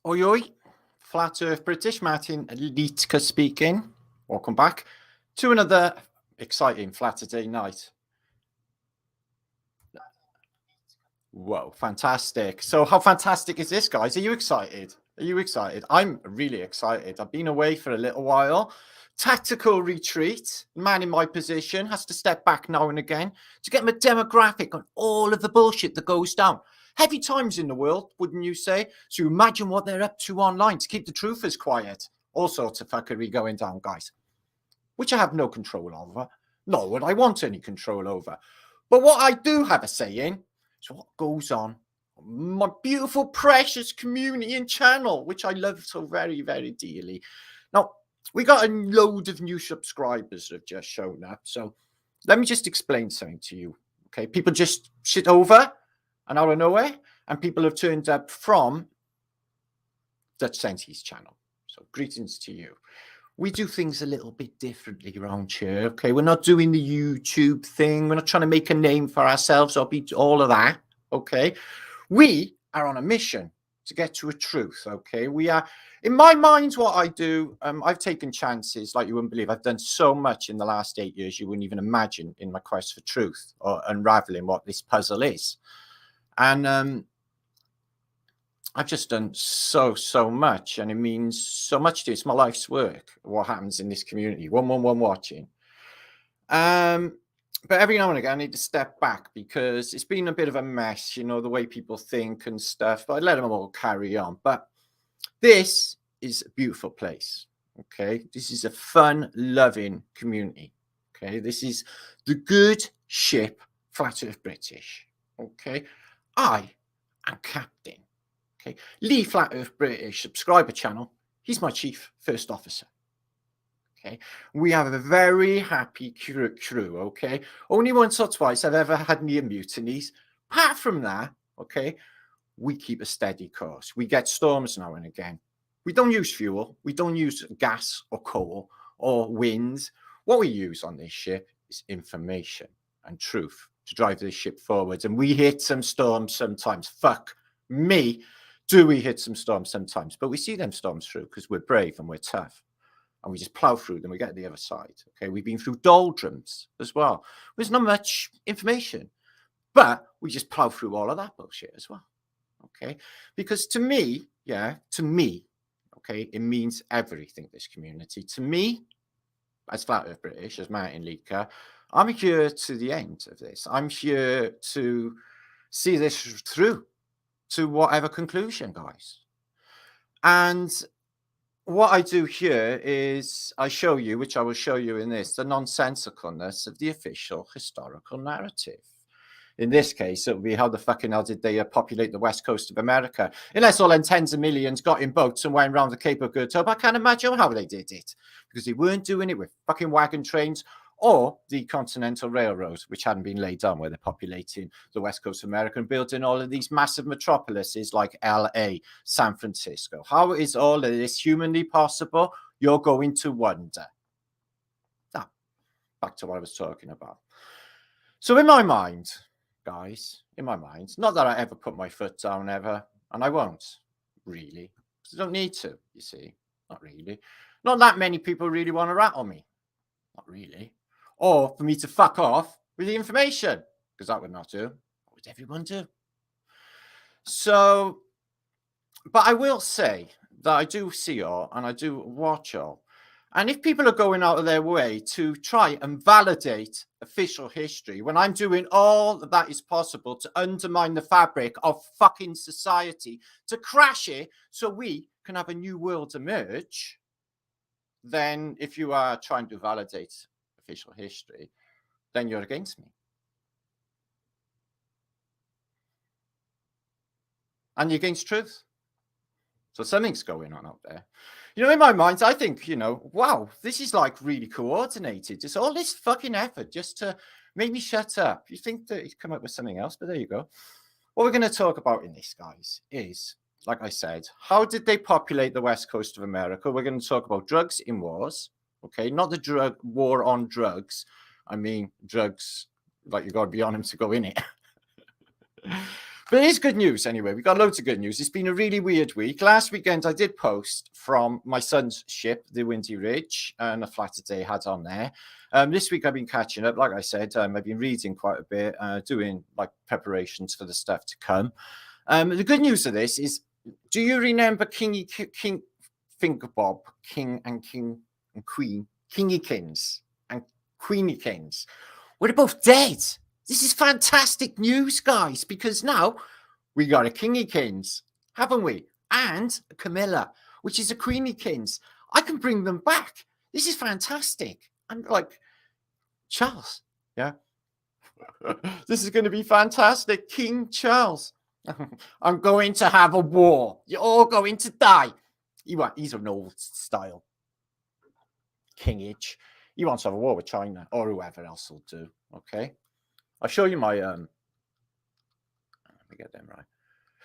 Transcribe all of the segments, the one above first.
Oi, oi, Flat Earth British, martinliedtke speaking. Welcome back to another exciting Flatter night. Whoa, fantastic. So how fantastic is this, guys? Are you excited? Are you excited? I'm really excited. I've been away for a little while. Tactical retreat. Man in my position has to step back now and again to get my demographic on all of the bullshit that goes down. Heavy times in the world, wouldn't you say? So imagine what they're up to online to keep the truthers quiet. All sorts of fuckery going down, guys, which I have no control over, nor would I want any control over. But what I do have a say in is what goes on my beautiful, precious community and channel, which I love so very, very dearly. Now, we got a load of new subscribers that have just shown up. So let me just explain something to you. Okay, people just sit over and out of nowhere, and people have turned up from Dutch Sensi's channel. So greetings to you. We do things a little bit differently around here. Okay, we're not doing the YouTube thing. We're not trying to make a name for ourselves or be all of that. Okay, we are on a mission to get to a truth. Okay, we are, in my mind, what I do, I've taken chances like you wouldn't believe. I've done so much in the last 8 years you wouldn't even imagine in my quest for truth or unraveling what this puzzle is. And I've just done so much, and it means so much to you. It's my life's work, what happens in this community. 111 watching. But every now and again, I need to step back because it's been a bit of a mess, you know, the way people think and stuff. But I let them all carry on. But this is a beautiful place. Okay, this is a fun, loving community. Okay, this is the good ship, Flat Earth British. Okay, I am captain. Okay, Lee Flat Earth British subscriber channel. He's my chief first officer. Okay, we have a very happy crew. Okay, only once or twice I've ever had near mutinies. Apart from that, okay, we keep a steady course. We get storms now and again. We don't use fuel. We don't use gas or coal or winds. What we use on this ship is information and truth to drive this ship forwards. And we hit some storms sometimes. Fuck me. Do we hit some storms sometimes? But we see them storms through because we're brave and we're tough. And we just plow through them. We get to the other side. Okay, we've been through doldrums as well. There's not much information, but we just plow through all of that bullshit as well. Okay, because to me, okay, it means everything, this community. To me, as Flat Earth British, as martinliedtke, I'm here to the end of this. I'm here to see this through to whatever conclusion, guys. And what I do here is I show you, which I will show you in this, the nonsensicalness of the official historical narrative. In this case, it would be how the fucking hell did they populate the west coast of America? Unless all them tens of millions got in boats and went around the Cape of Good Hope, I can't imagine how they did it. Because they weren't doing it with fucking wagon trains or the Continental Railroad, which hadn't been laid down, where they're populating the west coast of America and building all of these massive metropolises like LA, San Francisco. How is all of this humanly possible? You're going to wonder. Now, back to what I was talking about. So in my mind, guys, in my mind, not that I ever put my foot down ever, and I won't, really, because I don't need to, you see, not really. Not that many people really want to rat on me, not really. Or for me to fuck off with the information, because that would not do. What would everyone do? So, but I will say that I do see all, and I do watch all. And if people are going out of their way to try and validate official history, when I'm doing all that is possible to undermine the fabric of fucking society, to crash it so we can have a new world emerge, then if you are trying to validate official history, then you're against me. And you're against truth. So something's going on out there. You know, in my mind, I think, you know, wow, this is like really coordinated. It's all this fucking effort just to make me shut up. You think that he'd come up with something else, but there you go. What we're going to talk about in this, guys, is, like I said, how did they populate the west coast of America? We're going to talk about drugs in wars, okay? Not the drug war on drugs. I mean, drugs, like you got to be on them to go in it. But it's good news anyway. We got loads of good news. It's been a really weird week. Last weekend, I did post from my son's ship, the Windy Ridge, and a flatter day had on there. This week, I've been catching up. Like I said, I've been reading quite a bit, doing like preparations for the stuff to come. The good news of this is, do you remember King Fingerbob, King and Queen, Kingykins and Queenykins? Well, they're both dead. This is fantastic news, guys, because now we got a Kingykins, haven't we? And a Camilla, which is a Queenykins. I can bring them back. This is fantastic. I'm like, Charles, yeah. This is going to be fantastic. King Charles. I'm going to have a war. You're all going to die. He's an old style kingage. He wants to have a war with China or whoever else will do. Okay. I'll show you my let me get them right.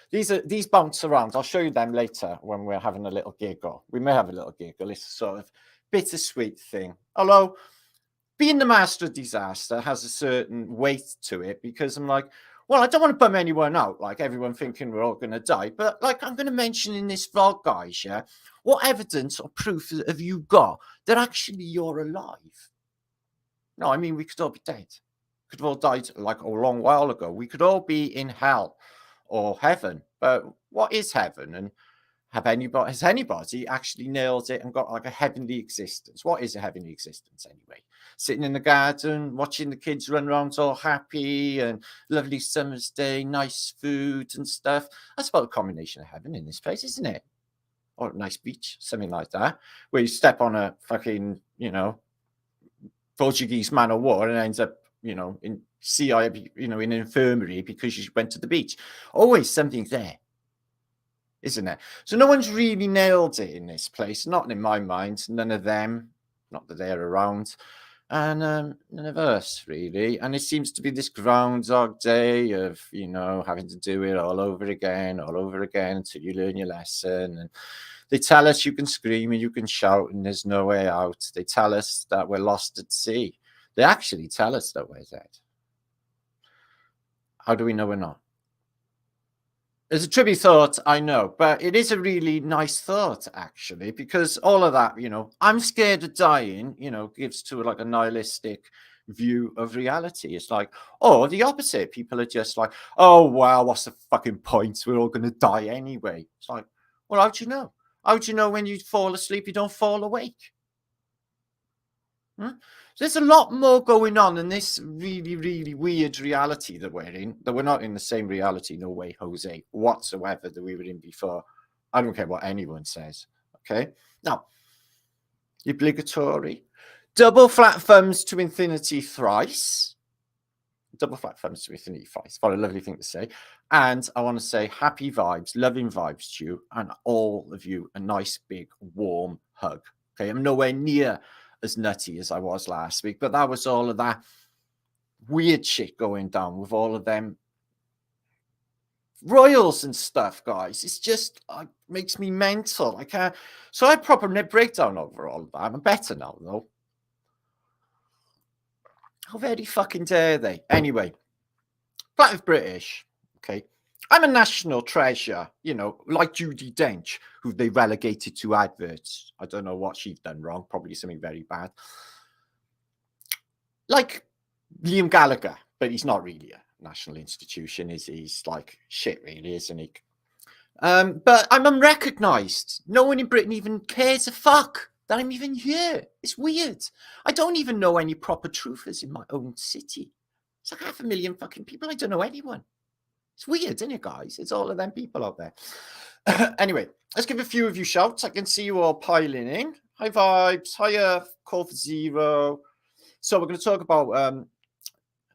These bounce around. I'll show you them later when we're having a little giggle. We may have a little giggle. It's a sort of bittersweet thing. Although being the master of disaster has a certain weight to it, because I'm like, well, I don't want to bum anyone out, like everyone thinking we're all going to die. But like I'm going to mention in this vlog, guys, yeah, what evidence or proof have you got that actually you're alive? No, I mean, we could all be dead. Could have all died like a long while ago. We could all be in hell or heaven. But what is heaven? And has anybody actually nailed it and got like a heavenly existence? What is a heavenly existence anyway? Sitting in the garden, watching the kids run around all happy and lovely summer's day, nice food and stuff. That's about a combination of heaven in this place, isn't it? Or a nice beach, something like that, where you step on a fucking, Portuguese man of war and ends up, in CI, in an infirmary because you went to the beach. Always something there, isn't it? So no one's really nailed it in this place, not in my mind. None of them, not that they're around, and none of us really. And it seems to be this Groundhog Day of having to do it all over again until you learn your lesson. And they tell us you can scream and you can shout and there's no way out. They tell us that we're lost at sea. They actually tell us that we're dead. How do we know we're not? It's a trivial thought, I know, but it is a really nice thought, actually, because all of that, I'm scared of dying, gives to like a nihilistic view of reality. It's like, or the opposite. People are just like, oh, wow, what's the fucking point? We're all going to die anyway. It's like, well, how'd you know? How'd you know when you fall asleep, you don't fall awake? There's a lot more going on in this really, really weird reality that we're in, that we're not in the same reality, no way, Jose, whatsoever, that we were in before. I don't care what anyone says, okay? Now, the obligatory double flat thumbs to infinity thrice. Double flat thumbs to infinity thrice. What a lovely thing to say. And I want to say happy vibes, loving vibes to you and all of you, a nice, big, warm hug, okay? I'm nowhere near as nutty as I was last week, but that was all of that weird shit going down with all of them royals and stuff, guys. It's just makes me mental. I can't. So I had a proper breakdown over all of that. I'm better now, though. How very fucking dare they? Anyway, flatearthbritish, British. Okay. I'm a national treasure, like Judi Dench, who they relegated to adverts. I don't know what she's done wrong. Probably something very bad. Like Liam Gallagher, but he's not really a national institution, is he? He's like shit, really, isn't he? But I'm unrecognised. No one in Britain even cares a fuck that I'm even here. It's weird. I don't even know any proper truthers in my own city. It's like 500,000 fucking people. I don't know anyone. It's weird, isn't it, guys? It's all of them people out there. Anyway, let's give a few of you shouts. I can see you all piling in. Hi, Vibes. Hiya, Call for Zero. So we're going to talk about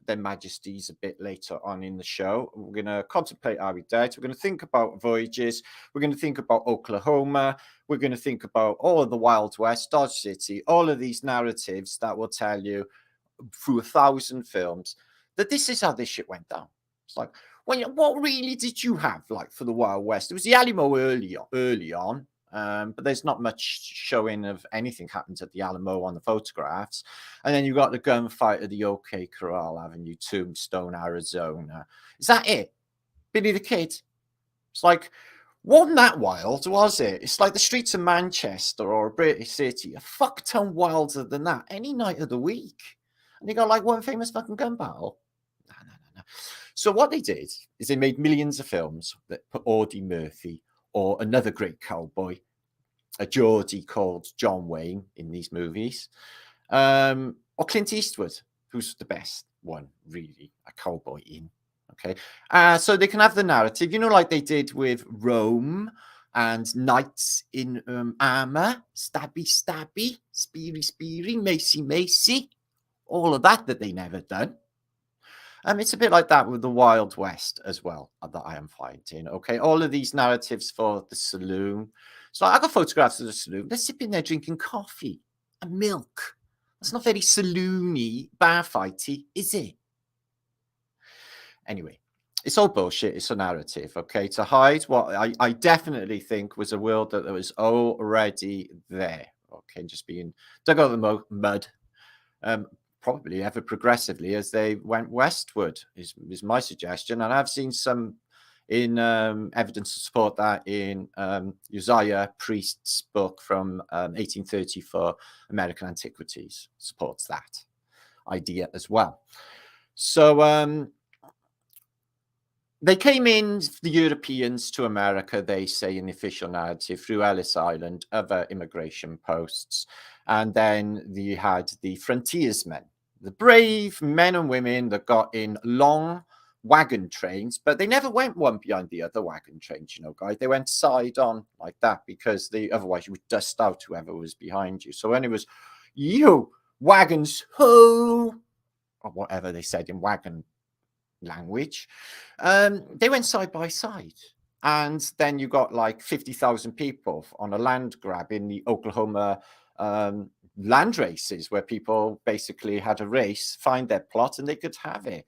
their Majesties a bit later on in the show. We're going to contemplate Are We Dead? We're going to think about voyages. We're going to think about Oklahoma. We're going to think about all of the Wild West, Dodge City, all of these narratives that will tell you through 1,000 films that this is how this shit went down. It's like, what really did you have like for the Wild West? It was the Alamo early on, but there's not much showing of anything happened at the Alamo on the photographs. And then you got the gunfight at the OK Corral Avenue, Tombstone, Arizona. Is that it? Billy the Kid. It's like, wasn't that wild, was it? It's like the streets of Manchester or a British city, a fuck ton wilder than that any night of the week. And you got like one famous fucking gun battle. No. So what they did is they made millions of films that put Audie Murphy or another great cowboy, a Geordie called John Wayne in these movies, or Clint Eastwood, who's the best one, really, a cowboy in. Okay, so they can have the narrative, like they did with Rome and knights in armor, stabby, speary, macy, all of that they never done. It's a bit like that with the Wild West as well that I am finding. Okay, all of these narratives for the saloon. So I got photographs of the saloon. They're sipping there drinking coffee and milk. That's not very saloony, bar fighty, is it? Anyway, it's all bullshit. It's a narrative, okay, to hide what I definitely think was a world that was already there, okay, just being dug out of the mud, probably ever progressively as they went westward is my suggestion. And I've seen some in evidence to support that in Uzziah Priest's book from 1834, American Antiquities, supports that idea as well. So they came in, the Europeans, to America, they say in the official narrative, through Ellis Island, other immigration posts. And then you had the frontiersmen, the brave men and women that got in long wagon trains, but they never went one behind the other wagon trains, guys. They went side on like that because otherwise you would dust out whoever was behind you. So when it was, wagons, ho, or whatever they said in wagon language, they went side by side. And then you got like 50,000 people on a land grab in the Oklahoma land races, where people basically had a race, find their plot, and they could have it.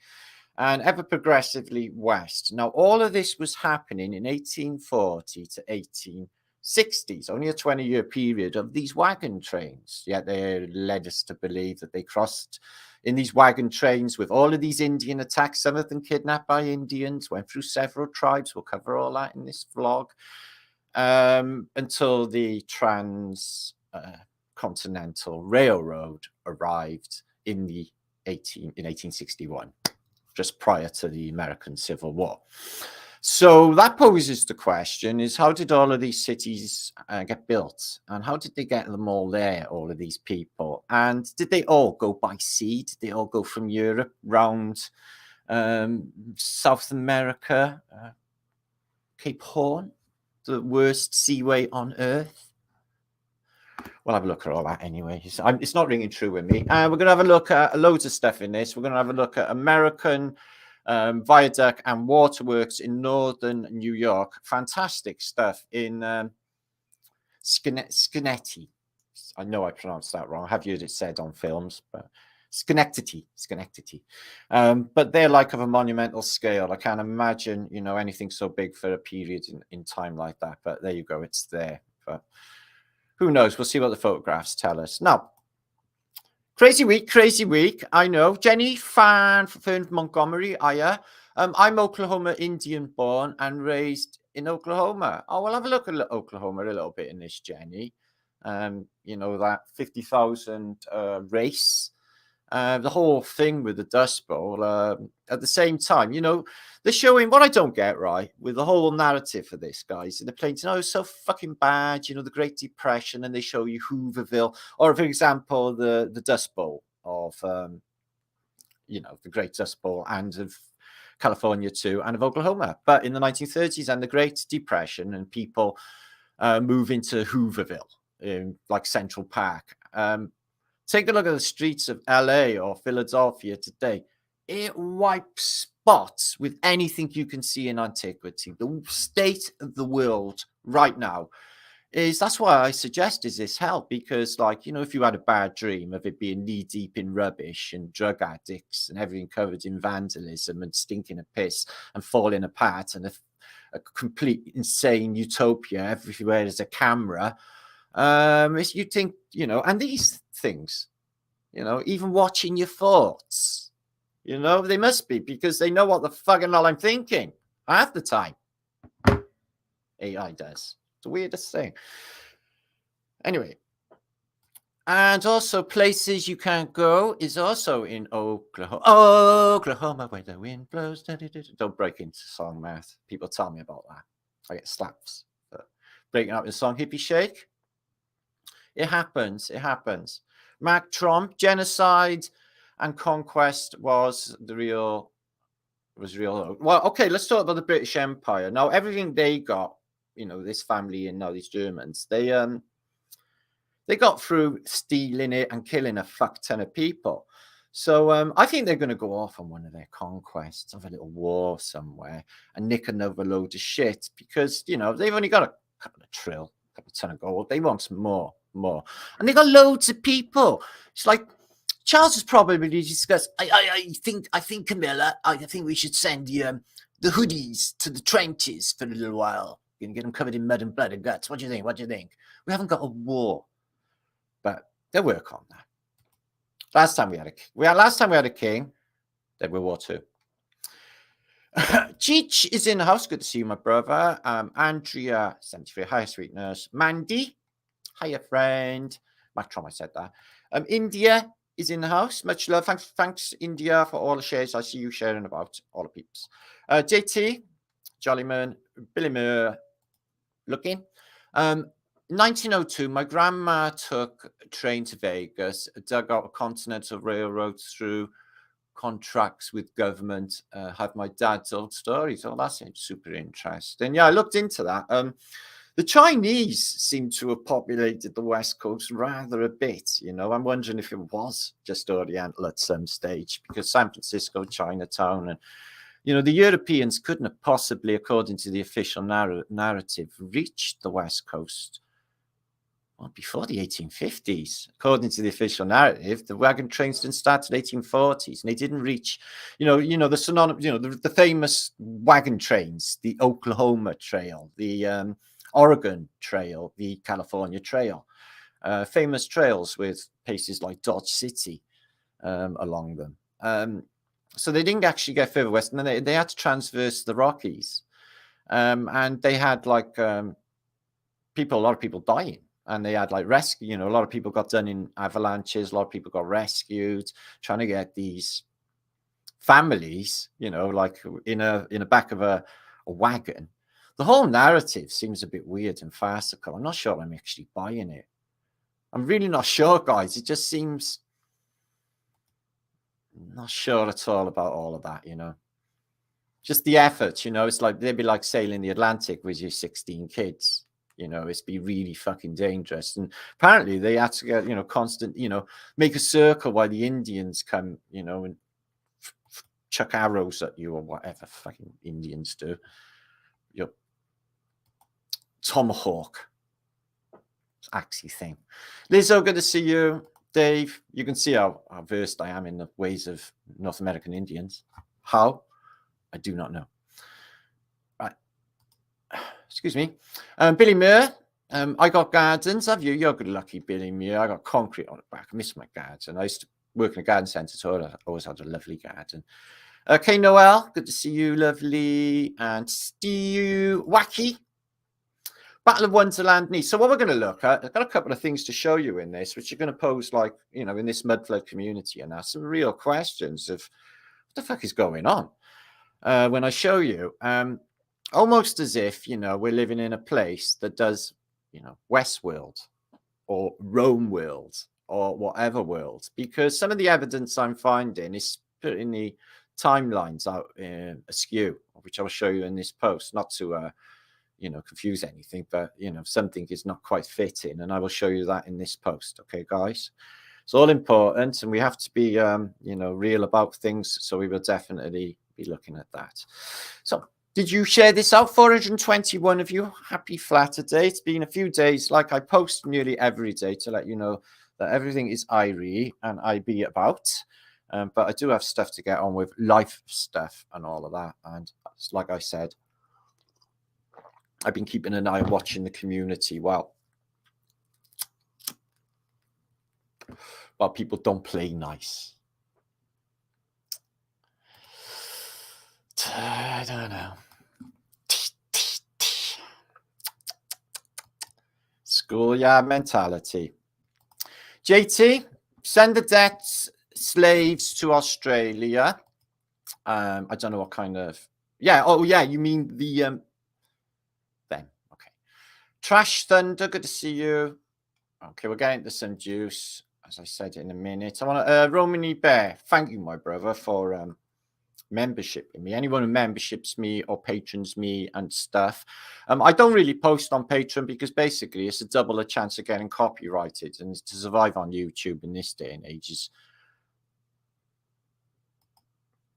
And ever progressively west. Now, all of this was happening in 1840 to 1860s, only a 20-year period of these wagon trains. Yet they led us to believe that they crossed in these wagon trains with all of these Indian attacks, some of them kidnapped by Indians, went through several tribes. We'll cover all that in this vlog, until the Transcontinental Railroad arrived in 1861, just prior to the American Civil War. So that poses the question is, how did all of these cities get built? And how did they get them all there, all of these people? And did they all go by sea? Did they all go from Europe round South America, Cape Horn, the worst seaway on Earth? We'll have a look at all that anyway. It's not ringing true with me. We're going to have a look at loads of stuff in this. We're going to have a look at American viaduct and waterworks in northern New York. Fantastic stuff in Schenectady. I know I pronounced that wrong. I have heard it said on films, but Schenectady. But they're like of a monumental scale. I can't imagine, anything so big for a period in time like that. But there you go. It's there. But who knows? We'll see what the photographs tell us. Now, crazy week. I know. Jenny Fern Montgomery, Aya. I'm Oklahoma Indian born and raised in Oklahoma. Oh, we'll have a look at Oklahoma a little bit in this, Jenny. That 50,000 race. The whole thing with the Dust Bowl. At the same time, they're showing what I don't get right with the whole narrative for this, guys. And they're playing, it's so fucking bad, the Great Depression, and they show you Hooverville, or for example, the Dust Bowl of, the Great Dust Bowl and of California too, and of Oklahoma. But in the 1930s and the Great Depression, and people move into Hooverville, like Central Park. Take a look at the streets of LA or Philadelphia today. It wipes spots with anything you can see in antiquity. The state of the world right now that's why I suggest is this help, because if you had a bad dream of it being knee deep in rubbish and drug addicts and everything covered in vandalism and stinking of piss and falling apart and a complete insane utopia everywhere there's a camera, you think, and these things, even watching your thoughts, they must be, because they know what the fucking hell I'm thinking. half the time. AI does. It's the weirdest thing. Anyway, and also places you can't go is also in Oklahoma, where the wind blows. Don't break into song, Matt. People tell me about that. I get slaps for breaking up in song. Hippie shake. It happens. It happens. Mac Trump, genocide and conquest was real. Well, okay, let's talk about the British Empire. Now, everything they got, this family and now these Germans, they got through stealing it and killing a fuck ton of people. So I think they're going to go off on one of their conquests, have a little war somewhere and nick another load of shit because, they've only got a couple of ton of gold. They want more. And they got loads of people. It's like Charles has probably discussed, I think, Camilla, I think we should send the hoodies to the trenches for a little while. You're going to get them covered in mud and blood and guts. What do you think? We haven't got a war. But they'll work on that. Last time we had a king, then World War II. Cheech is in the house. Good to see you, my brother. Andrea, 73. Hi, sweetness. Mandy. Hiya, friend. Macron, I said that. India is in the house. Much love. Thanks, India, for all the shares. I see you sharing about all the peeps. JT, Jollyman, Billy Muir, looking. 1902, my grandma took a train to Vegas, dug out a Continental Railroad through contracts with government, had my dad told stories. Oh, that seems super interesting. Yeah, I looked into that. The Chinese seem to have populated the West Coast rather a bit. I'm wondering if it was just Oriental at some stage because San Francisco, Chinatown, and the Europeans couldn't have possibly, according to the official narrative, reached the West Coast before the 1850s. According to the official narrative, the wagon trains didn't start in the 1840s, and they didn't reach, the famous wagon trains, the Oklahoma Trail, the Oregon Trail, the California Trail, famous trails with places like Dodge City along them. So they didn't actually get further west, and then they had to transverse the Rockies, and they had a lot of people dying. And they had rescue, a lot of people got done in avalanches. A lot of people got rescued, trying to get these families, in a back of a wagon. The whole narrative seems a bit weird and farcical. I'm not sure I'm actually buying it. I'm really not sure, guys. It just seems not sure at all about all of that, Just the effort, it's like they'd be like sailing the Atlantic with your 16 kids. It's be really fucking dangerous. And apparently they had to get, constant, make a circle while the Indians come, and chuck arrows at you or whatever fucking Indians do. Your tomahawk. It's axy thing. Lizzo, good to see you. Dave, you can see how versed I am in the ways of North American Indians. How? I do not know. Excuse me. Billy Muir, I got gardens. Have you? You're good lucky, Billy Muir. I got concrete on the back. I miss my garden. I used to work in a garden centre, so I always had a lovely garden. Kay Noel, good to see you, lovely. And Steve Wacky. Battle of Wonderland Nice. So what we're going to look at, I've got a couple of things to show you in this, which are going to pose in this mudflood community and ask some real questions of what the fuck is going on when I show you. Almost as if, we're living in a place that does, Westworld or Rome world or whatever world, because some of the evidence I'm finding is putting the timelines out askew, which I'll show you in this post, not to, confuse anything, but, something is not quite fitting. And I will show you that in this post. Okay, guys, it's all important and we have to be, real about things. So we will definitely be looking at that. So, did you share this out? 421 of you. Happy Flatter Day. It's been a few days. Like I post nearly every day to let you know that everything is IRE and I be about. But I do have stuff to get on with, life stuff and all of that. And like I said, I've been keeping an eye on watching the community while people don't play nice. I don't know. Schoolyard mentality. JT, send the debt slaves to Australia. I don't know what kind of... Yeah, oh yeah, you mean the... them, okay. Trash Thunder, good to see you. Okay, we're getting to some juice, as I said, in a minute. I want to... Romany Bear, thank you, my brother, for membership in me. Anyone who memberships me or patrons me and stuff. I don't really post on Patreon because basically it's a double a chance of getting copyrighted, and to survive on YouTube in this day and age is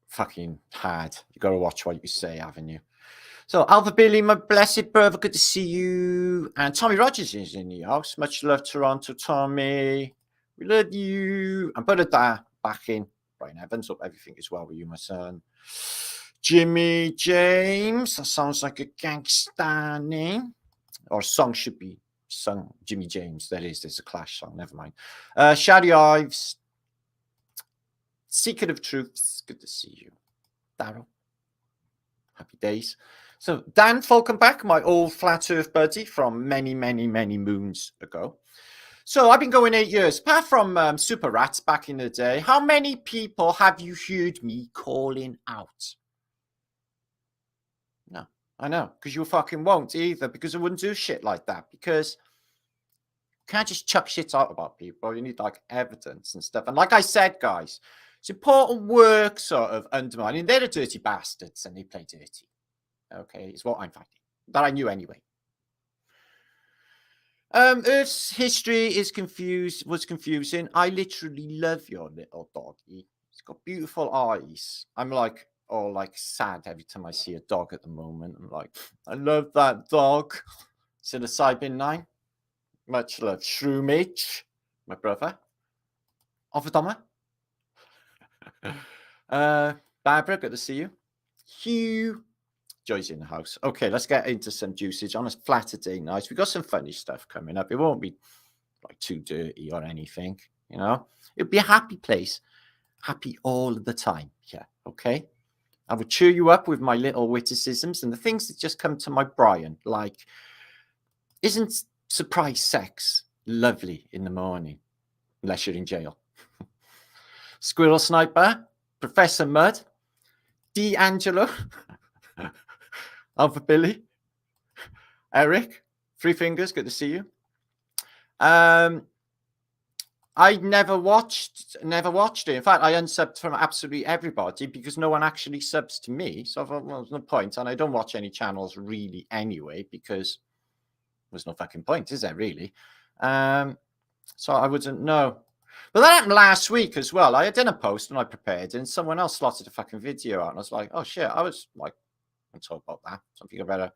fucking hard. You got to watch what you say, haven't you? So Alpha Billy, my blessed brother, good to see you. And Tommy Rogers is in the house. Much love, Toronto, Tommy. We love you. And put it back in. Brian Evans, hope everything is well with you, my son. Jimmy James, that sounds like a gangster name. Or song should be sung. Jimmy James, there's a Clash song, never mind. Shady Ives, Secret of Truths, good to see you. Daryl, happy days. So Dan Falkenbach, my old flat earth buddy from many, many, many moons ago. So I've been going 8 years. Apart from Super Rats back in the day, how many people have you heard me calling out? No, I know, because you fucking won't either, because I wouldn't do shit like that, because you can't just chuck shit out about people. You need like evidence and stuff. And like I said, guys, it's important work sort of undermining. They're the dirty bastards and they play dirty. Okay, is what I'm finding. That I knew anyway. Earth's history was confusing. I literally love your little doggy. It's got beautiful eyes. I'm like, all like sad every time I see a dog at the moment. I'm like, I love that dog. Psilocybin 9. Much love. Shroomage, my brother. Overdoma. Barbara, good to see you. Hugh. Joy's in the house. Okay, let's get into some usage on a flatter day night. We've got some funny stuff coming up. It won't be like too dirty or anything, you know. It'll be a happy place. Happy all the time. Yeah, okay. I will cheer you up with my little witticisms and the things that just come to my brain, like, isn't surprise sex lovely in the morning? Unless you're in jail. Squirrel Sniper, Professor Mudd, D'Angelo, Alpha Billy, Eric, Three Fingers, good to see you. I never watched it. In fact, I unsubbed from absolutely everybody because no one actually subs to me. So I thought, well, there's no point. And I don't watch any channels really anyway because there's no fucking point, is there really? So I wouldn't know. But that happened last week as well. I did a post and I prepared and someone else slotted a fucking video out. And I was like, oh shit, I was like, and talk about that. So I think I better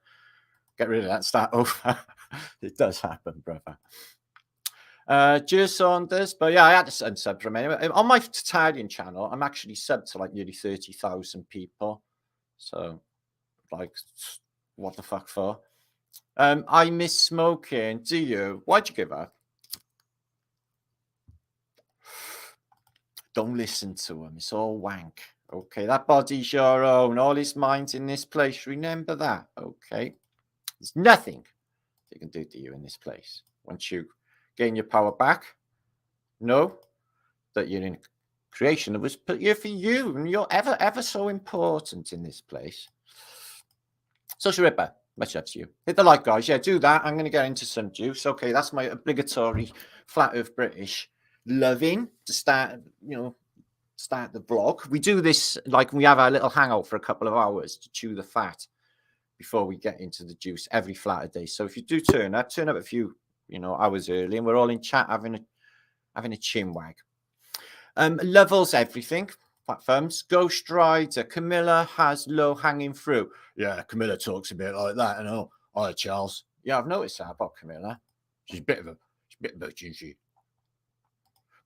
get rid of that and start over. It does happen, brother. Jer Saunders, but yeah, I had to unsub from anyway. On my Italian channel, I'm actually subbed to like nearly 30,000 people. So, like, what the fuck for? I miss smoking. Do you? Why'd you give up? Don't listen to him. It's all wank. Okay, that body's your own. All his mind's in this place. Remember that. Okay. There's nothing they can do to you in this place. Once you gain your power back, know that you're in creation that was put here for you. And you're ever so important in this place. Social Ripper, much up to you. Hit the like, guys. Yeah, do that. I'm going to get into some juice. Okay, that's my obligatory Flat Earth British loving to start, start the vlog. We do this like we have our little hangout for a couple of hours to chew the fat before we get into the juice every flatter day. So if you do turn up a few hours early and we're all in chat having a chin wag. Levels everything. Fat thumbs. Ghost Rider. Camilla has low hanging fruit. Yeah, Camilla talks a bit like that. Hi, Charles. Yeah, I've noticed that about Camilla. She's a bit of a bitch, isn't she?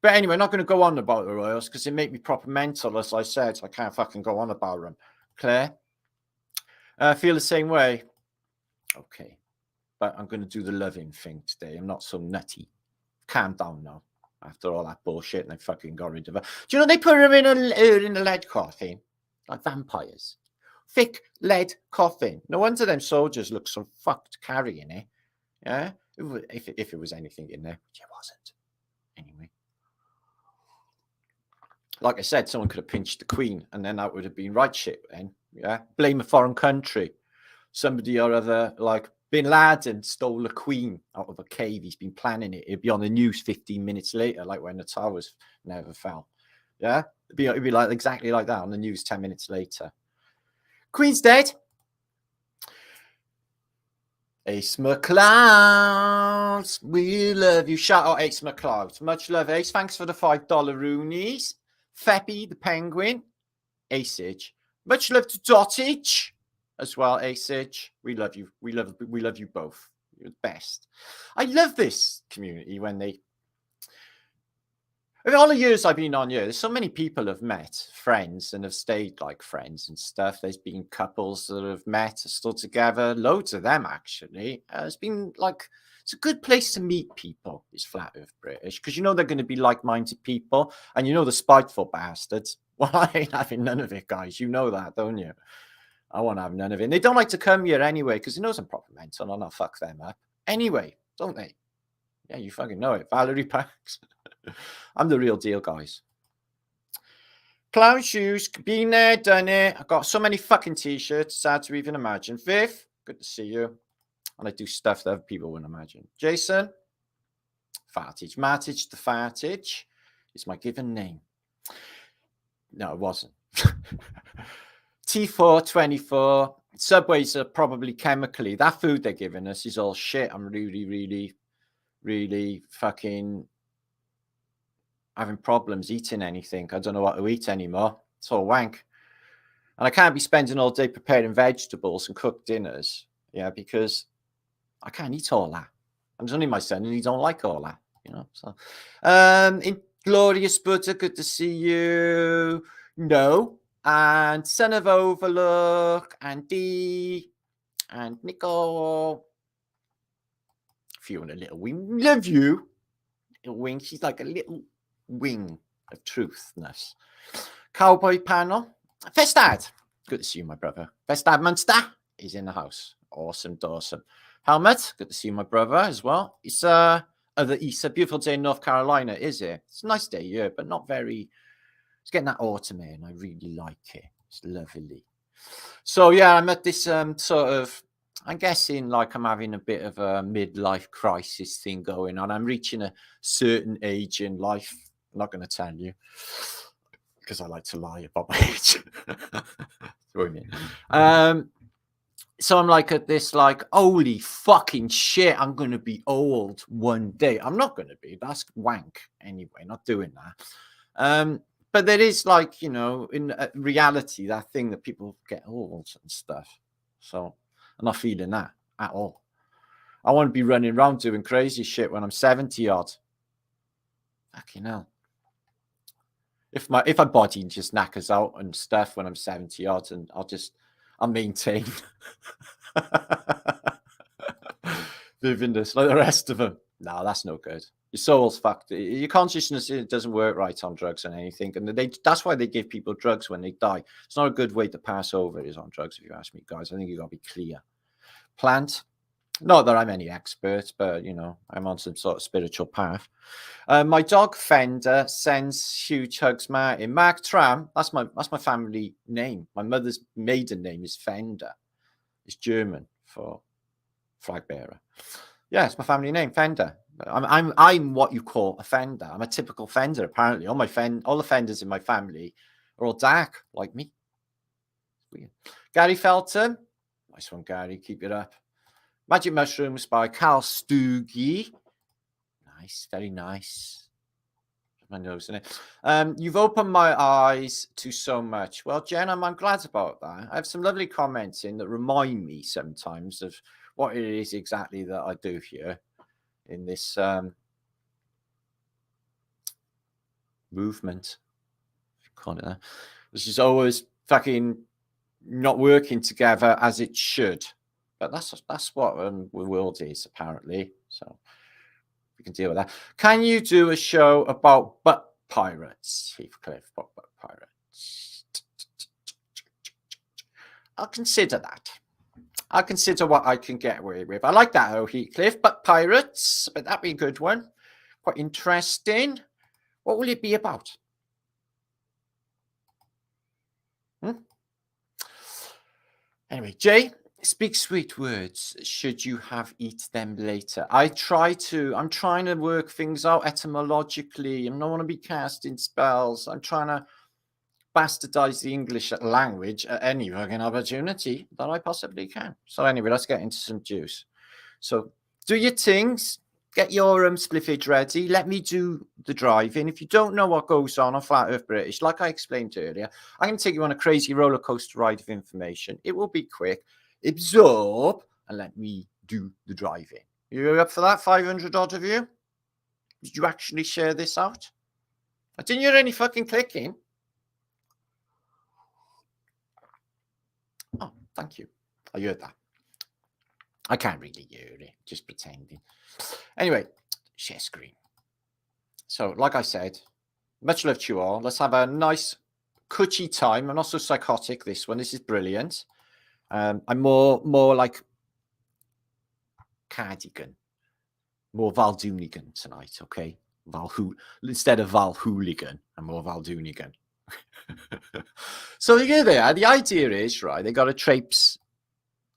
But anyway, not going to go on about the Royals because it make me proper mental, as I said. So I can't fucking go on about them. Claire, feel the same way. Okay, but I'm going to do the loving thing today. I'm not so nutty. Calm down now. After all that bullshit, and they fucking got rid of her. Do you know they put her in a lead coffin, like vampires? Thick lead coffin. No wonder them soldiers look so fucked carrying it. Yeah, If it was anything in there, which it wasn't. Anyway. Like I said, someone could have pinched the Queen, and then that would have been right shit then. Yeah. Blame a foreign country. Somebody or other, like Bin Laden stole the Queen out of a cave. He's been planning it. It'd be on the news 15 minutes later, like when the towers never fell. Yeah. It'd be like exactly like that on the news 10 minutes later. Queen's dead. Ace McCloud, we love you. Shout out Ace McCloud. Much love, Ace. Thanks for the $5 Roonies. Feppy the Penguin, Acage. Much love to Dottage as well, Acage. We love you. We love you both. You're the best. I love this community when they. I mean, all the years I've been on here, there's so many people have met friends and have stayed like friends and stuff. There's been couples that have met, are still together. Loads of them actually. It's been like. It's a good place to meet people, is Flat Earth British, because you know they're going to be like-minded people, and you know the spiteful bastards. Well, I ain't having none of it, guys. You know that, don't you? I won't have none of it. And they don't like to come here anyway, because they know some proper mental, and I'll fuck them up. Anyway, don't they? Yeah, you fucking know it. Valerie Pax. I'm the real deal, guys. Clown shoes, been there, done it. I've got so many fucking t-shirts, sad to even imagine. Viv, good to see you. And I do stuff that other people wouldn't imagine. Jason, Fartage. Martage the Fartage is my given name. No, it wasn't. T424. Subways are probably chemically. That food they're giving us is all shit. I'm really fucking having problems eating anything. I don't know what to eat anymore. It's all wank. And I can't be spending all day preparing vegetables and cooked dinners. Yeah, because I can't eat all that. I'm only my son, and he don't like all that, you know. So, Inglorious Butter, good to see you. No, and Son of Overlook, and D, and Nicole. Fiona, little wing, love you. Little wing, she's like a little wing of truthness. Cowboy panel, Festad, good to see you, my brother. Festad Munster is in the house. Awesome, awesome. Helmet, good to see my brother as well. It's a beautiful day in North Carolina, is it? It's a nice day here, but not very. It's getting that autumn in. I really like it. It's lovely. So yeah, I'm at this sort of. I'm guessing like I'm having a bit of a midlife crisis thing going on. I'm reaching a certain age in life. I'm not going to tell you because I like to lie about my age. What do you mean? So I'm like at this like, holy fucking shit, I'm going to be old one day. I'm not going to be. That's wank anyway, not doing that. But there is like, you know, in reality, that thing that people get old and stuff. So I'm not feeling that at all. I want to be running around doing crazy shit when I'm 70 odd. Fucking hell. If my body just knackers out and stuff when I'm 70 odd, and I'll maintain living this like the rest of them. No, that's no good. Your soul's fucked. Your consciousness, it doesn't work right on drugs and anything. And that's why they give people drugs when they die. It's not a good way to pass over is on drugs, if you ask me, guys. I think you got to be clear. Plant. Not that I'm any expert, but, you know, I'm on some sort of spiritual path. My dog Fender sends huge hugs, Martin. Mark Tram, that's my family name. My mother's maiden name is Fender. It's German for flag bearer. Yeah, it's my family name, Fender. I'm what you call a Fender. I'm a typical Fender, apparently. All the Fenders in my family are all dark, like me. Weird. Gary Felton. Nice one, Gary. Keep it up. Magic Mushrooms by Carl Stoogie. Nice, very nice. My nose in it. You've opened my eyes to so much. Well, Jen, I'm glad about that. I have some lovely comments in that remind me sometimes of what it is exactly that I do here in this movement, if you call it that, which is always fucking not working together as it should. But that's what the world is, apparently. So we can deal with that. Can you do a show about butt pirates, Heathcliff? Butt pirates. I'll consider that. I'll consider what I can get away with. I like that, Heathcliff, but pirates, but that'd be a good one. Quite interesting. What will it be about? Anyway, Jay, speak sweet words. Should you have eat them later? I'm trying to work things out etymologically. I don't want to be casting spells. I'm trying to bastardize the English language at any fucking opportunity that I possibly can. So anyway, let's get into some juice. So do your things. Get your spliffage ready. Let me do the driving. If you don't know what goes on Flat Earth British, like I explained earlier, I'm going to take you on a crazy roller coaster ride of information. It will be quick. Absorb and let me do the driving. You up for that, 500 odd of you? Did you actually share this out? I didn't hear any fucking clicking. Oh, thank you. I heard that. I can't really hear it, just pretending. Anyway, share screen. So, like I said, much love to you all. Let's have a nice, cutchy time. I'm not so psychotic, this one. This is brilliant. I'm more like Cardigan. More Valdoonigan tonight, okay? Instead of Valhooligan, I'm more Valdoonigan. So here they are. The idea is, right, they got to traipse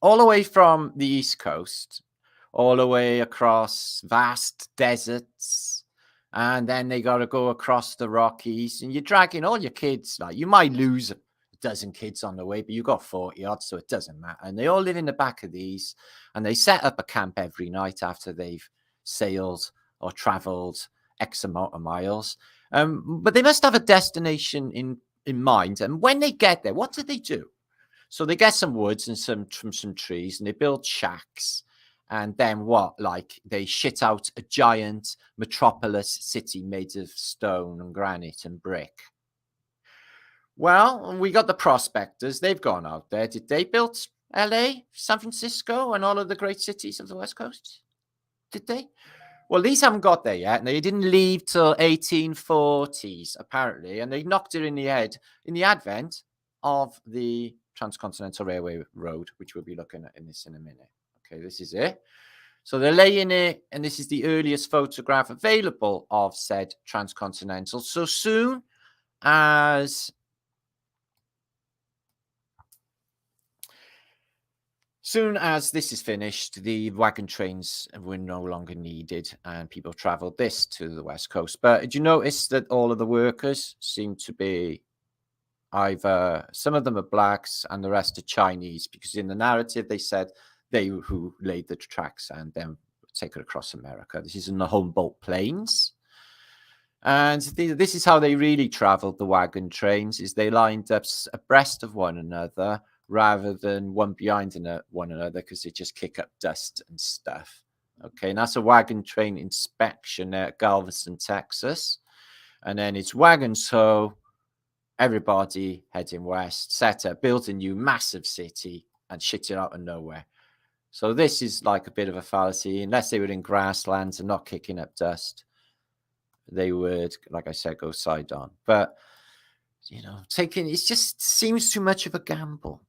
all the way from the East Coast, all the way across vast deserts, and then they got to go across the Rockies, and you're dragging all your kids. Like, you might lose a dozen kids on the way, but you got 40 odds, so it doesn't matter. And they all live in the back of these, and they set up a camp every night after they've sailed or traveled X amount of miles. But they must have a destination in mind. And when they get there, what do? So they get some woods and some trees, and they build shacks. And then what? Like, they shit out a giant metropolis city made of stone and granite and brick. Well, we got the prospectors. They've gone out there. Did they build LA, San Francisco, and all of the great cities of the West Coast? Did they? Well, these haven't got there yet, and they didn't leave till 1840s, apparently, and they knocked it in the head in the advent of the Transcontinental Railroad, which we'll be looking at in a minute. Okay, this is it. So they're laying it, and this is the earliest photograph available of said Transcontinental. So soon as this is finished, the wagon trains were no longer needed, and people traveled this to the West Coast. But did you notice that all of the workers seem to be either, some of them are blacks and the rest are Chinese, because in the narrative they said they who laid the tracks and then take it across America. This is in the Humboldt Plains. And this is how they really traveled the wagon trains, is they lined up abreast of one another rather than one behind one another, because they just kick up dust and stuff. Okay, and that's a wagon train inspection at Galveston, Texas. And then it's wagon tow, everybody heading west, set up, built a new massive city and shit it out of nowhere. So this is like a bit of a fallacy. Unless they were in grasslands and not kicking up dust, they would, like I said, go side on. But, you know, it just seems too much of a gamble.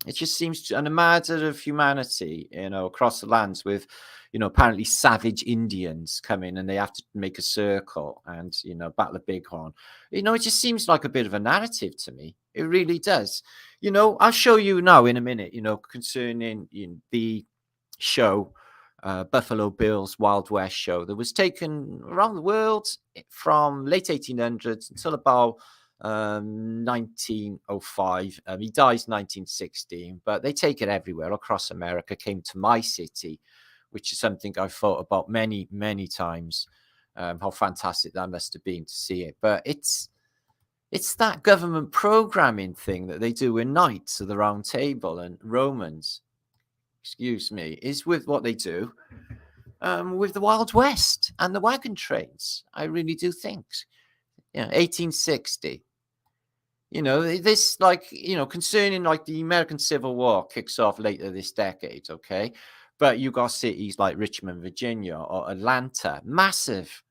It just seems to, and a matter of humanity, you know, across the lands with, you know, apparently savage Indians come in and they have to make a circle and, you know, battle a bighorn. You know, it just seems like a bit of a narrative to me. It really does. You know, I'll show you now in a minute, you know, concerning the show, Buffalo Bill's Wild West show that was taken around the world from late 1800s until about 1905. He dies 1916, but they take it everywhere across America. Came to my city, which is something I've thought about many times. How fantastic that must have been to see it. But it's that government programming thing that they do in Knights of the Round Table and Romans, excuse me, is with what they do with the Wild West and the wagon trains. I really do think. 1860. You know, this, like, you know, concerning like the American Civil War kicks off later this decade, okay? But you got cities like Richmond, Virginia, or Atlanta, massive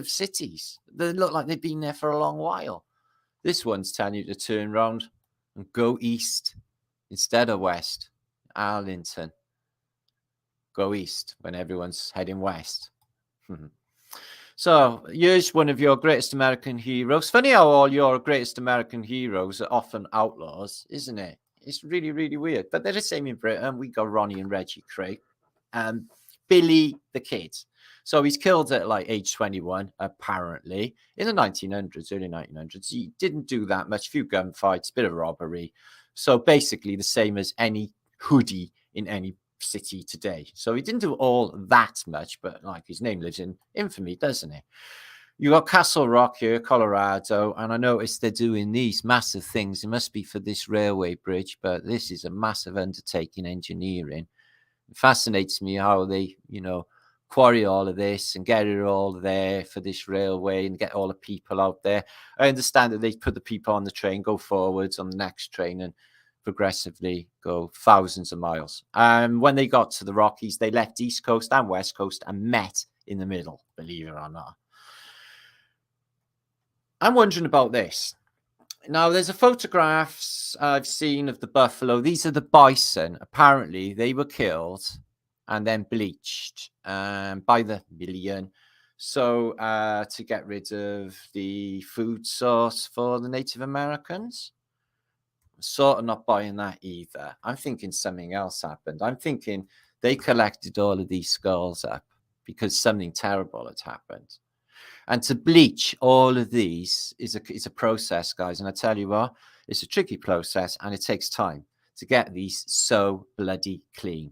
cities that look like they've been there for a long while. This one's telling you to turn around and go east instead of west. Arlington. Go east when everyone's heading west. So here's one of your greatest American heroes. Funny how all your greatest American heroes are often outlaws, isn't it? It's really, really weird. But they're the same in Britain. We got Ronnie and Reggie Craig. Billy the Kid. So he's killed at like age 21, apparently, in the 1900s, early 1900s. He didn't do that much, few gunfights, bit of robbery. So basically the same as any hoodie in any city today. So he didn't do all that much, but like his name lives in infamy, doesn't it? You got Castle Rock here, Colorado, and I noticed they're doing these massive things. It must be for this railway bridge, but this is a massive undertaking engineering. It fascinates me how they, quarry all of this and get it all there for this railway and get all the people out there. I understand that they put the people on the train, go forwards on the next train and progressively go thousands of miles. And when they got to the Rockies, they left East Coast and West Coast and met in the middle, believe it or not. I'm wondering about this. Now, there's a photographs I've seen of the buffalo. These are the bison. Apparently, they were killed and then bleached by the million. So to get rid of the food source for the Native Americans. I'm sort of not buying that either. I'm thinking something else happened. I'm thinking they collected all of these skulls up because something terrible had happened. And to bleach all of these is a process, guys. And I tell you what, it's a tricky process and it takes time to get these so bloody clean.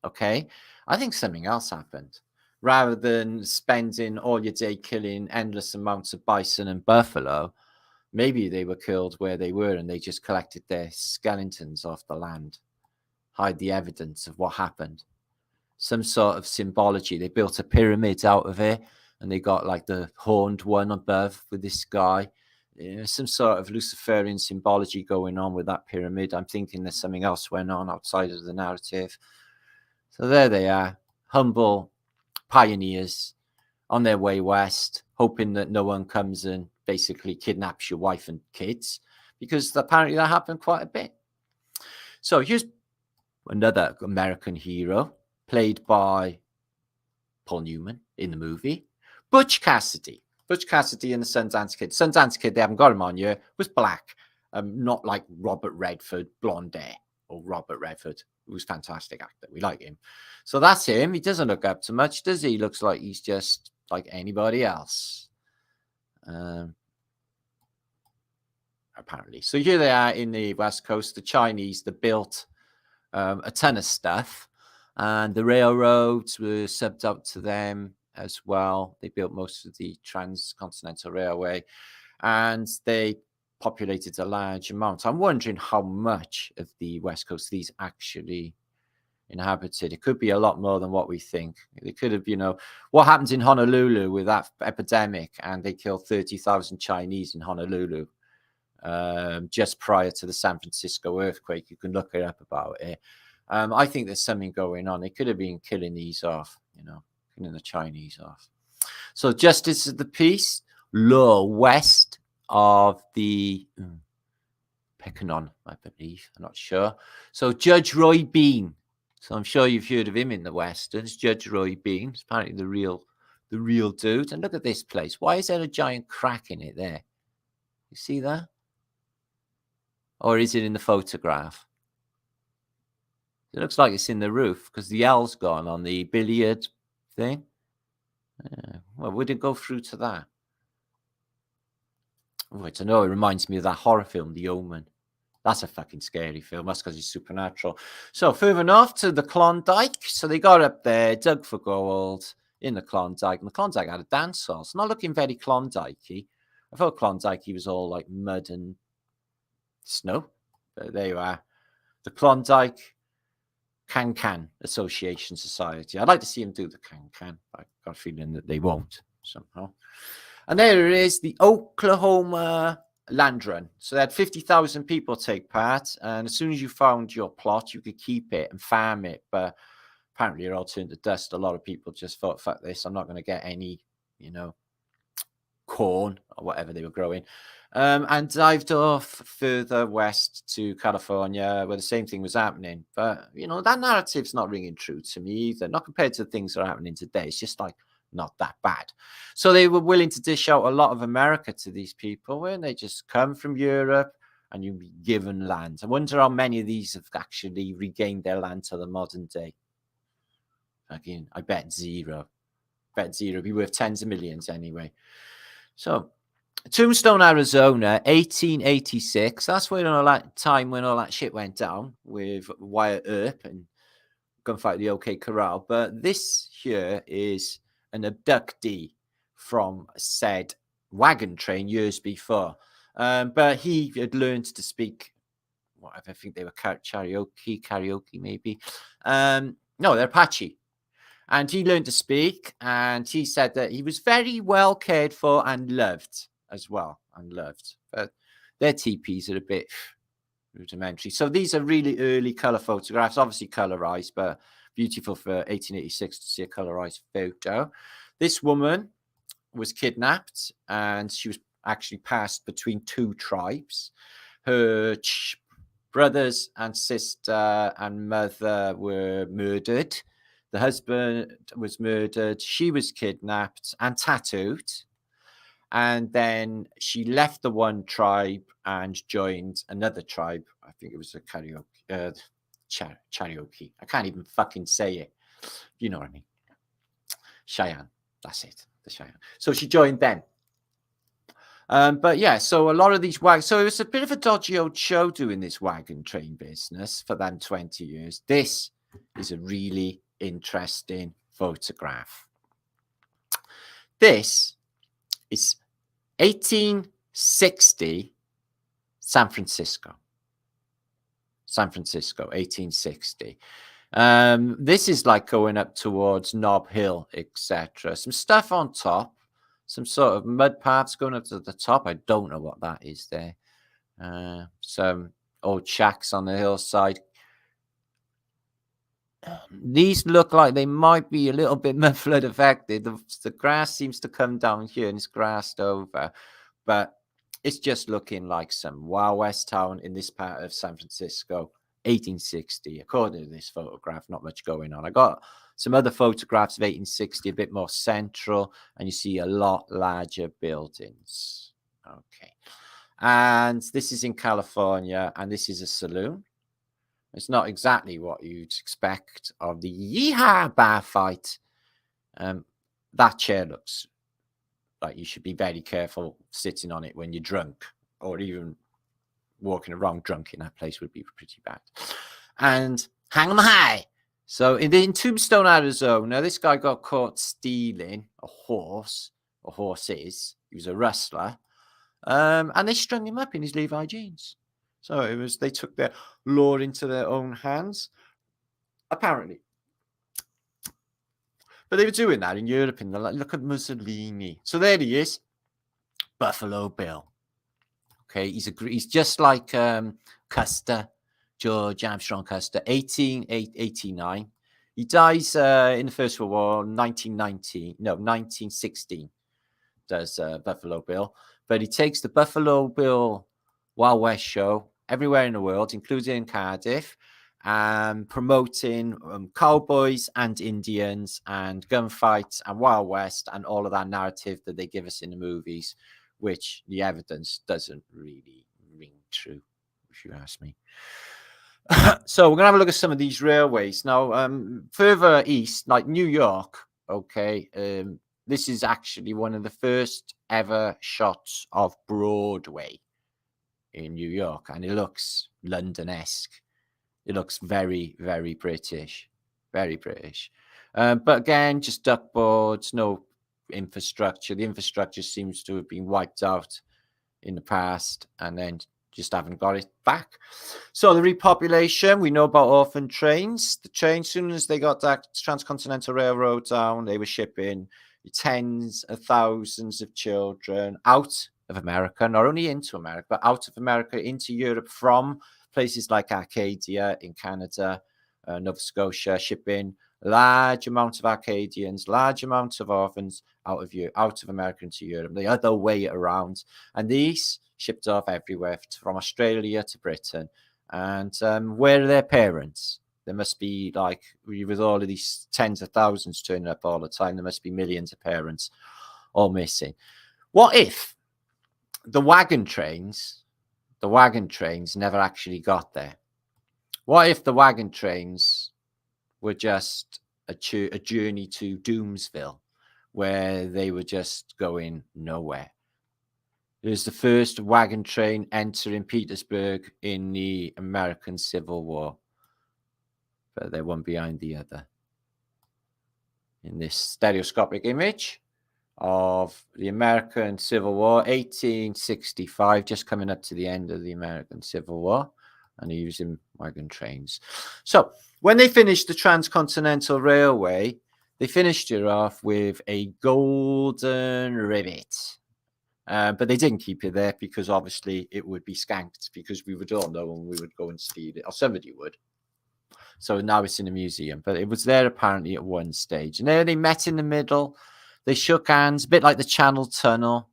Okay? I think something else happened. Rather than spending all your day killing endless amounts of bison and buffalo, maybe they were killed where they were and they just collected their skeletons off the land, hide the evidence of what happened. Some sort of symbology. They built a pyramid out of it. And they got like the horned one above with this guy. Some sort of Luciferian symbology going on with that pyramid. I'm thinking there's something else went on outside of the narrative. So there they are, humble pioneers on their way west, hoping that no one comes and basically kidnaps your wife and kids, because apparently that happened quite a bit. So here's another American hero played by Paul Newman in the movie. Butch Cassidy. Butch Cassidy and the Sundance Kid. Sundance Kid, they haven't got him on here, was black. Not like Robert Redford, blonde hair, or Robert Redford, who's a fantastic actor. We like him. So that's him. He doesn't look up to much, does he? He looks like he's just like anybody else. Apparently. So here they are in the West Coast. The Chinese, they built a ton of stuff. And the railroads were subbed out to them as well. They built most of the Transcontinental Railway and they populated a large amount. I'm wondering how much of the West Coast these actually inhabited. It could be a lot more than what we think. It could have, what happened in Honolulu with that epidemic and they killed 30,000 Chinese in Honolulu just prior to the San Francisco earthquake. You can look it up about it. I think there's something going on. They could have been killing these off, killing the Chinese off. So justice of the peace, law west of the Peccanon, I believe. I'm not sure. So Judge Roy Bean. So I'm sure you've heard of him in the Westerns. Judge Roy Bean. It's apparently the real dude. And look at this place. Why is there a giant crack in it there? You see that? Or is it in the photograph? It looks like it's in the roof because the L's gone on the billiard thing. Well, we didn't go through to that. Oh, I don't know. It reminds me of that horror film, The Omen. That's a fucking scary film. That's because it's supernatural. So further north to the Klondike. So they got up there, dug for gold in the Klondike. And the Klondike had a dance hall. It's not looking very Klondike-y. I thought Klondike was all like mud and snow. But there you are. The Klondike Can Association Society. I'd like to see them do the Can. I've got a feeling that they won't somehow. And there it is, the Oklahoma land run. So they had 50,000 people take part. And as soon as you found your plot, you could keep it and farm it. But apparently it all turned to dust. A lot of people just thought, fuck this, I'm not going to get any, corn or whatever they were growing, and dived off further west to California, where the same thing was happening. But, you know, that narrative's not ringing true to me either, not compared to the things that are happening today. It's just like not that bad. So they were willing to dish out a lot of America to these people, weren't they? Just come from Europe and you'll be given land. I wonder how many of these have actually regained their land to the modern day. Again, I bet zero. Be worth tens of millions anyway. So Tombstone, Arizona, 1886. That's when all that time when all that shit went down with Wyatt Earp and gunfight at the OK Corral. But this here is an abductee from said wagon train years before. But he had learned to speak, whatever, I think they were karaoke maybe. No, they're Apache. And he learned to speak, and he said that he was very well cared for and loved as well, But their TPs are a bit rudimentary. So these are really early color photographs, obviously colorized, but beautiful for 1886 to see a colorized photo. This woman was kidnapped, and she was actually passed between two tribes. Her brothers and sister and mother were murdered. The husband was murdered. She was kidnapped and tattooed. And then she left the one tribe and joined another tribe. I think it was a karaoke. I can't even fucking say it. You know what I mean? Cheyenne. That's it. The Cheyenne. So she joined them. But yeah, so a lot of these wagons. So it was a bit of a dodgy old show doing this wagon train business for them 20 years. This is a really interesting photograph. This is 1860 San Francisco, 1860. This is like going up towards Nob Hill, etc. Some stuff on top, some sort of mud paths going up to the top. I don't know what that is there. Some old shacks on the hillside. These look like they might be a little bit mudflood affected. The grass seems to come down here and it's grassed over, but it's just looking like some Wild West town in this part of San Francisco, 1860. According to this photograph, not much going on. I got some other photographs of 1860, a bit more central, and you see a lot larger buildings. Okay. And this is in California, and this is a saloon. It's not exactly what you'd expect of the Yeehaw bar fight. That chair looks like you should be very careful sitting on it when you're drunk, or even walking around drunk in that place would be pretty bad. And hang 'em high. So in Tombstone, Arizona, this guy got caught stealing a horse, or horses. He was a rustler. And they strung him up in his Levi jeans. So they took their law into their own hands, apparently. But they were doing that in Europe, and they're like, look at Mussolini. So there he is, Buffalo Bill. Okay, he's just like Custer, George Armstrong Custer, 1889. He dies in the First World War, 1916. Does Buffalo Bill, but he takes the Buffalo Bill Wild West show everywhere in the world, including in Cardiff, promoting Cowboys and Indians and gunfights and Wild West and all of that narrative that they give us in the movies, which the evidence doesn't really ring true, if you ask me. So we're going to have a look at some of these railways. Now, further east, like New York, okay, this is actually one of the first ever shots of Broadway in New York, and it looks London-esque. It looks very, very British, very British. But again, just duckboards, no infrastructure. The infrastructure seems to have been wiped out in the past, and then just haven't got it back. So the repopulation, we know about orphan trains. The trains, as soon as they got that Transcontinental Railroad down, they were shipping tens of thousands of children out of America, not only into America, but out of America into Europe from places like Arcadia in Canada, Nova Scotia, shipping large amount of Acadians, large amount of orphans out of America into Europe, the other way around. And these shipped off everywhere, from Australia to Britain. And where are their parents? There must be, like, with all of these tens of thousands turning up all the time, there must be millions of parents all missing. What if the wagon trains never actually got there? What if the wagon trains were just a journey to Doomsville, where they were just going nowhere? It was the first wagon train entering Petersburg in the American Civil War, but they're one behind the other. In this stereoscopic image of the American Civil War, 1865, just coming up to the end of the American Civil War, and using wagon trains. So when they finished the Transcontinental Railway, they finished it off with a golden rivet. But they didn't keep it there because obviously it would be skanked, because we would all know and we would go and steal it, or somebody would. So now it's in a museum, but it was there apparently at one stage. And there they met in the middle. They shook hands, a bit like the Channel Tunnel.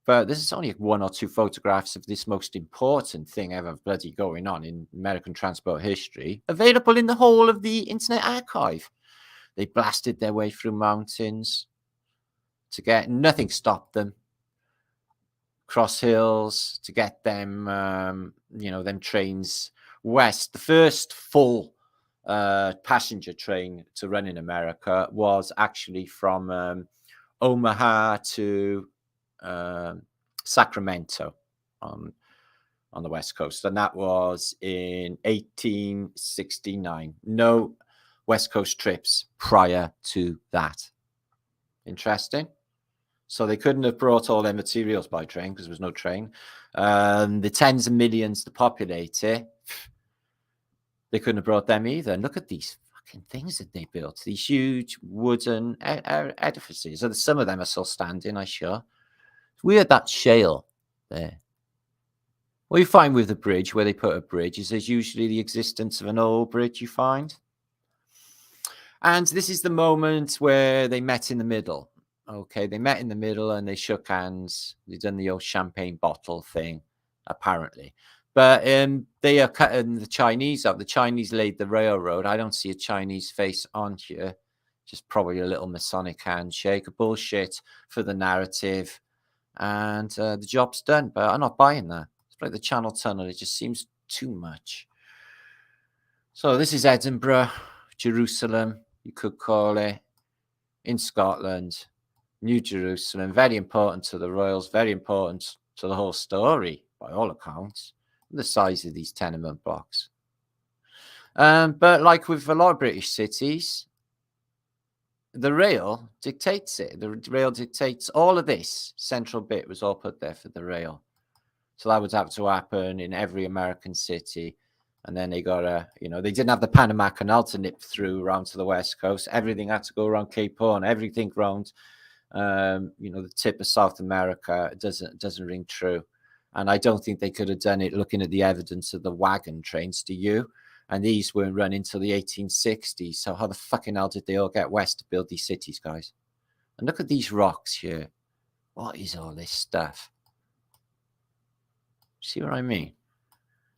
But this is only one or two photographs of this most important thing ever bloody going on in American transport history, available in the whole of the Internet Archive. They blasted their way through mountains to get, nothing stopped them. Cross hills to get them, them trains west. The first full passenger train to run in America was actually from Omaha to Sacramento on the West Coast. And that was in 1869. No West Coast trips prior to that. Interesting. So they couldn't have brought all their materials by train because there was no train. The tens of millions to populate it, they couldn't have brought them either. And look at these fucking things that they built. These huge wooden edifices. Some of them are still standing, I'm sure. It's weird, that shale there. What you find with the bridge, where they put a bridge, is there's usually the existence of an old bridge, you find. And this is the moment where they met in the middle. Okay, they met in the middle and they shook hands. They done the old champagne bottle thing, apparently. But they are cutting the Chinese up. The Chinese laid the railroad. I don't see a Chinese face on here. Just probably a little Masonic handshake, a bullshit for the narrative. And the job's done. But I'm not buying that. It's like the Channel Tunnel. It just seems too much. So this is Edinburgh, Jerusalem, you could call it, in Scotland. New Jerusalem, very important to the royals, very important to the whole story, by all accounts, the size of these tenement blocks. But like with a lot of British cities, the rail dictates it. The rail dictates all of this. Central bit was all put there for the rail. So that would have to happen in every American city. And then they got they didn't have the Panama Canal to nip through around to the West Coast. Everything had to go around Cape Horn, everything around the tip of South America. It doesn't ring true. And I don't think they could have done it looking at the evidence of the wagon trains, do you? And these weren't run until the 1860s. So how the fucking hell did they all get west to build these cities, guys? And look at these rocks here. What is all this stuff? See what I mean?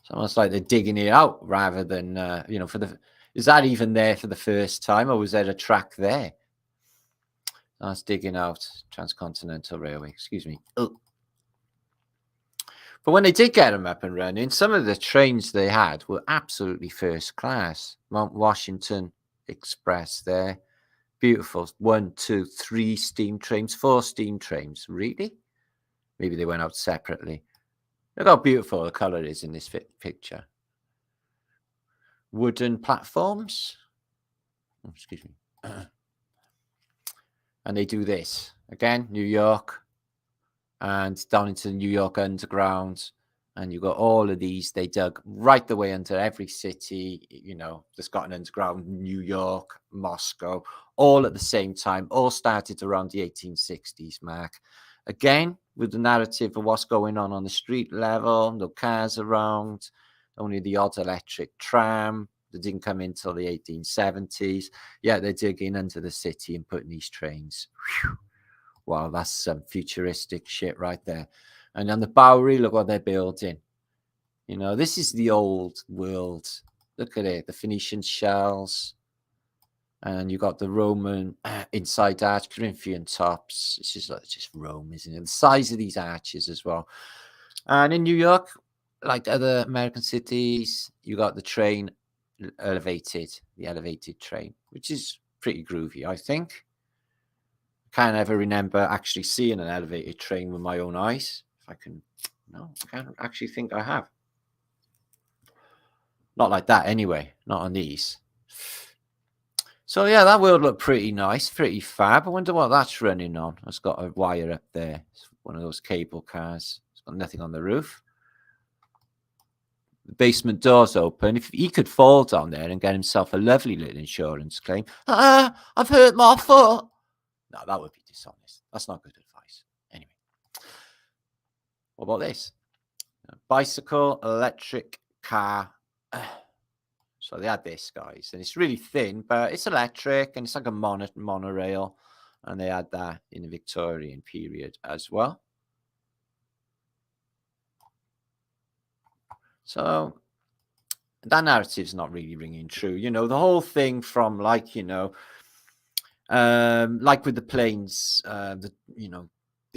It's almost like they're digging it out rather than, is that even there for the first time, or was there a track there? That's digging out Transcontinental Railway. Excuse me. Ugh. But when they did get them up and running, some of the trains they had were absolutely first class. Mount Washington Express there. Beautiful. 1, 2, 3 steam trains, 4 steam trains. Really? Maybe they went out separately. Look how beautiful the colour is in this picture. Wooden platforms. Oh, excuse me. And they do this. Again, New York. And down into the New York Underground. And you've got all of these. They dug right the way into every city. There's got an underground, New York, Moscow, all at the same time. All started around the 1860s mark. Again, with the narrative of what's going on the street level. No cars around. Only the odd electric tram. They didn't come in until the 1870s. Yeah, they're digging under the city and putting these trains. Whew. Wow, that's some futuristic shit right there. And on the Bowery, look what they're building. You know, this is the old world. Look at it, the Phoenician shells. And you got the Roman inside arch, Corinthian tops. It's just Rome, isn't it? The size of these arches as well. And in New York, like other American cities, you got the train elevated, the elevated train, which is pretty groovy, I think. Can't ever remember actually seeing an elevated train with my own eyes. If I can, no, I can't actually think I have. Not like that anyway, not on these. So yeah, that world looked pretty nice, pretty fab. I wonder what that's running on. It's got a wire up there. It's one of those cable cars. It's got nothing on the roof. The basement door's open. If he could fall down there and get himself a lovely little insurance claim. I've hurt my foot. No, that would be dishonest. That's not good advice. Anyway. What about this? Bicycle, electric car. So they had this, guys, and it's really thin, but it's electric, and it's like a monorail, and they had that in the Victorian period as well. So that narrative's not really ringing true. You know, the whole thing from like, you know, like with the planes, the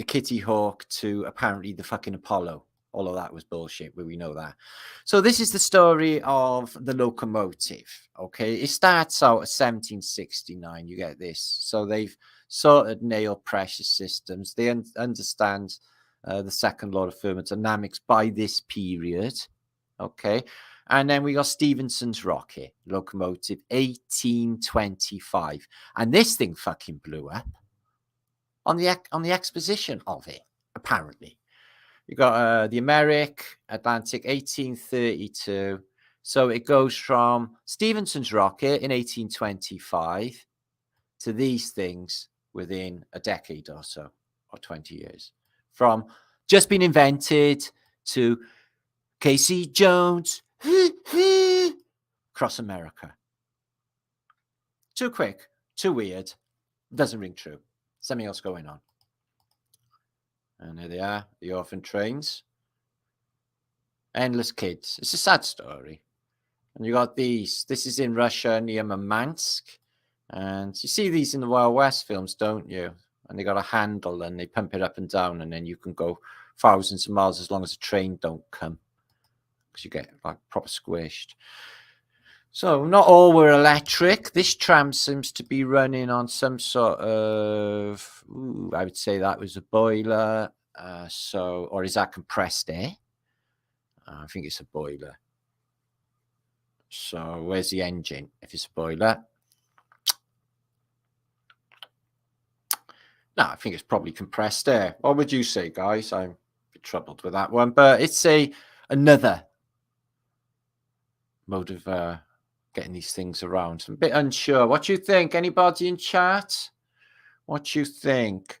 Kitty Hawk to apparently the fucking Apollo. All of that was bullshit, but we know that. So this is the story of the locomotive, okay? It starts out at 1769, you get this. So they've sorted nail pressure systems. They understand the second law of thermodynamics by this period, okay? And then we got Stevenson's rocket, locomotive, 1825. And this thing fucking blew up on the exposition of it, apparently. You got the Atlantic, 1832. So it goes from Stephenson's rocket in 1825 to these things within a decade or so, or 20 years. From just being invented to Casey Jones, across America. Too quick, too weird, doesn't ring true. Something else going on. And there they are, the orphan trains. Endless kids. It's a sad story. And you got these. This is in Russia near Murmansk. And you see these in the Wild West films, don't you? And they got a handle and they pump it up and down, and then you can go thousands of miles as long as the train don't come. Because you get like proper squished. So not all were electric. This tram seems to be running on some sort of, I would say that was a boiler. Or is that compressed air? I think it's a boiler. So where's the engine if it's a boiler? No, I think it's probably compressed air. What would you say, guys? I'm a bit troubled with that one, but it's another mode of getting these things around. I'm a bit unsure. What do you think? Anybody in chat? What do you think?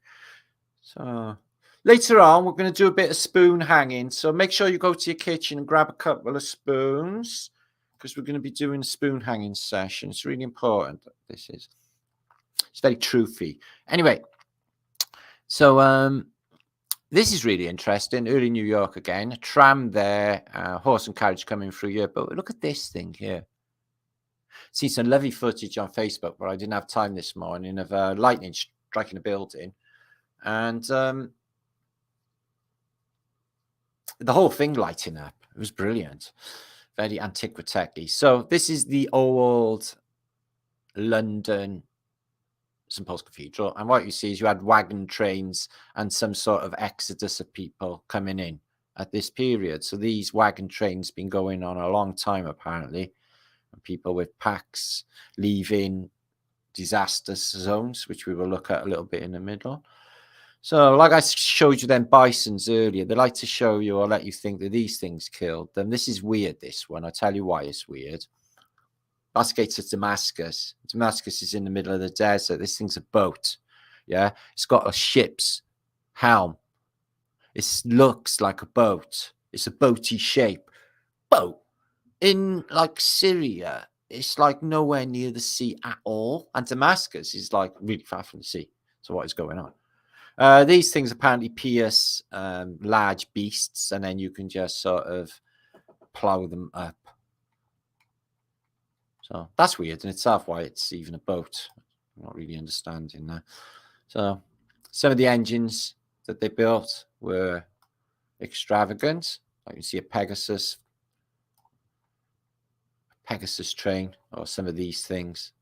So later on, we're going to do a bit of spoon hanging. So make sure you go to your kitchen and grab a couple of spoons, because we're going to be doing a spoon hanging session. It's really important. This is. It's very truthy. Anyway, so this is really interesting. Early New York again. A tram there. Horse and carriage coming through here. But look at this thing here. Seen some lovely footage on Facebook, but I didn't have time this morning, of lightning striking a building. And the whole thing lighting up. It was brilliant. Very antiquity. So this is the old London St. Paul's Cathedral. And what you see is you had wagon trains and some sort of exodus of people coming in at this period. So these wagon trains been going on a long time, apparently. And people with packs leaving disaster zones, which we will look at a little bit in the middle. So like I showed you them bisons earlier, they like to show you or let you think that these things killed them. This is weird, this one. I'll tell you why it's weird. That's gate to Damascus. Damascus is in the middle of the desert. This thing's a boat. Yeah. It's got a ship's helm. It looks like a boat. It's a boaty shape. Boat. In like Syria it's like nowhere near the sea at all. And Damascus is like really far from the sea. So what is going on? These things apparently pierce large beasts, and then you can just sort of plow them up. So that's weird in itself, why it's even a boat. I'm not really understanding that. So some of the engines that they built were extravagant. Like you see a Pegasus train, or some of these things.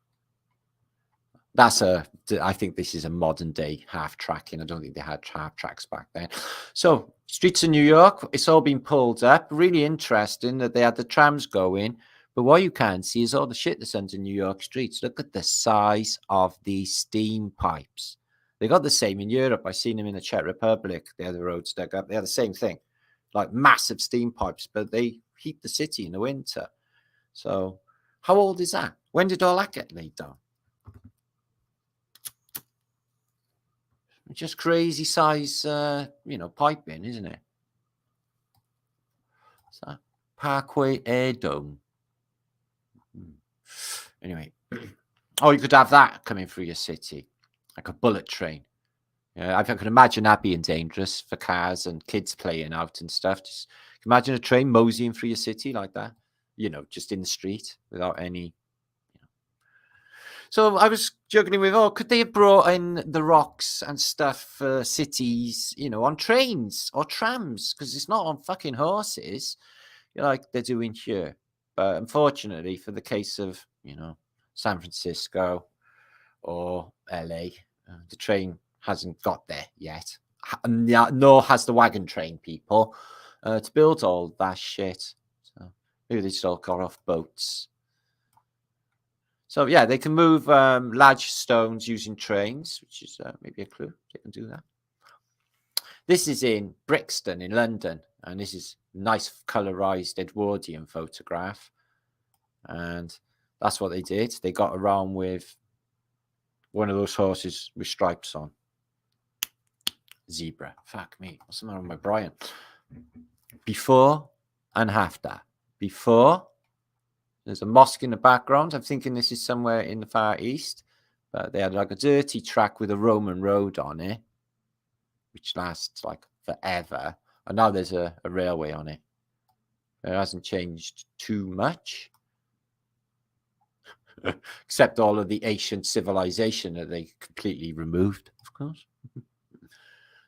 I think this is a modern day half tracking. I don't think they had half tracks back then. So streets of New York, it's all been pulled up. Really interesting that they had the trams going. But what you can see is all the shit that's under New York streets. Look at the size of these steam pipes. They got the same in Europe. I seen them in the Czech Republic. They had the roads dug up. They had the same thing, like massive steam pipes, but they heat the city in the winter. So how old is that? When did all that get laid down? Just crazy size, piping, isn't it? So, Parkway Air Dome. Anyway, oh, you could have that coming through your city, like a bullet train. I can imagine that being dangerous for cars and kids playing out and stuff. Just imagine a train moseying through your city like that, just in the street without any. So I was juggling with, could they have brought in the rocks and stuff for cities, on trains or trams? Because it's not on fucking horses, like they're doing here. But unfortunately, for the case of, San Francisco or LA, the train hasn't got there yet. Nor has the wagon train people to build all that shit. So maybe they just all got off boats. So, yeah, they can move large stones using trains, which is maybe a clue. They can do that. This is in Brixton in London, and this is nice colorized Edwardian photograph. And that's what they did. They got around with one of those horses with stripes on. Zebra. Fuck me. What's the matter with my Brian? Before and after. Before. There's a mosque in the background. I'm thinking this is somewhere in the Far East. But they had like a dirty track with a Roman road on it, which lasts like forever. And now there's a railway on it. It hasn't changed too much. Except all of the ancient civilization that they completely removed, of course.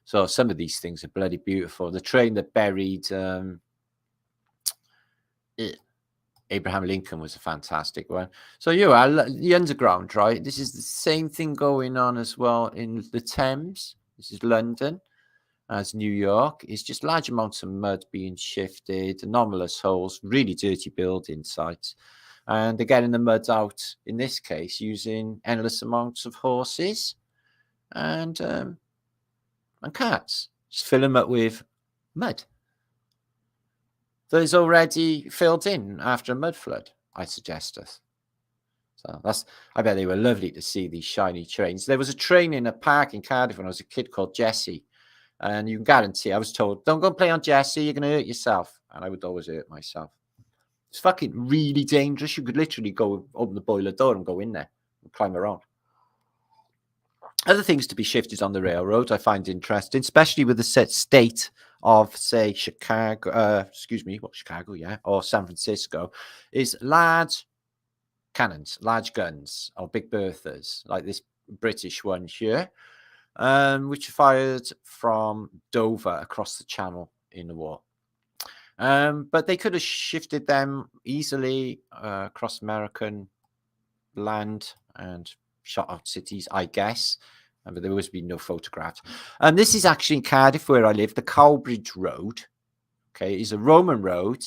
So some of these things are bloody beautiful. The train that buried Abraham Lincoln was a fantastic one. So the underground, right? This is the same thing going on as well in the Thames. This is London as New York. It's just large amounts of mud being shifted, anomalous holes, really dirty building sites. And they're getting the mud out, in this case, using endless amounts of horses and carts. Just fill them up with mud. So it's already filled in after a mud flood, I suggest us. So I bet they were lovely to see these shiny trains. There was a train in a park in Cardiff when I was a kid called Jessie. And you can guarantee, I was told, don't go and play on Jessie, you're going to hurt yourself. And I would always hurt myself. It's fucking really dangerous. You could literally go open the boiler door and go in there and climb around. Other things to be shifted on the railroad I find interesting, especially with the set state of, say, Chicago, or San Francisco, is large cannons, large guns, or Big Berthas, like this British one here, which are fired from Dover across the channel in the war. But they could have shifted them easily across American land and shot out cities, I guess. But there must be no photographs. And this is actually in Cardiff, where I live, the Cowbridge Road. Okay, it's a Roman road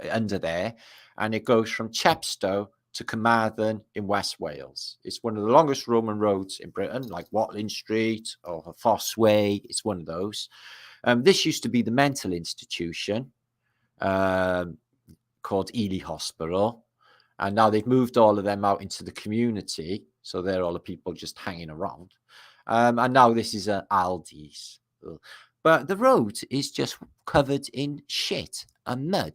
under there, and it goes from Chepstow to Carmarthen in West Wales. It's one of the longest Roman roads in Britain, like Watling Street or Fosse Way. It's one of those. This used to be the mental institution called Ely Hospital, and now they've moved all of them out into the community, so they're all the people just hanging around. And now this is Aldi's. But the road is just covered in shit and mud.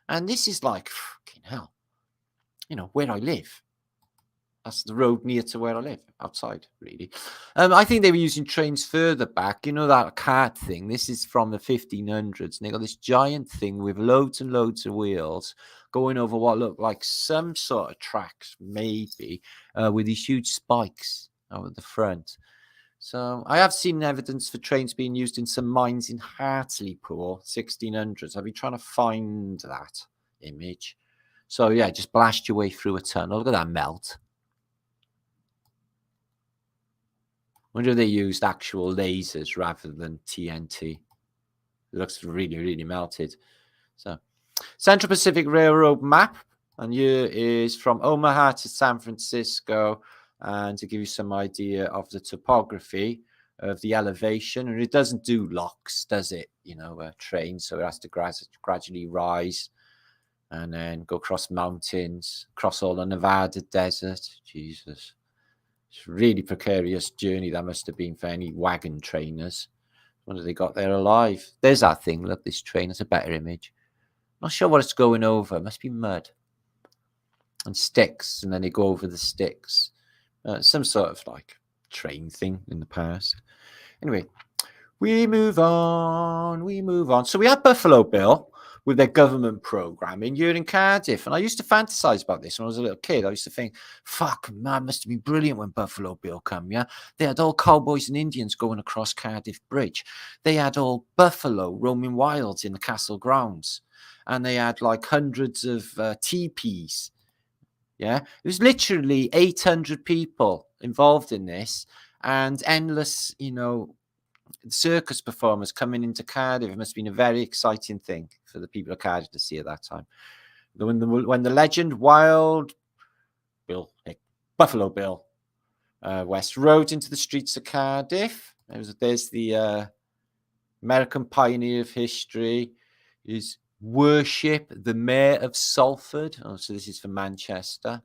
And this is like, fucking hell. you know, where I live. That's the road near to where I live, outside, really. I think they were using trains further back. You know that cart thing? This is from the 1500s. And they got this giant thing with loads and loads of wheels going over what looked like some sort of tracks, maybe, with these huge spikes out at the front. So I have seen evidence for trains being used in some mines in Hartlepool, 1600s. I've been trying to find that image. So yeah, just blast your way through a tunnel. Look at that melt. Wonder if they used actual lasers rather than TNT. It looks really, really melted. So, Central Pacific Railroad map. And here is from Omaha to San Francisco. And to give you some idea of the topography of the elevation. And it doesn't do locks, does it? You know, a train. So it has to gradually rise. And then go across mountains. Cross all the Nevada desert. Jesus. It's a really precarious journey that must have been for any wagon trainers. Wonder they got there alive. There's that thing. Look, this train. That's a better image. Not sure what it's going over. It must be mud. And sticks. And then they go over the sticks. Some sort of like train thing in the past. Anyway, we move on. We move on. So we had Buffalo Bill with their government programming here in Cardiff. And I used to fantasize about this when I was a little kid. I used to think, fuck, man, must have been brilliant when Buffalo Bill came, yeah? They had all Cowboys and Indians going across Cardiff Bridge. They had all buffalo roaming wild in the castle grounds. And they had like hundreds of teepees. Yeah, it was literally 800 people involved in this and endless, you know, circus performers coming into Cardiff. It must have been a very exciting thing for the people of Cardiff to see at that time. When the legend Wild Bill, Buffalo Bill, West rode into the streets of Cardiff. There's the American pioneer of history. Is worship the mayor of Salford. Oh, so this is for Manchester.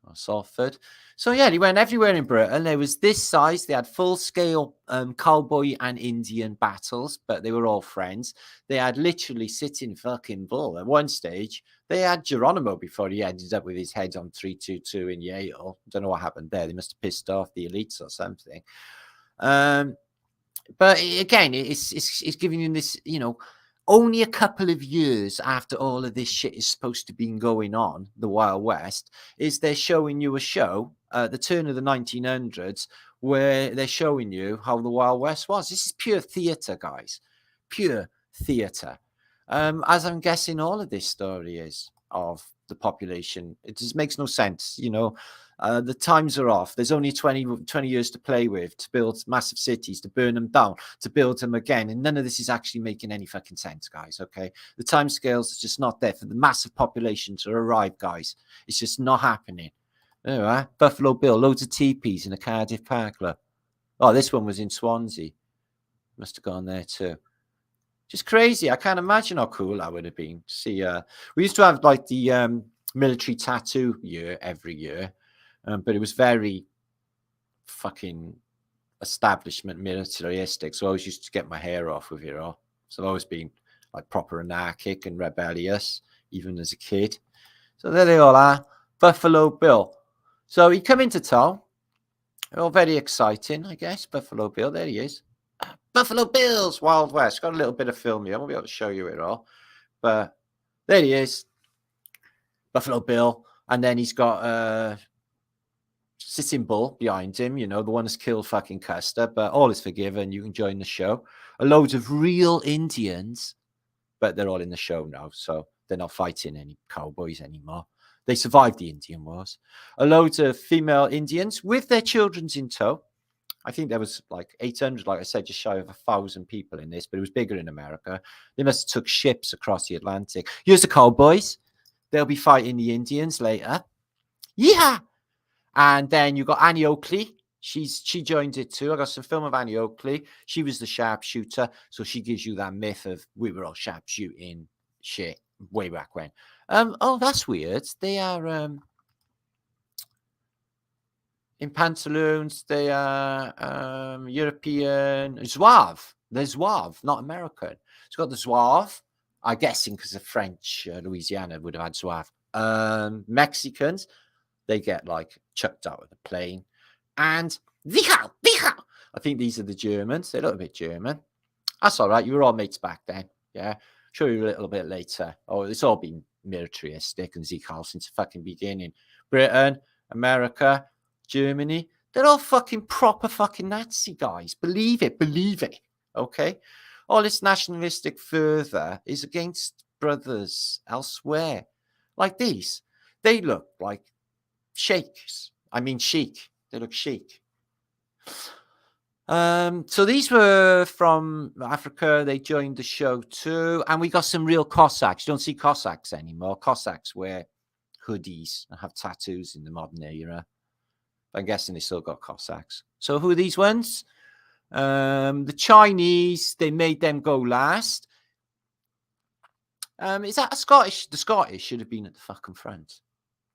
Or Salford. So yeah, he went everywhere in Britain. There was this size. They had full-scale cowboy and Indian battles, but they were all friends. They had literally sitting fucking bull. At one stage, they had Geronimo before he ended up with his head on 322 in Yale. Don't know what happened there. They must have pissed off the elites or something. But again, it's giving you this, you know, only a couple of years after all of this shit is supposed to be going on, the Wild West, is they're showing you a show at the turn of the 1900s where they're showing you how the Wild West was. This is pure theatre, guys. Pure theatre. As I'm guessing all of this story is of the population. It just makes no sense, you know. The times are off. There's only 20 years to play with, to build massive cities, to burn them down, to build them again. And none of this is actually making any fucking sense, guys, okay? The time scales are just not there for the massive population to arrive, guys. It's just not happening. All right, Buffalo Bill, loads of teepees in a Cardiff Park Club. Oh, this one was in Swansea. Must have gone there too. Just crazy. I can't imagine how cool that would have been. See, we used to have like the military tattoo year every year. But it was very fucking establishment militaristic. So I always used to get my hair off with it all. So I've always been like proper anarchic and rebellious, even as a kid. So there they all are. Buffalo Bill. So he come into town. All very exciting, I guess. Buffalo Bill. There he is. Buffalo Bill's Wild West. Got a little bit of film here. I won't be able to show you it all. But there he is. Buffalo Bill. And then he's got Sitting Bull behind him, you know, the one that's killed fucking Custer, but all is forgiven. You can join the show. A load of real Indians, but they're all in the show now, so they're not fighting any cowboys anymore. They survived the Indian Wars. A load of female Indians with their children in tow. I think there was like 800, like I said, just shy of 1,000 people in this, but it was bigger in America. They must have took ships across the Atlantic. Here's the cowboys. They'll be fighting the Indians later. Yeah. And then you got Annie Oakley. She joined it too. I got some film of Annie Oakley. She was the sharpshooter. So she gives you that myth of we were all sharpshooting shit way back when. Oh, that's weird. They are in pantaloons. They are European. Zouave. They're Zouave, not American. It's got the Zouave. I'm guessing because the French Louisiana would have had Zouave. Mexicans, they get like chucked out of the plane. And Vicha. I think these are the Germans. They're a little bit German. That's all right. You were all mates back then. Yeah. Show you a little bit later. Oh, it's all been militaristic and Zika since the fucking beginning. Britain, America, Germany, they're all fucking proper fucking Nazi guys. Believe it. Okay. All this nationalistic further is against brothers elsewhere. Like these. They look like sheiks. I mean chic. They look chic. So these were from Africa. They joined the show too. And we got some real Cossacks. You don't see Cossacks anymore. Cossacks wear hoodies and have tattoos in the modern era. I'm guessing they still got Cossacks. So who are these ones? The Chinese, they made them go last. Is that a Scottish? The Scottish should have been at the fucking front,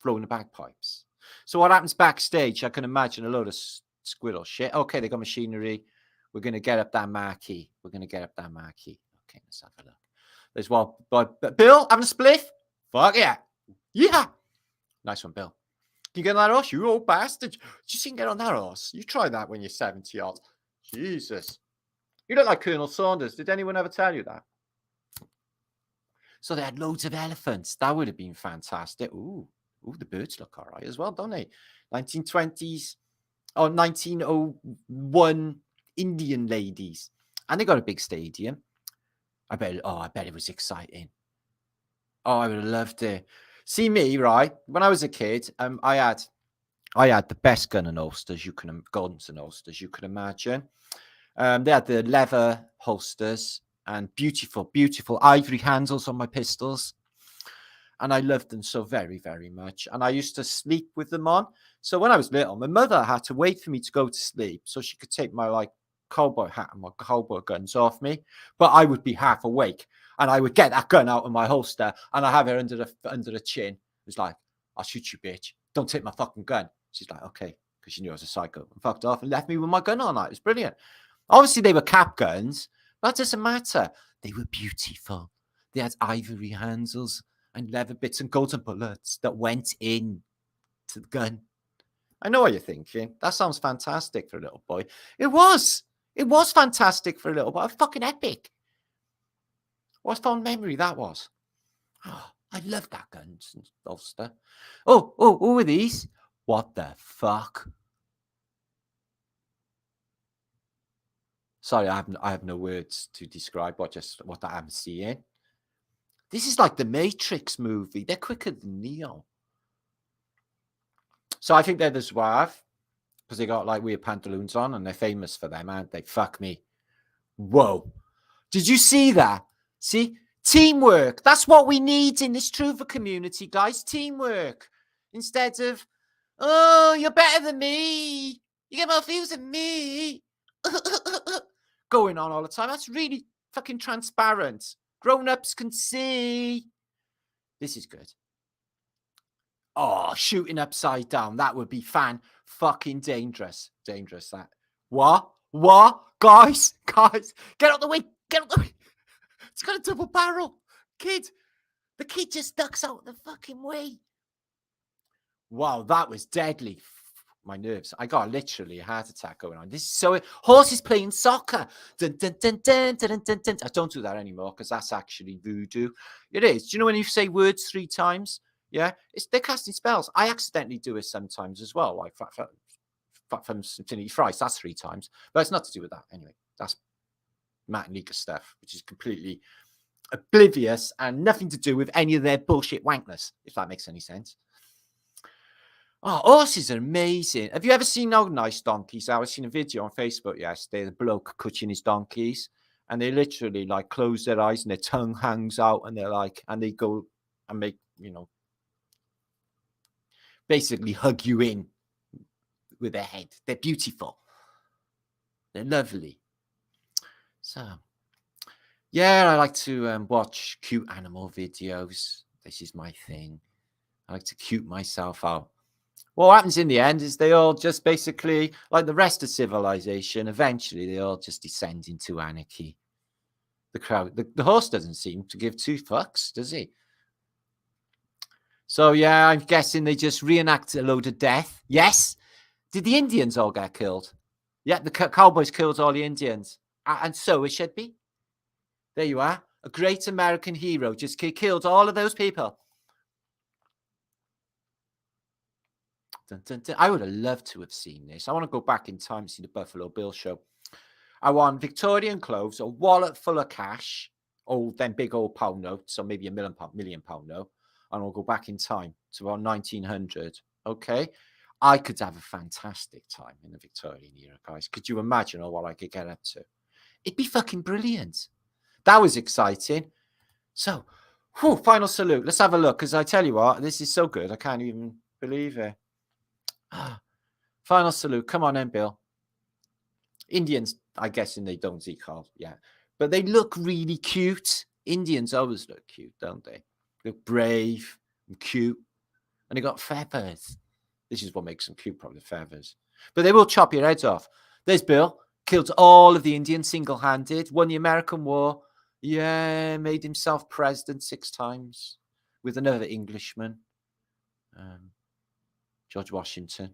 blowing the bagpipes. So what happens backstage? I can imagine a load of squirrel shit. Okay, they got machinery. We're going to get up that marquee. Okay, let's have a look. There's one. But Bill, having a spliff? Fuck yeah. Yeah. Nice one, Bill. Can you get on that horse? You old bastard. You can get on that horse. You try that when you're 70 odd. Jesus. You look like Colonel Saunders. Did anyone ever tell you that? So they had loads of elephants. That would have been fantastic. Ooh, the birds look all right as well, don't they? 1920s or 1901 Indian ladies. And they got a big stadium. I bet it was exciting. Oh, I would have loved it. See me, right? When I was a kid, I had the best guns and holsters you can imagine. They had the leather holsters and beautiful ivory handles on my pistols. And I loved them so very, very much. And I used to sleep with them on. So when I was little, my mother had to wait for me to go to sleep so she could take my like cowboy hat and my cowboy guns off me. But I would be half awake and I would get that gun out of my holster and I have it under the chin. It was like, I'll shoot you, bitch. Don't take my fucking gun. She's like, okay, because she knew I was a psycho, and fucked off and left me with my gun all night. It was brilliant. Obviously, they were cap guns, but that doesn't matter. They were beautiful. They had ivory handles and leather bits and golden bullets that went in to the gun. I know what you're thinking. That sounds fantastic for a little boy. It was. It was fantastic for a little boy. Fucking epic. What a fond memory that was. Oh, I love that gun and holster. Oh, who are these? What the fuck? Sorry, I have no words to describe what I'm seeing. This is like the Matrix movie. They're quicker than Neo. So I think they're the Zouave because they got like weird pantaloons on and they're famous for them, aren't they? Fuck me. Whoa. Did you see that? See? Teamwork. That's what we need in this Truva community, guys. Teamwork. Instead of, oh, you're better than me. You get more views than me. Going on all the time. That's really fucking transparent. Grown-ups can see. This is good. Oh, shooting upside down. That would be fucking dangerous. Dangerous, that. What? Guys, get out the way. It's got a double barrel. The kid just ducks out the fucking way. Wow, that was deadly. My nerves. I got literally a heart attack going on. This is so... Horses playing soccer. Dun, dun, dun, dun, dun, dun, dun. I don't do that anymore because that's actually voodoo. It is. Do you know when you say words 3 times? Yeah, they're casting spells. I accidentally do it sometimes as well, like from Infinity Thrice. That's 3 times, but it's not to do with that anyway. That's martinliedtke stuff, which is completely oblivious and nothing to do with any of their bullshit wankness, if that makes any sense. Oh, horses are amazing. Have you ever seen no nice donkeys? I was seeing a video on Facebook yesterday. The bloke coaching his donkeys, and they literally like close their eyes and their tongue hangs out, and they're like, and they go and make, basically hug you in with their head. They're beautiful. They're lovely. So, yeah, I like to watch cute animal videos. This is my thing. I like to cute myself out. What happens in the end is they all just basically, like the rest of civilization, eventually they all just descend into anarchy. The horse doesn't seem to give 2 fucks, does he? So, yeah, I'm guessing they just reenacted a load of death. Yes. Did the Indians all get killed? Yeah, the Cowboys killed all the Indians. And so it should be. There you are. A great American hero just killed all of those people. Dun, dun, dun. I would have loved to have seen this. I want to go back in time and see the Buffalo Bill show. I want Victorian clothes, a wallet full of cash, them big old pound notes, or maybe a million pound note, and I'll go back in time to about 1900. Okay, I could have a fantastic time in the Victorian era, guys. Could you imagine what I could get up to? It'd be fucking brilliant. That was exciting. So, final salute. Let's have a look, because I tell you what, this is so good. I can't even believe it. Final salute. Come on then, Bill. Indians, I guess, and they don't decal, yeah. But they look really cute. Indians always look cute, don't they? They look brave and cute. And they got feathers. This is what makes them cute, probably feathers. But they will chop your heads off. There's Bill. Killed all of the Indians single-handed. Won the American War. Yeah, made himself president 6 times. With another Englishman. George Washington.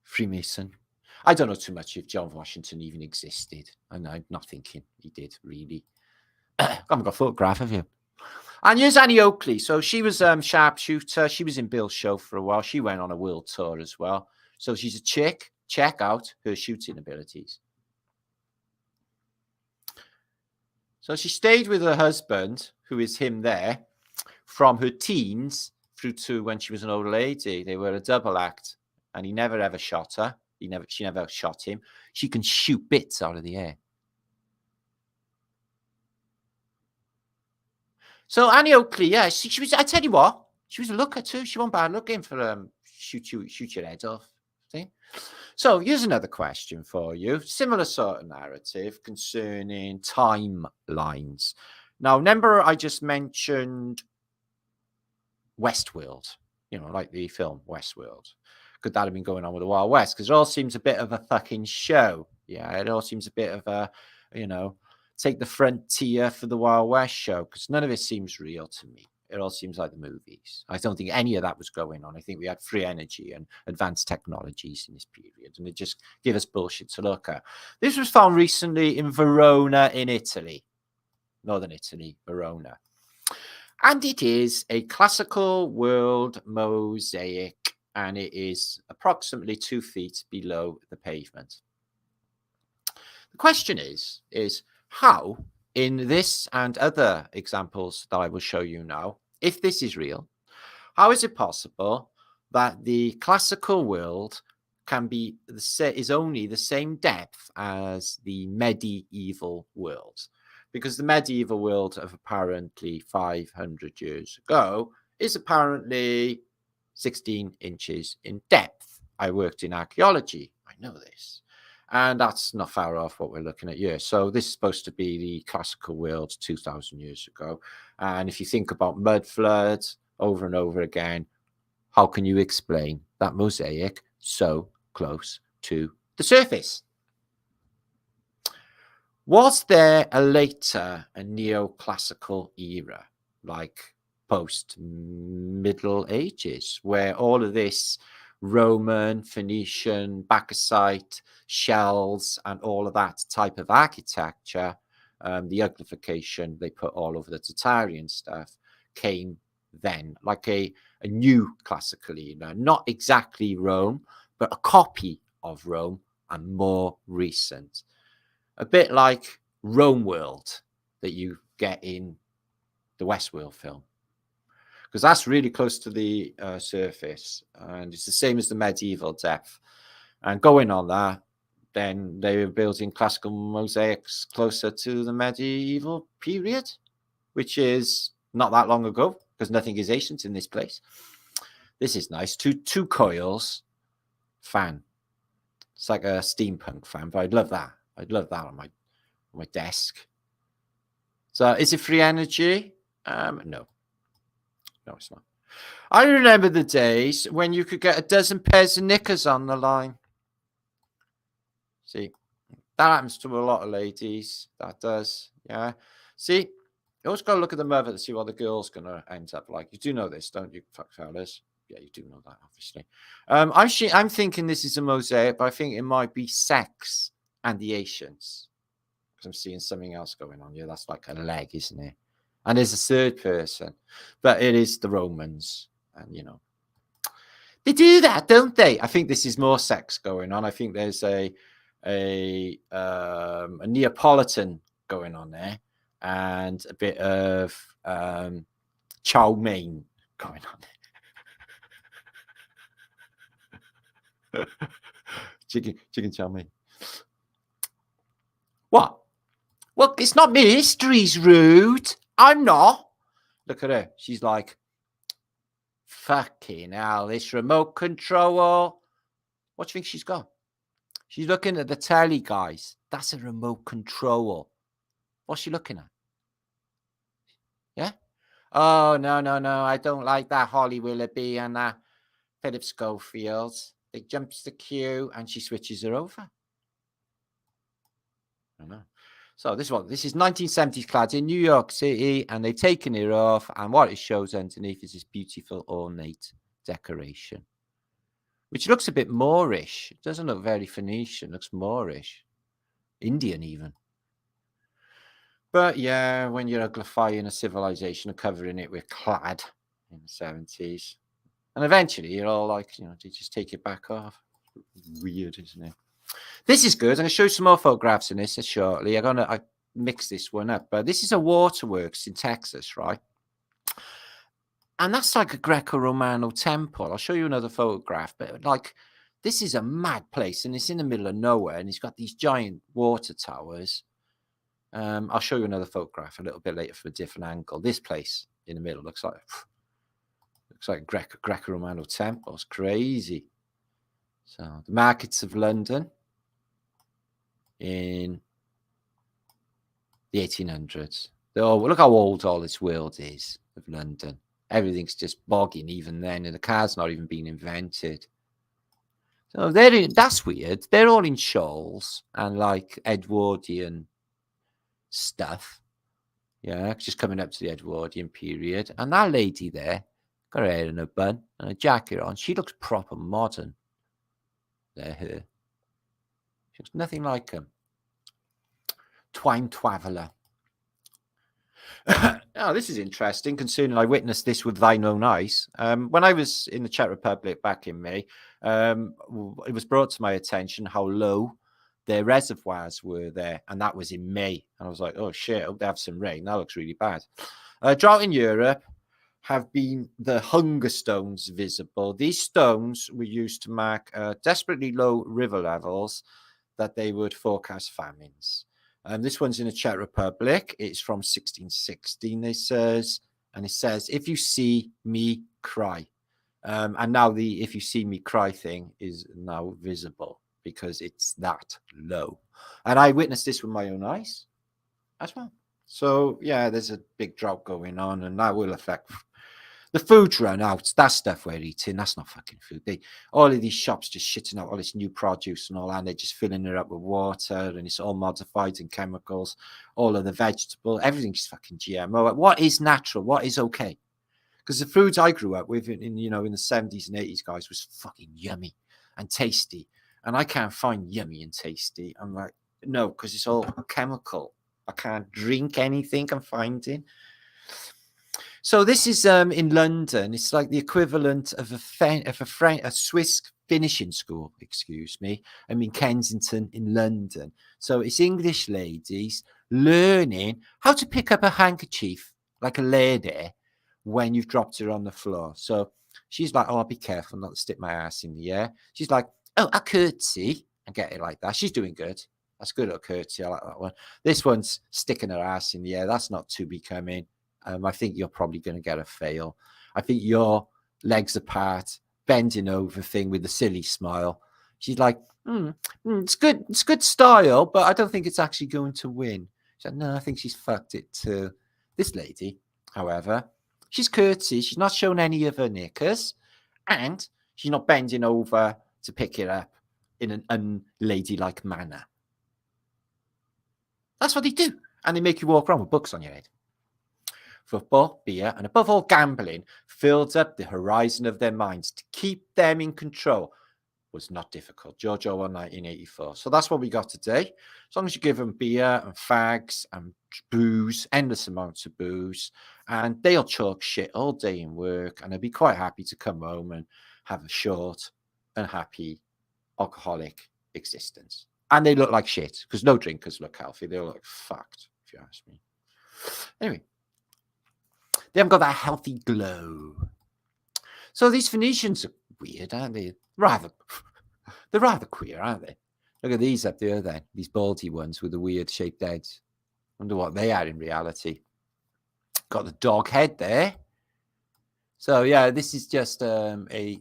Freemason. I don't know too much if John Washington even existed. And I'm not thinking he did, really. I haven't got a photograph of him. And here's Annie Oakley. So she was sharpshooter. She was in Bill's show for a while. She went on a world tour as well. So she's a chick. Check out her shooting abilities. So she stayed with her husband, who is him there, from her teens through to when she was an old lady. They were a double act. And he never, ever shot her. She never shot him. She can shoot bits out of the air. So Annie Oakley, yeah, she was. I tell you what, she was a looker too. She wasn't bad looking for shoot your head off. See? So here's another question for you. Similar sort of narrative concerning timelines. Now, remember I just mentioned Westworld. You know, like the film Westworld. Could that have been going on with the Wild West? Because it all seems a bit of a fucking show. Yeah, it all seems a bit of a, take the frontier for the Wild West show, because none of it seems real to me. It all seems like the movies. I don't think any of that was going on. I think we had free energy and advanced technologies in this period, and it just gave us bullshit to look at. This was found recently in Verona in Italy, northern Italy, Verona. And it is a classical world mosaic, and it is approximately 2 feet below the pavement. The question is how, in this and other examples that I will show you now, if this is real, how is it possible that the classical world is only the same depth as the medieval world? Because the medieval world of apparently 500 years ago is apparently 16 inches in depth. I worked in archaeology. I know this. And that's not far off what we're looking at here. So this is supposed to be the classical world 2,000 years ago. And if you think about mudflood over and over again, how can you explain that mosaic so close to the surface? Was there a later, a neoclassical era, like post-Middle Ages, where all of this Roman, Phoenician, Bacchusite, shells, and all of that type of architecture, the uglification they put all over the Tartarian stuff, came then, like a new classical era, not exactly Rome, but a copy of Rome and more recent. A bit like Rome World that you get in the Westworld film. Because that's really close to the surface. And it's the same as the medieval depth. And going on that, then they were building classical mosaics closer to the medieval period, which is not that long ago, because nothing is ancient in this place. This is nice. Two coils. Fan. It's like a steampunk fan, but I'd love that. I'd love that on my desk. So is it free energy? No. No, it's not. I remember the days when you could get a dozen pairs of knickers on the line. See, that happens to a lot of ladies. That does. Yeah. See, You always got to look at the mother to see what the girl's going to end up like. You do know this, don't you, fuck fellas? Yeah, you do know that, obviously. I'm thinking this is a mosaic, but I think it might be sex and the Asians. Because I'm seeing something else going on here. That's like a leg, isn't it? And there's a third person, but it is the Romans. And, you know, they do that, don't they? I think this is more sex going on. I think there's a Neapolitan going on there and a bit of chow mein going on. chicken chow mein. What? Well, it's not me. History's rude. I'm not. Look at her. She's like, fucking hell, this remote control. What do you think she's got? She's looking at the telly, guys. That's a remote control. What's she looking at? Yeah? Oh, no. I don't like that Holly Willoughby and that Philip Schofield. They jumps the queue and she switches her over. I know. So this is 1970s clad in New York City, and they've taken it off, and what it shows underneath is this beautiful ornate decoration, which looks a bit Moorish. It doesn't look very Phoenician. It looks Moorish, Indian even. But yeah, when you're uglifying a civilization and covering it with clad in the 70s, and eventually you're all like, you know, you just take it back off. Weird, isn't it? This is good. I'm going to show you some more photographs in this shortly. I mix this one up. But this is a waterworks in Texas, right? And that's like a Greco-Romano temple. I'll show you another photograph. But like, this is a mad place. And it's in the middle of nowhere. And it's got these giant water towers. I'll show you another photograph a little bit later from a different angle. This place in the middle looks like Greco-Romano temple. It's crazy. So the markets of London in the 1800s. Oh, look how old all this world is of London. Everything's just bogging even then, and the car's not even been invented. So that's weird. They're all in shawls and like Edwardian stuff. Yeah, just coming up to the Edwardian period. And that lady there got her hair in a bun and a jacket on. She looks proper modern. They're her. She looks nothing like him. Twine Twaveler. Oh, this is interesting, considering I witnessed this with thine own eyes. When I was in the Czech Republic back in May, it was brought to my attention how low their reservoirs were there, and that was in May. And I was like, oh shit, I hope they have some rain. That looks really bad. Drought in Europe have been the hunger stones visible. These stones were used to mark desperately low river levels that they would forecast famines. This one's in the Czech Republic. It's from 1616, it says. And it says, if you see me, cry. And now the if you see me cry thing is now visible because it's that low. And I witnessed this with my own eyes as well. So, yeah, there's a big drought going on, and that will affect the food's run out. That stuff we're eating, that's not fucking food. All of these shops just shitting out all this new produce and all that, and they're just filling it up with water, and it's all modified and chemicals. All of the vegetable, everything's fucking GMO. What is natural? What is okay? Because the foods I grew up with in the 70s and 80s, guys, was fucking yummy and tasty. And I can't find yummy and tasty. I'm like, no, because it's all chemical. I can't drink anything I'm finding. So this is in London. It's like the equivalent of a Swiss finishing school, excuse me. I'm in Kensington in London. So it's English ladies learning how to pick up a handkerchief like a lady when you've dropped her on the floor. So she's like, oh, I'll be careful not to stick my ass in the air. She's like, oh, a curtsy, and get it like that. She's doing good. That's good at a curtsy. I like that one. This one's sticking her ass in the air. That's not too becoming. I think you're probably going to get a fail. I think your legs apart, bending over thing with a silly smile. She's like, it's good. It's good style, but I don't think it's actually going to win. She's like, no, I think she's fucked it too. This lady, however, she's curtsy. She's not shown any of her knickers, and she's not bending over to pick it up in an unladylike manner. That's what they do. And they make you walk around with books on your head. Football, beer, and above all gambling filled up the horizon of their minds. To keep them in control was not difficult. George Orwell, 1984. So that's what we got today. As long as you give them beer and fags and booze, endless amounts of booze, and they'll talk shit all day in work, and they'll be quite happy to come home and have a short and happy alcoholic existence. And they look like shit, because no drinkers look healthy. They look fucked, if you ask me. Anyway, they haven't got that healthy glow. So these Phoenicians are weird, aren't they? They're rather queer, aren't they? Look at these up there then, these baldy ones with the weird shaped heads. Wonder what they are in reality. Got the dog head there. So yeah, this is just a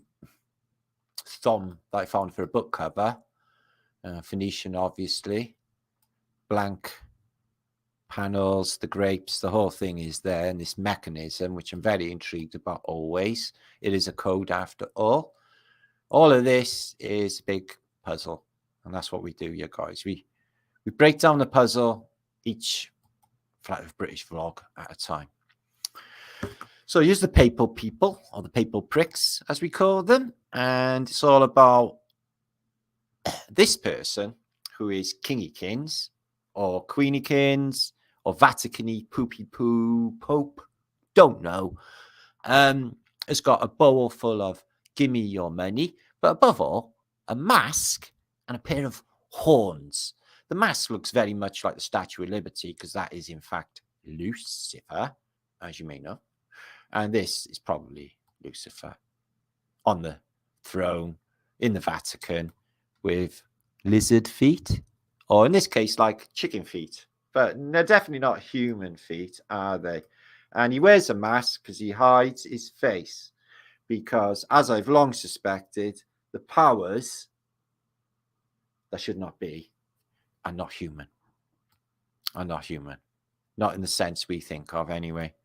thumb that I found for a book cover. Phoenician, obviously. Blank panels, the grapes, the whole thing is there, and this mechanism, which I'm very intrigued about always. It is a code after all. All of this is a big puzzle, and that's what we do here, guys. We break down the puzzle each Flat Earth British vlog at a time. So here's the papal people, or the papal pricks, as we call them, and it's all about this person who is Kingykins, or Queenykins, or Vatican-y, poopy-poo, Pope, don't know. Has got a bowl full of gimme your money, but above all, a mask and a pair of horns. The mask looks very much like the Statue of Liberty, because that is, in fact, Lucifer, as you may know. And this is probably Lucifer on the throne in the Vatican with lizard feet, or in this case, like chicken feet. But they're definitely not human feet, are they? And he wears a mask because he hides his face. Because, as I've long suspected, the powers that should not be are not human. Are not human. Not in the sense we think of, anyway.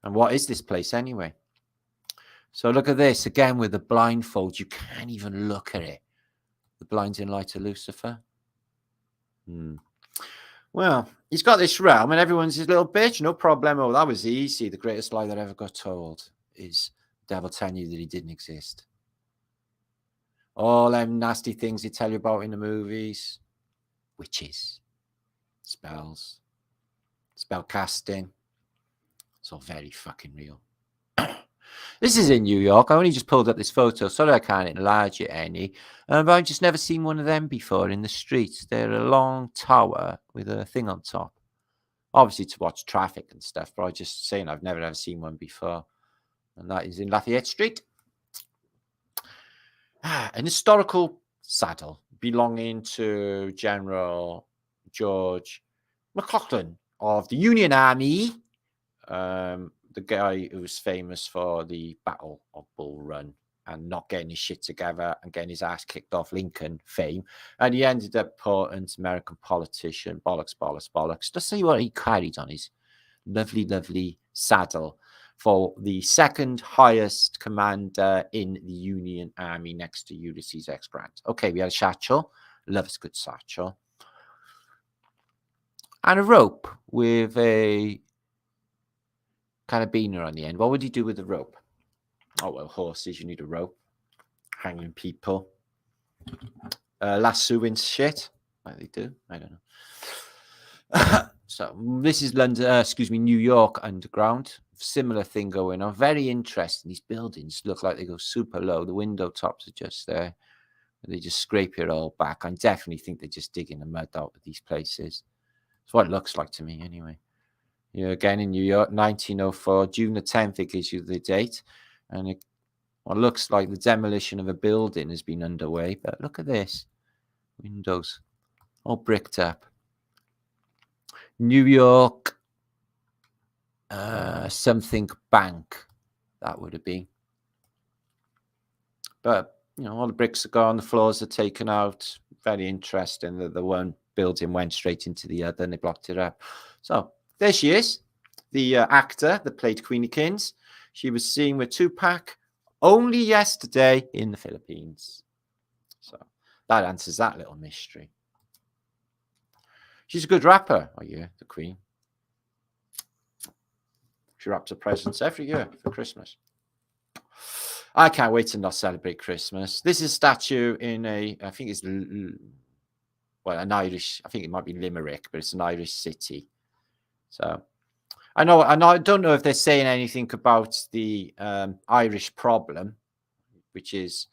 And what is this place, anyway? So look at this, again with the blindfold. You can't even look at it. The blinding light of Lucifer. Well, he's got this realm, and everyone's his little bitch. No problem. Oh, that was easy. The greatest lie that ever got told is the devil telling you that he didn't exist. All them nasty things they tell you about in the movies. Witches. Spells. Spell casting. It's all very fucking real. This is in New York. I only just pulled up this photo. Sorry I can't enlarge it any. But I've just never seen one of them before in the streets. They're a long tower with a thing on top. Obviously to watch traffic and stuff. But I'm just saying I've never ever seen one before. And that is in Lafayette Street. An historical saddle belonging to General George McLaughlin of the Union Army. The guy who was famous for the Battle of Bull Run and not getting his shit together and getting his ass kicked off Lincoln fame. And he ended up important American politician, bollocks. Let's see what he carried on his lovely, lovely saddle for the second highest commander in the Union Army next to Ulysses S. Grant. Okay, we had a satchel. Love a good satchel. And a rope with a carabiner on the end. What would you do with the rope? Oh, well, horses, you need a rope. Hanging people. Lassoing shit. Like they do. I don't know. So this is London, New York Underground. Similar thing going on. Very interesting. These buildings look like they go super low. The window tops are just there. They just scrape it all back. I definitely think they're just digging the mud out of these places. That's what it looks like to me anyway. Yeah, again in New York, 1904, June the 10th, it gives you the date. And it looks like the demolition of a building has been underway. But look at this. Windows all bricked up. New York, something bank, that would have been. But, all the bricks are gone. The floors are taken out. Very interesting that the one building went straight into the other and they blocked it up. So there she is, the actor that played Queenykins. She was seen with Tupac only yesterday in the Philippines. So that answers that little mystery. She's a good rapper. Oh, yeah, the Queen. She wraps her presents every year for Christmas. I can't wait to not celebrate Christmas. This is a statue in I think it's, well, an Irish, I think it might be Limerick, but it's an Irish city. So I know, and I don't know if they're saying anything about the Irish problem, which is,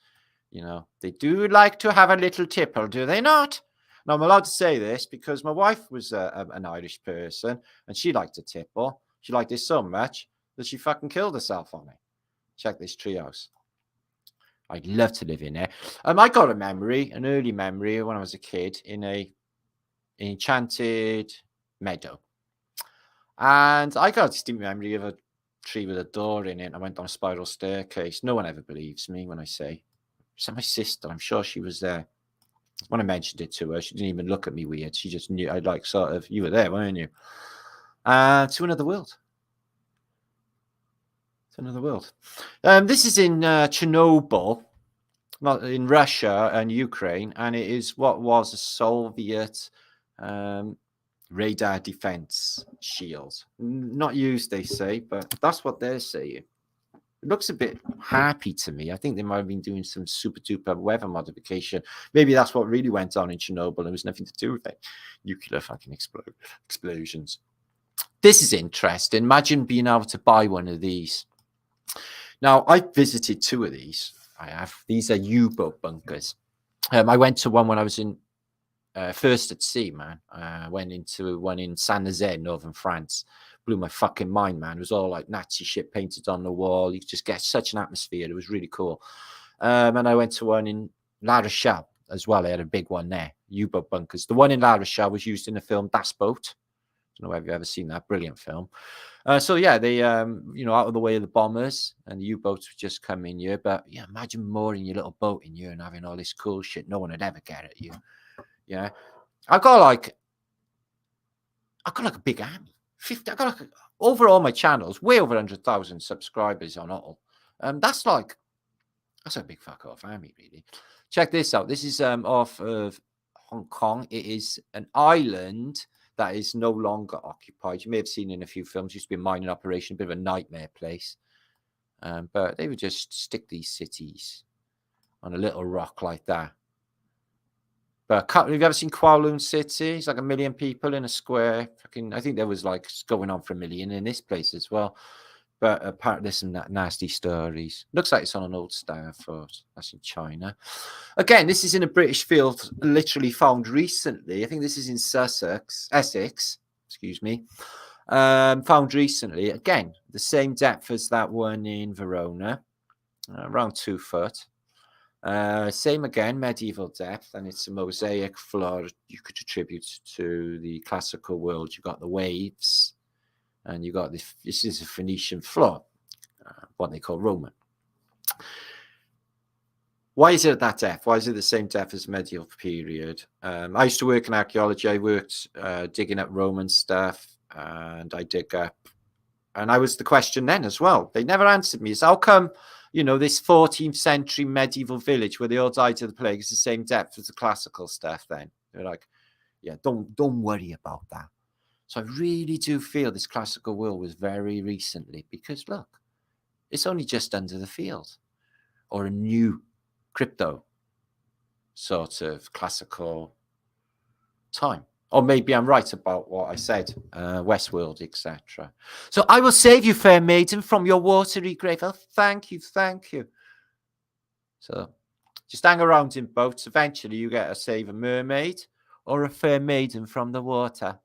they do like to have a little tipple, do they not? Now, I'm allowed to say this because my wife was an Irish person and she liked to tipple. She liked it so much that she fucking killed herself on it. Check this treehouse. I'd love to live in there. I got a memory, an early memory when I was a kid in an enchanted meadow. And I got a distinct memory of a tree with a door in it. I went down a spiral staircase. No one ever believes me when I say. So my sister, I'm sure she was there. When I mentioned it to her, she didn't even look at me weird. She just knew. I'd like sort of, you were there, weren't you? To another world. To another world. This is in Chernobyl, not in Russia and Ukraine, and it is what was a Soviet radar defense shield. Not used, they say, but that's what they're saying. It looks a bit happy to me. I think they might have been doing some super duper weather modification. Maybe that's what really went on in Chernobyl. It was nothing to do with it. Nuclear fucking explosions. This is interesting. Imagine being able to buy one of these. Now, I visited 2 of these. I have. These are U-boat bunkers. I went to one when I was in first at sea, man. I went into one in Saint-Nazaire, northern France. Blew my fucking mind, man. It was all like Nazi shit painted on the wall. You could just get such an atmosphere. It was really cool. And I went to one in La Rochelle as well. They had a big one there, U-boat bunkers. The one in La Rochelle was used in the film Das Boat. I don't know if you've ever seen that. Brilliant film. So yeah, they out of the way of the bombers, and the U-boats would just come in here. But yeah, imagine mooring your little boat in here and having all this cool shit. No one would ever get at you. Yeah, I got like a big army. 50. I got like, over all my channels, way over 100,000 subscribers on all. That's a big fuck off army, really. Check this out. This is off of Hong Kong. It is an island that is no longer occupied. You may have seen in a few films. It used to be a mining operation, a bit of a nightmare place. But they would just stick these cities on a little rock like that. But have you ever seen Kowloon City? It's like 1 million people in a square. I think there was like going on for 1 million in this place as well. But apparently there's some nasty stories. Looks like it's on an old Star Fort. That's in China. Again, this is in a British field, literally found recently. I think this is in Essex, excuse me. Found recently. Again, the same depth as that one in Verona. Around 2 foot. Same again, medieval depth, and it's a mosaic floor you could attribute to the classical world. You've got the waves, and you got this. This is a Phoenician floor, what they call Roman. Why is it at that depth? Why is it the same depth as medieval period? I used to work in archaeology. I worked digging up Roman stuff, and I dig up. And I was the question then as well. They never answered me. So how come, this 14th century medieval village where they all died to the plague is the same depth as the classical stuff then? They're like, yeah, don't worry about that. So I really do feel this classical world was very recently because, look, it's only just under the field or a new crypto sort of classical time. Or maybe I'm right about what I said, Westworld, etc. So I will save you, fair maiden, from your watery grave. Oh, thank you, thank you. So just hang around in boats. Eventually you get to save a mermaid or a fair maiden from the water.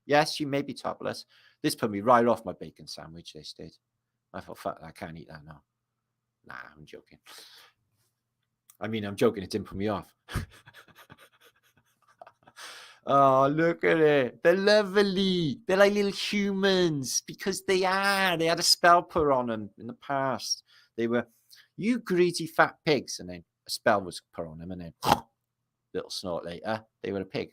Yes, you may be topless. This put me right off my bacon sandwich, this did. I thought, fuck, I can't eat that now. Nah, I'm joking. I mean, I'm joking. It didn't put me off. Oh, look at it. They're lovely. They're like little humans because they are. They had a spell put on them in the past. They were, you greedy fat pigs. And then a spell was put on them. And then little snort later, they were a pig.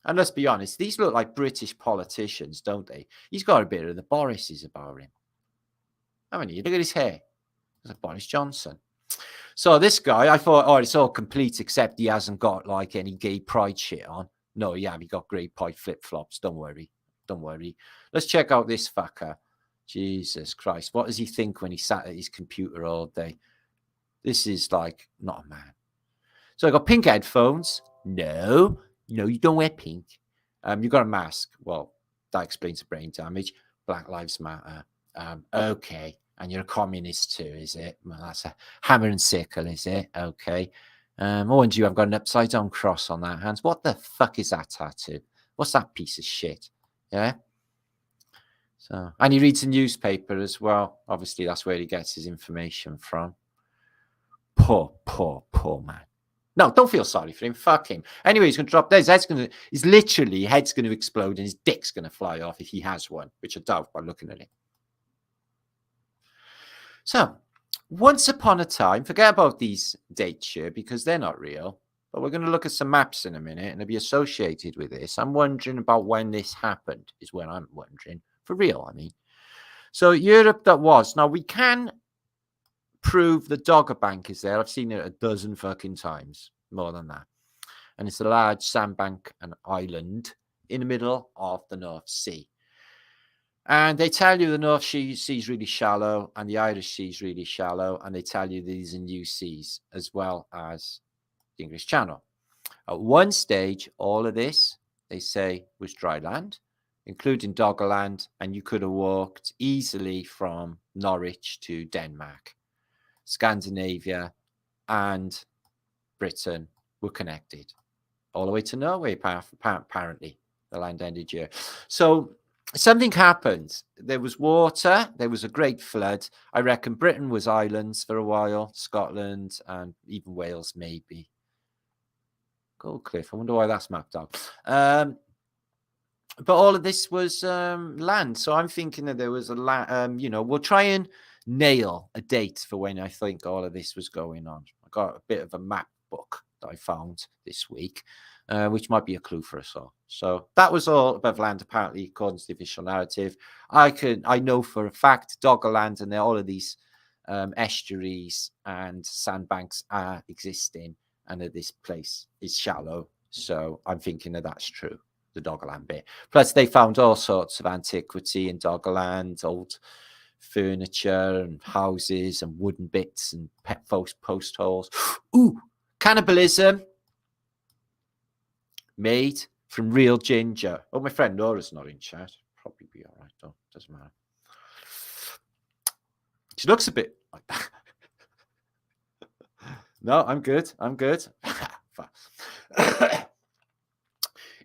And let's be honest, these look like British politicians, don't they? He's got a bit of the Boris's about him. Haven't you? Look at his hair. It's like Boris Johnson. So this guy, I thought, oh, it's all complete except he hasn't got like any gay pride shit on. No, yeah, he got grey pipe flip-flops. Don't worry. Don't worry. Let's check out this fucker. Jesus Christ. What does he think when he sat at his computer all day? This is like not a man. So I got pink headphones. No, you don't wear pink. You got a mask. Well, that explains the brain damage. Black Lives Matter. Okay. And you're a communist too, is it? Well, that's a hammer and sickle, is it? Okay. Oh, and you have got an upside down cross on that hand. What the fuck is that tattoo? What's that piece of shit? Yeah. So, and he reads the newspaper as well. Obviously, that's where he gets his information from. Poor man. No, don't feel sorry for him. Fuck him. Anyway, he's going to drop. His head's going to explode and his dick's going to fly off if he has one, which I doubt by looking at it. So, once upon a time, forget about these dates here because they're not real, but we're going to look at some maps in a minute and they'll be associated with this. I'm wondering about when this happened, is when I'm wondering. For real, I mean. So, Europe that was. Now, we can prove the Dogger Bank is there. I've seen it a dozen fucking times, more than that. And it's a large sandbank and island in the middle of the North Sea. And they tell you the North Sea is really shallow and the Irish Sea is really shallow. And they tell you these are new seas as well as the English Channel. At one stage, all of this, they say, was dry land, including Doggerland. And you could have walked easily from Norwich to Denmark. Scandinavia and Britain were connected all the way to Norway, apparently. The land ended here. So something happened. There was water. There was a great flood. I reckon Britain was islands for a while, Scotland and even Wales, maybe. Gold Cliff. I wonder why that's mapped out. But all of this was land. So I'm thinking that there was a land, we'll try and nail a date for when I think all of this was going on. I got a bit of a map book that I found this week, which might be a clue for us all. So that was all above land, apparently, according to the official narrative. I know for a fact Doggerland and all of these estuaries and sandbanks are existing, and that this place is shallow. So I'm thinking that that's true, the Doggerland bit. Plus, they found all sorts of antiquity in Doggerland, old furniture and houses and wooden bits and pet post holes. Ooh, cannibalism made from real ginger. Oh, my friend Nora's not in chat. Probably be all right though. Doesn't matter. She looks a bit like that. No, I'm good.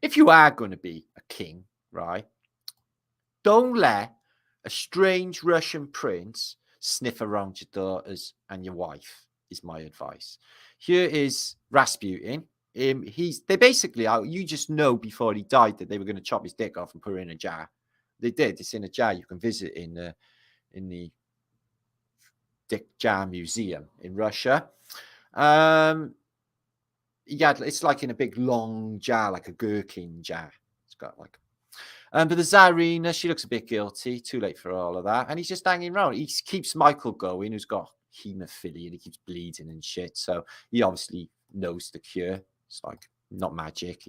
If you are going to be a king, right, don't let a strange Russian prince sniff around your daughters and your wife, is my advice. Here is Rasputin. They basically, you just know before he died that they were going to chop his dick off and put it in a jar. They did. It's in a jar. You can visit in the Dick Jar Museum in Russia. It's like in a big long jar, like a gherkin jar. It's got like. But the Tsarina, she looks a bit guilty. Too late for all of that. And he's just hanging around. He keeps Michael going, who's got haemophilia, and he keeps bleeding and shit. So he obviously knows the cure. It's like not magic.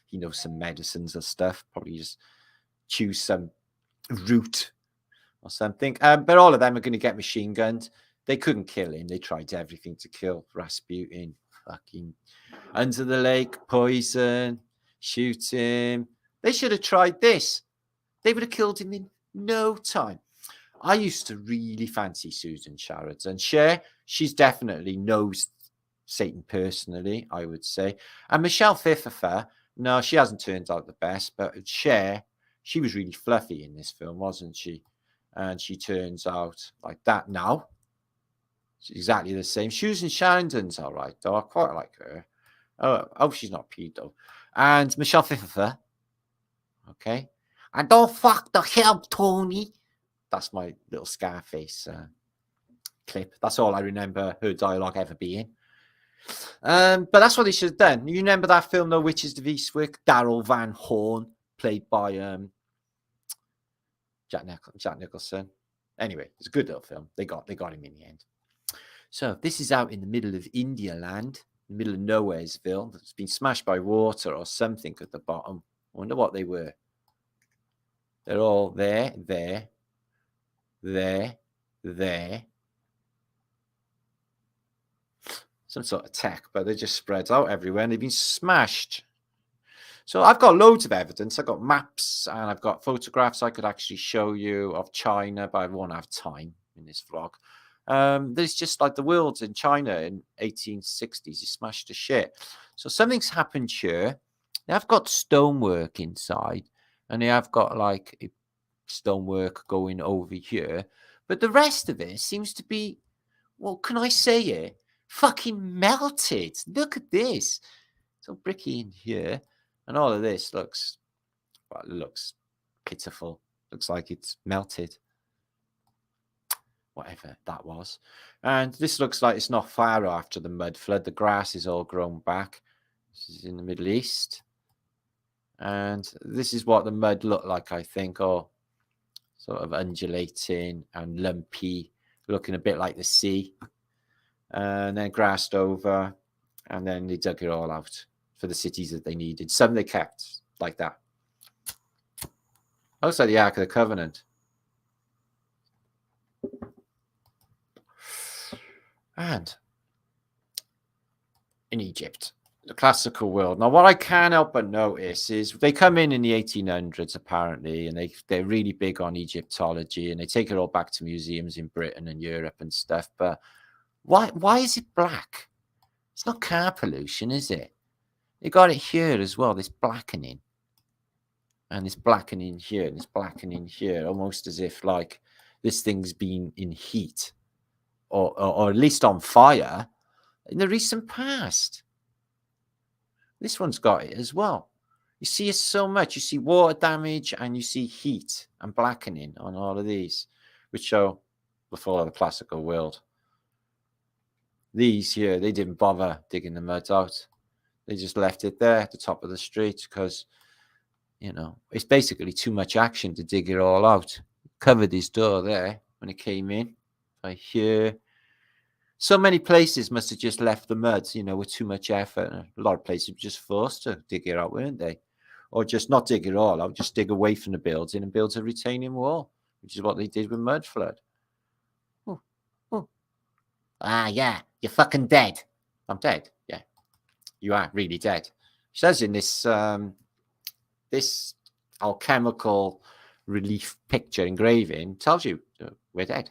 He knows some medicines or stuff. Probably just choose some root or something. But all of them are going to get machine gunned. They couldn't kill him. They tried everything to kill Rasputin. Fucking under the lake, poison, shoot him. They should have tried this. They would have killed him in no time. I used to really fancy Susan Sharrett. And Cher, she's definitely knows Satan personally, I would say. And Michelle Pfeiffer, no, she hasn't turned out the best. But Cher, she was really fluffy in this film, wasn't she? And she turns out like that now. She's exactly the same. Susan Sarandon's all right, though. I quite like her. Oh, she's not pedo. And Michelle Pfeiffer. Okay. And don't fuck the hell, Tony. That's my little Scarface clip. That's all I remember her dialogue ever being. But that's what they should have done. You remember that film, No Witches of Eastwick? Daryl Van Horn, played by Jack Nicholson. Anyway, it's a good little film. They got him in the end. So this is out in the middle of India land, in the middle of Nowheresville. It's been smashed by water or something at the bottom. I wonder what they were. They're all there. there, there. Some sort of tech, but they're just spread out everywhere and they've been smashed. So I've got loads of evidence. I've got maps and I've got photographs I could actually show you of China, but I won't have time in this vlog. There's just like the world in China in 1860s, he smashed to shit. So something's happened here. They have got stonework inside and they have got like stonework going over here. But the rest of it seems to be, well, can I say it? Fucking melted. Look at this. So bricky in here. And all of this looks, well, it looks pitiful. Looks like it's melted. Whatever that was. And this looks like it's not far after the mud flood. The grass is all grown back. This is in the Middle East. And this is what the mud looked like, I think. Or sort of undulating and lumpy, looking a bit like the sea. And then grassed over. And then they dug it all out for the cities that they needed. Some they kept like that. Looks like the Ark of the Covenant. And in Egypt, the classical world. Now, what I can't help but notice is they come in the 1800s, apparently, and they're really big on Egyptology, and they take it all back to museums in Britain and Europe and stuff. But why is it black? It's not car pollution, is it? They got it here as well, this blackening. And this blackening here, and this blackening here, almost as if like this thing's been in heat or at least on fire in the recent past. This one's got it as well. You see it so much. You see water damage and you see heat and blackening on all of these, which show the fall of the classical world. These here, they didn't bother digging the mud out. They just left it there at the top of the street because, you know, it's basically too much action to dig it all out. Covered his door there when it came in. Right here. So many places must have just left the mud, you know, with too much effort. A lot of places were just forced to dig it out, weren't they? Or just not dig it all out, just dig away from the building and build a retaining wall, which is what they did with mud flood. Ooh, ooh. Ah, yeah, you're fucking dead. I'm dead. Yeah, you are really dead. It says in this this alchemical relief picture engraving, tells you we're dead.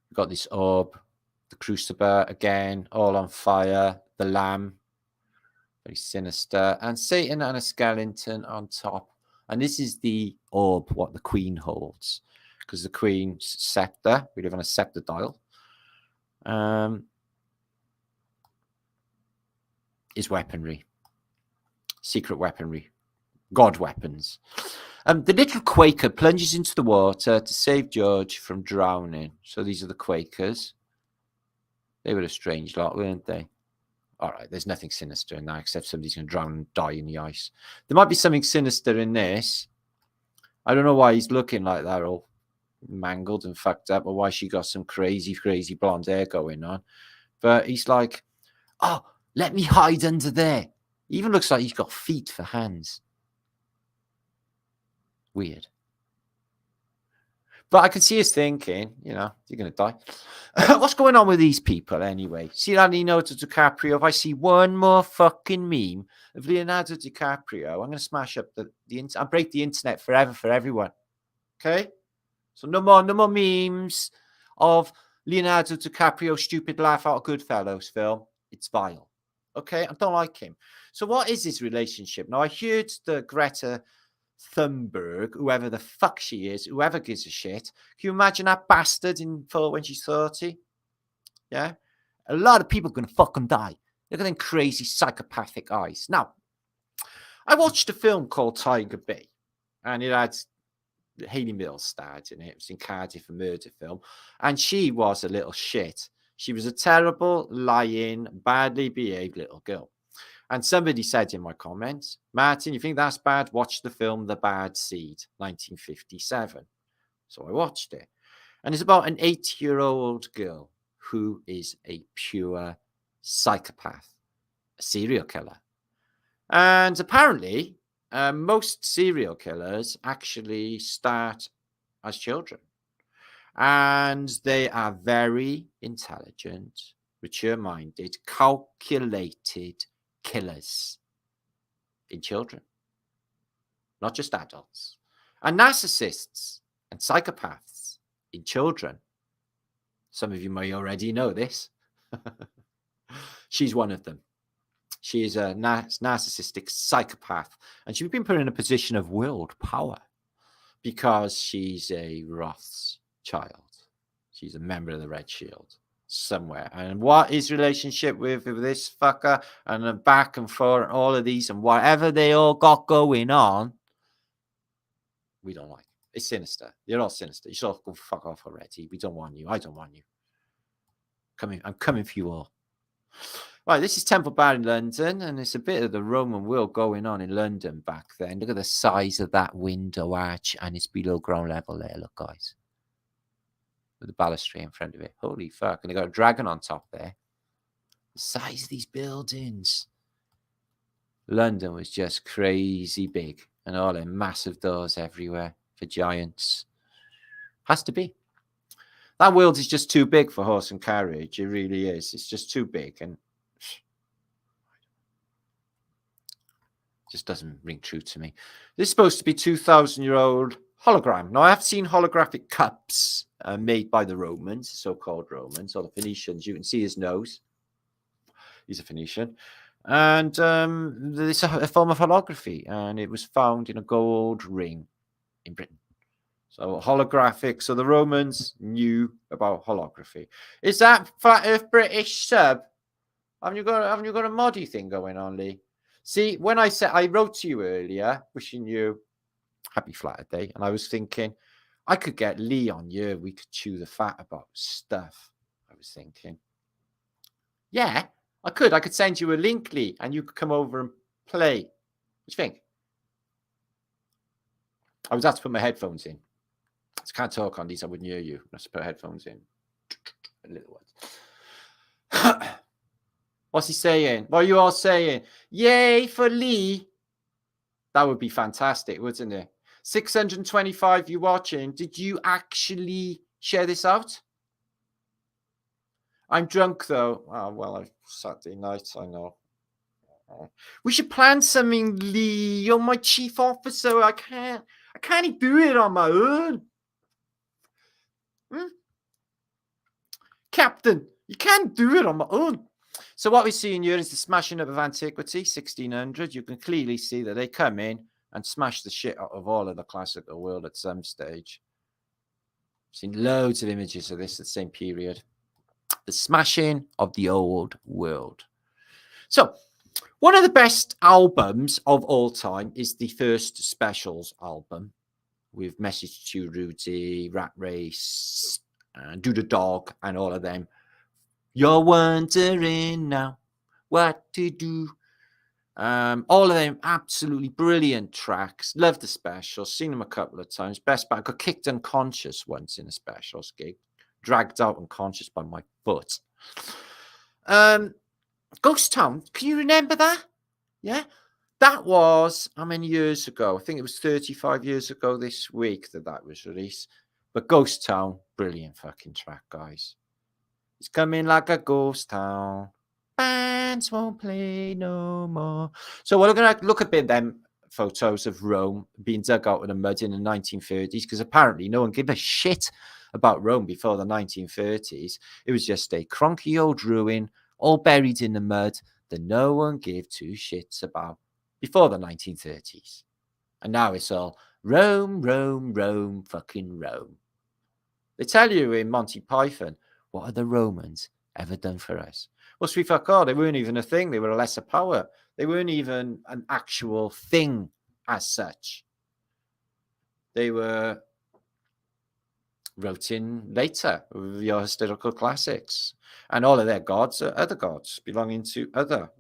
We've got this orb, the crucible again, all on fire, the lamb, very sinister, and Satan and a skeleton on top. And this is the orb, what the queen holds, because the queen's scepter, we live on a scepter dial, is weaponry, secret weaponry, god weapons. The little Quaker plunges into the water to save George from drowning. So these are the Quakers. They were a strange lot, weren't they? All right, there's nothing sinister in that except somebody's going to drown and die in the ice. There might be something sinister in this. I don't know why he's looking like that, all mangled and fucked up, or why she got some crazy, crazy blonde hair going on. But he's like, oh, let me hide under there. He even looks like he's got feet for hands. Weird. But I can see us thinking, you know, you're going to die. What's going on with these people anyway? See that Leonardo DiCaprio? If I see one more fucking meme of Leonardo DiCaprio, I'm going to smash up the internet. I'll break the internet forever for everyone. Okay? So no more memes of Leonardo DiCaprio stupid laugh out of Goodfellas film. It's vile. Okay? I don't like him. So what is this relationship? Now, I heard the Greta Thunberg, whoever the fuck she is, whoever gives a shit. Can you imagine that bastard when she's 30? Yeah? A lot of people are going to fucking die. Look at them crazy psychopathic eyes. Now, I watched a film called Tiger Bay, and it had Hayley Mills starred in it. It was in Cardiff, a murder film, and she was a little shit. She was a terrible, lying, badly behaved little girl. And somebody said in my comments, Martin, you think that's bad? Watch the film The Bad Seed, 1957. So I watched it. And it's about an 8-year-old girl who is a pure psychopath, a serial killer. And apparently, most serial killers actually start as children. And they are very intelligent, mature-minded, calculated killers in children, not just adults. And narcissists and psychopaths in children. Some of you may already know this. She's one of them. She is a narcissistic psychopath, and she's been put in a position of world power because she's a Roth's child. She's a member of the Red Shield somewhere. And what his relationship with this fucker, and the back and forth, all of these, and whatever they all got going on, we don't like. It's sinister. You're all sinister. You should all go fuck off already. We don't want you. I don't want you. I'm coming for you all. Right, this is Temple Bar in London, and it's a bit of the Roman world going on in London back then. Look at the size of that window arch, and it's below ground level there. Look, guys. With the balustrade in front of it. Holy fuck. And they got a dragon on top there. The size of these buildings. London was just crazy big, and all the massive doors everywhere for giants. Has to be. That world is just too big for horse and carriage. It really is. It's just too big, and just doesn't ring true to me. This is supposed to be 2,000-year-old hologram. Now, I have seen holographic cups made by the Romans, so-called Romans, or the Phoenicians. You can see his nose. He's a Phoenician. And it's a form of holography, and it was found in a gold ring in Britain. So holographic. So the Romans knew about holography. Is that flat Earth British sub? Haven't you got a moddy thing going on, Lee? See, when I wrote to you earlier, wishing you happy Flat Earth Day, and I was thinking I could get Lee on here. We could chew the fat about stuff. I was thinking, yeah, I could. I could send you a link, Lee, and you could come over and play. What do you think? I was asked to put my headphones in. I can't talk on these. I wouldn't hear you. I have to put headphones in. A little ones. What's he saying? What are you all saying? Yay for Lee. That would be fantastic, wouldn't it? 625 you watching. Did you actually share this out? I'm drunk though. Oh, well, Saturday night, I know. We should plan something, Lee. You're my chief officer. I can't do it on my own. Captain, you can't do it on my own. So what we're seeing here is the smashing up of antiquity, 1600. You can clearly see that they come in and smash the shit out of all of the classical world at some stage. I've seen loads of images of this at the same period. The smashing of the old world. So one of the best albums of all time is the first Specials album with Message to Rudy, Rat Race, Do the Dog, and all of them. You're wondering now what to do. All of them absolutely brilliant tracks. Love the Specials. Seen them a couple of times. Best part. I got kicked unconscious once in a Specials gig. Dragged out unconscious by my foot. Ghost Town. Can you remember that? Yeah. That was how many years ago? I think it was 35 years ago this week that was released. But Ghost Town, brilliant fucking track, guys. It's coming like a ghost town. Bands won't play no more. So we're going to look a bit at them photos of Rome being dug out of the mud in the 1930s, because apparently no one gave a shit about Rome before the 1930s. It was just a cronky old ruin, all buried in the mud, that no one gave two shits about before the 1930s. And now it's all Rome, Rome, Rome, fucking Rome. They tell you in Monty Python, what have the Romans ever done for us? Well, sweet fuck all, they weren't even a thing. They were a lesser power. They weren't even an actual thing as such. They were wrote in later with your historical classics. And all of their gods are other gods belonging to other,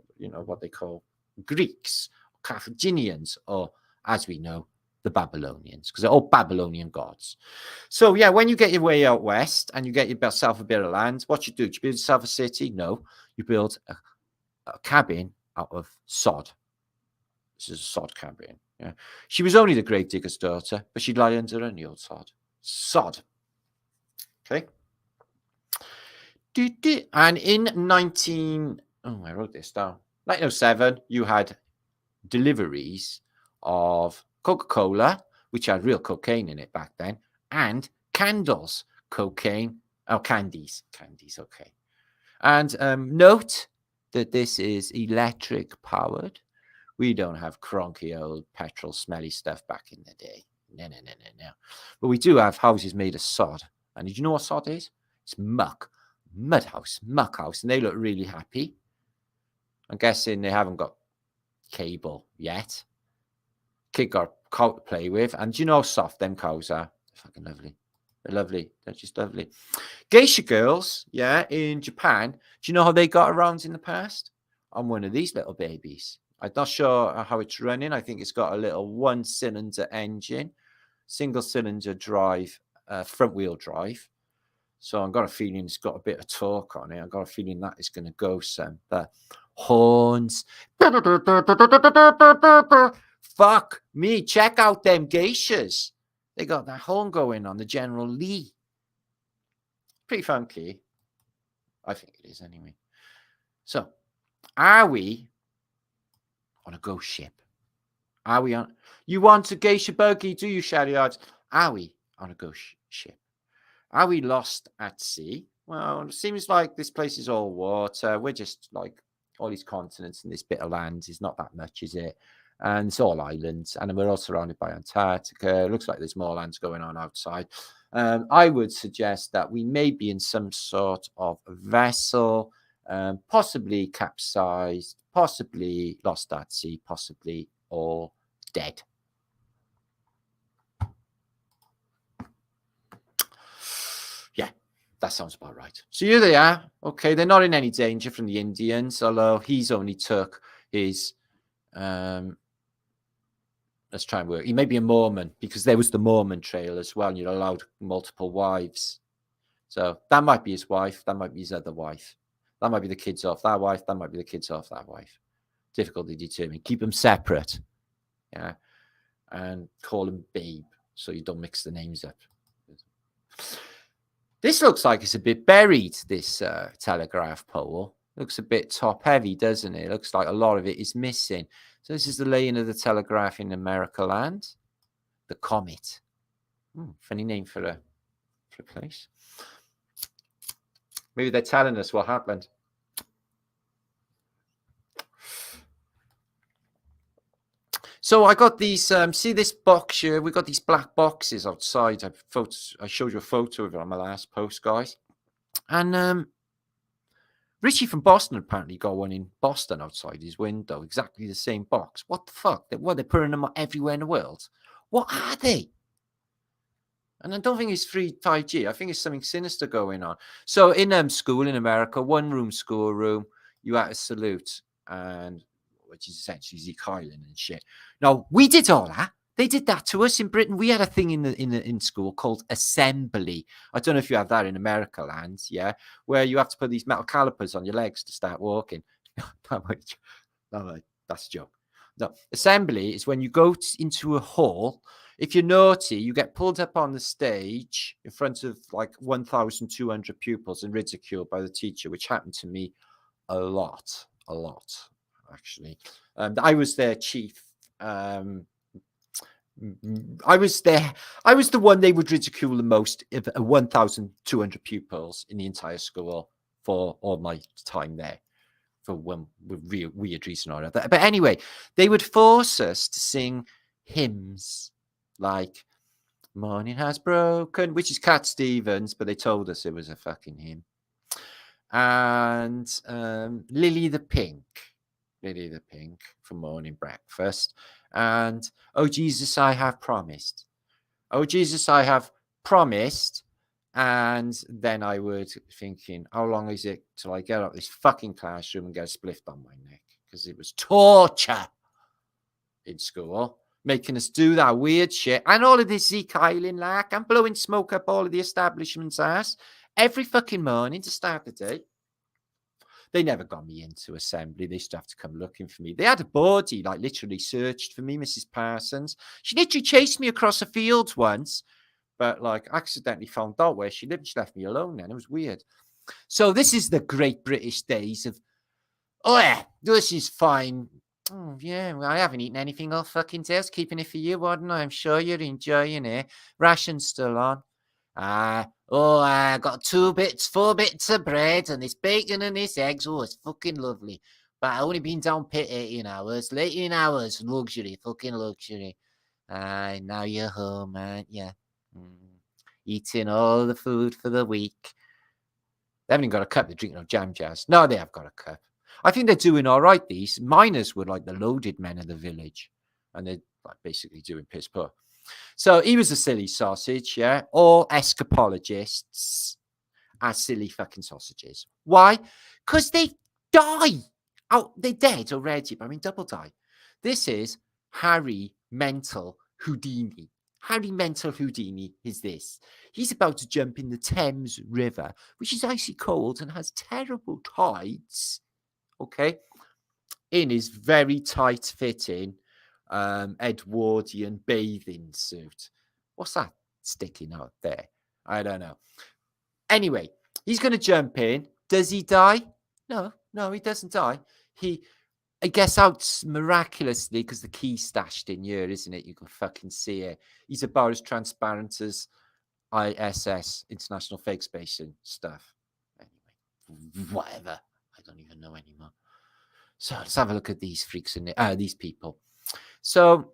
what they call Greeks, Carthaginians, or as we know, the Babylonians, because they're all Babylonian gods. So yeah, when you get your way out west and you get yourself a bit of land, what you do? Do you build yourself a city? No, you build a cabin out of sod. This is a sod cabin. Yeah, she was only the grave digger's daughter, but she'd lie under any old sod. sod. Okay. And in I wrote this down. 1907, you had deliveries of Coca-Cola, which had real cocaine in it back then, and candles, cocaine, candies, okay. And note that this is electric powered. We don't have cronky old petrol smelly stuff back in the day. No. But we do have houses made of sod. And did you know what sod is? It's muck. Mud house, muck house. And they look really happy. I'm guessing they haven't got cable yet. Kid got a cow to play with. And do you know how soft them cows are? They're fucking lovely. They're lovely. They're just lovely. Geisha girls, yeah, in Japan. Do you know how they got around in the past? On one of these little babies. I'm not sure how it's running. I think it's got a little one-cylinder engine, single-cylinder drive, front-wheel drive. So I've got a feeling it's got a bit of torque on it. I've got a feeling that is going to go some. The horns. Fuck me. Check out them geishas. They got that horn going on, the General Lee. Pretty funky. I think it is anyway. So, are we on a ghost ship? Are we on? You want a geisha buggy, do you, Shariards? Are we on a ghost ship? Are we lost at sea? Well, it seems like this place is all water. We're just like all these continents and this bit of land is not that much, is it? And it's all islands. And we're all surrounded by Antarctica. It looks like there's more lands going on outside. I would suggest that we may be in some sort of vessel, possibly capsized, possibly lost at sea, possibly all dead. Yeah, that sounds about right. So here they are. Okay, they're not in any danger from the Indians, although he's only took his... let's try and work. He may be a Mormon because there was the Mormon trail as well. And you're allowed multiple wives. So that might be his wife. That might be his other wife. That might be the kids off that wife. That might be the kids off that wife. Difficult to determine. Keep them separate. Yeah. And call them babe so you don't mix the names up. This looks like it's a bit buried, this telegraph pole. Looks a bit top heavy, doesn't it? It looks like a lot of it is missing. So this is the laying of the telegraph in America land. The Comet. Funny name for a place. Maybe they're telling us what happened. So I got these, see this box here? We got these black boxes outside. I showed you a photo of it on my last post, guys. And Richie from Boston apparently got one in Boston outside his window. Exactly the same box. What the fuck? They're putting them everywhere in the world. What are they? And I don't think it's 5G. I think it's something sinister going on. So in school in America, one-room schoolroom, you had to salute, and which is essentially Zeke Island and shit. Now, we did all that. They did that to us in Britain. We had a thing in school called assembly. I don't know if you have that in America lands, yeah, where you have to put these metal calipers on your legs to start walking. That's a joke. No, assembly is when you go into a hall. If you're naughty, you get pulled up on the stage in front of like 1,200 pupils and ridiculed by the teacher, which happened to me a lot, actually. I was their chief. I was the one they would ridicule the most of 1,200 pupils in the entire school for all my time there. For one weird reason or another. But anyway, they would force us to sing hymns like Morning Has Broken, which is Cat Stevens, but they told us it was a fucking hymn. And Lily the Pink for morning breakfast. And Oh Jesus, I Have Promised. Oh Jesus, I Have Promised. And then I would thinking, how long is it till I get out this fucking classroom and get a spliff on my neck? Because it was torture in school, making us do that weird shit. And all of this Zeke Island like, I'm blowing smoke up all of the establishment's ass every fucking morning to start the day. They never got me into assembly. They used to have to come looking for me. They had a body, like literally searched for me, Mrs. Parsons. She literally chased me across a field once but like accidentally found out where she lived. She left me alone then. It was weird. So this is the great British days of, oh yeah, this is fine. Oh, yeah, well, I haven't eaten anything all fucking day. I was keeping it for you, wasn't I? I'm sure you're enjoying it. Ration's still on. I got 4 bits of bread and this bacon and this eggs. Oh, it's fucking lovely. But I only been down pit 18 hours, late 18 hours, luxury, fucking luxury. Now you're home, aren't you? Eating all the food for the week. They haven't even got a cup. They're drinking of jam jazz. No, they have got a cup. I think they're doing all right. These miners were like the loaded men of the village, and they're like basically doing piss poor. So he was a silly sausage, yeah. All escapologists are silly fucking sausages. Why? Because they die. Oh, they're dead already, but I mean double die. This is Harry Mental Houdini. Harry Mental Houdini is this. He's about to jump in the Thames River, which is icy cold and has terrible tides. Okay, in his very tight-fitting Edwardian bathing suit. What's that sticking out there? I don't know. Anyway, he's going to jump in. Does he die? No, he doesn't die. I guess out miraculously because the key's stashed in here, isn't it? You can fucking see it. He's about as transparent as ISS, International Fake Station stuff. Anyway, whatever. I don't even know anymore. So let's have a look at these freaks and these people. So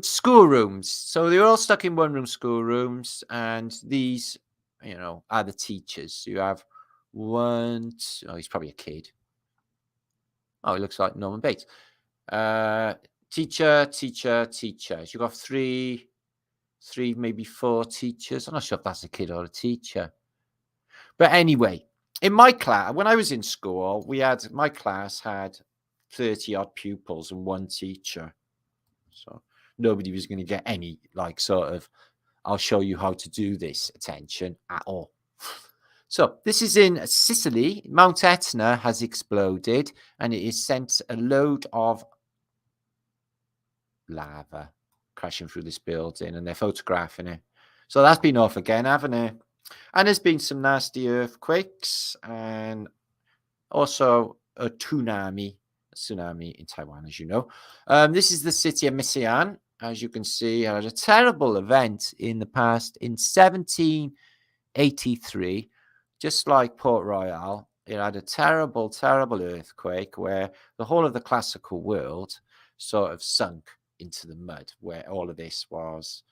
schoolrooms. So they're all stuck in one-room schoolrooms, and these, are the teachers. You have one. Oh, he's probably a kid. Oh, it looks like Norman Bates. Teacher. You've got three, maybe 4 teachers. I'm not sure if that's a kid or a teacher. But anyway, in my class, when I was in school, my class had 30 odd pupils and 1 teacher. So nobody was going to get any sort of, I'll show you how to do this attention at all. So this is in Sicily. Mount Etna has exploded and it has sent a load of lava crashing through this building, and they're photographing it. So that's been off again, haven't it? And there's been some nasty earthquakes and also a tsunami in Taiwan, as you know. This is the city of Misan. As you can see, had a terrible event in the past. In 1783, just like Port Royal, it had a terrible, terrible earthquake where the whole of the classical world sort of sunk into the mud, where all of this was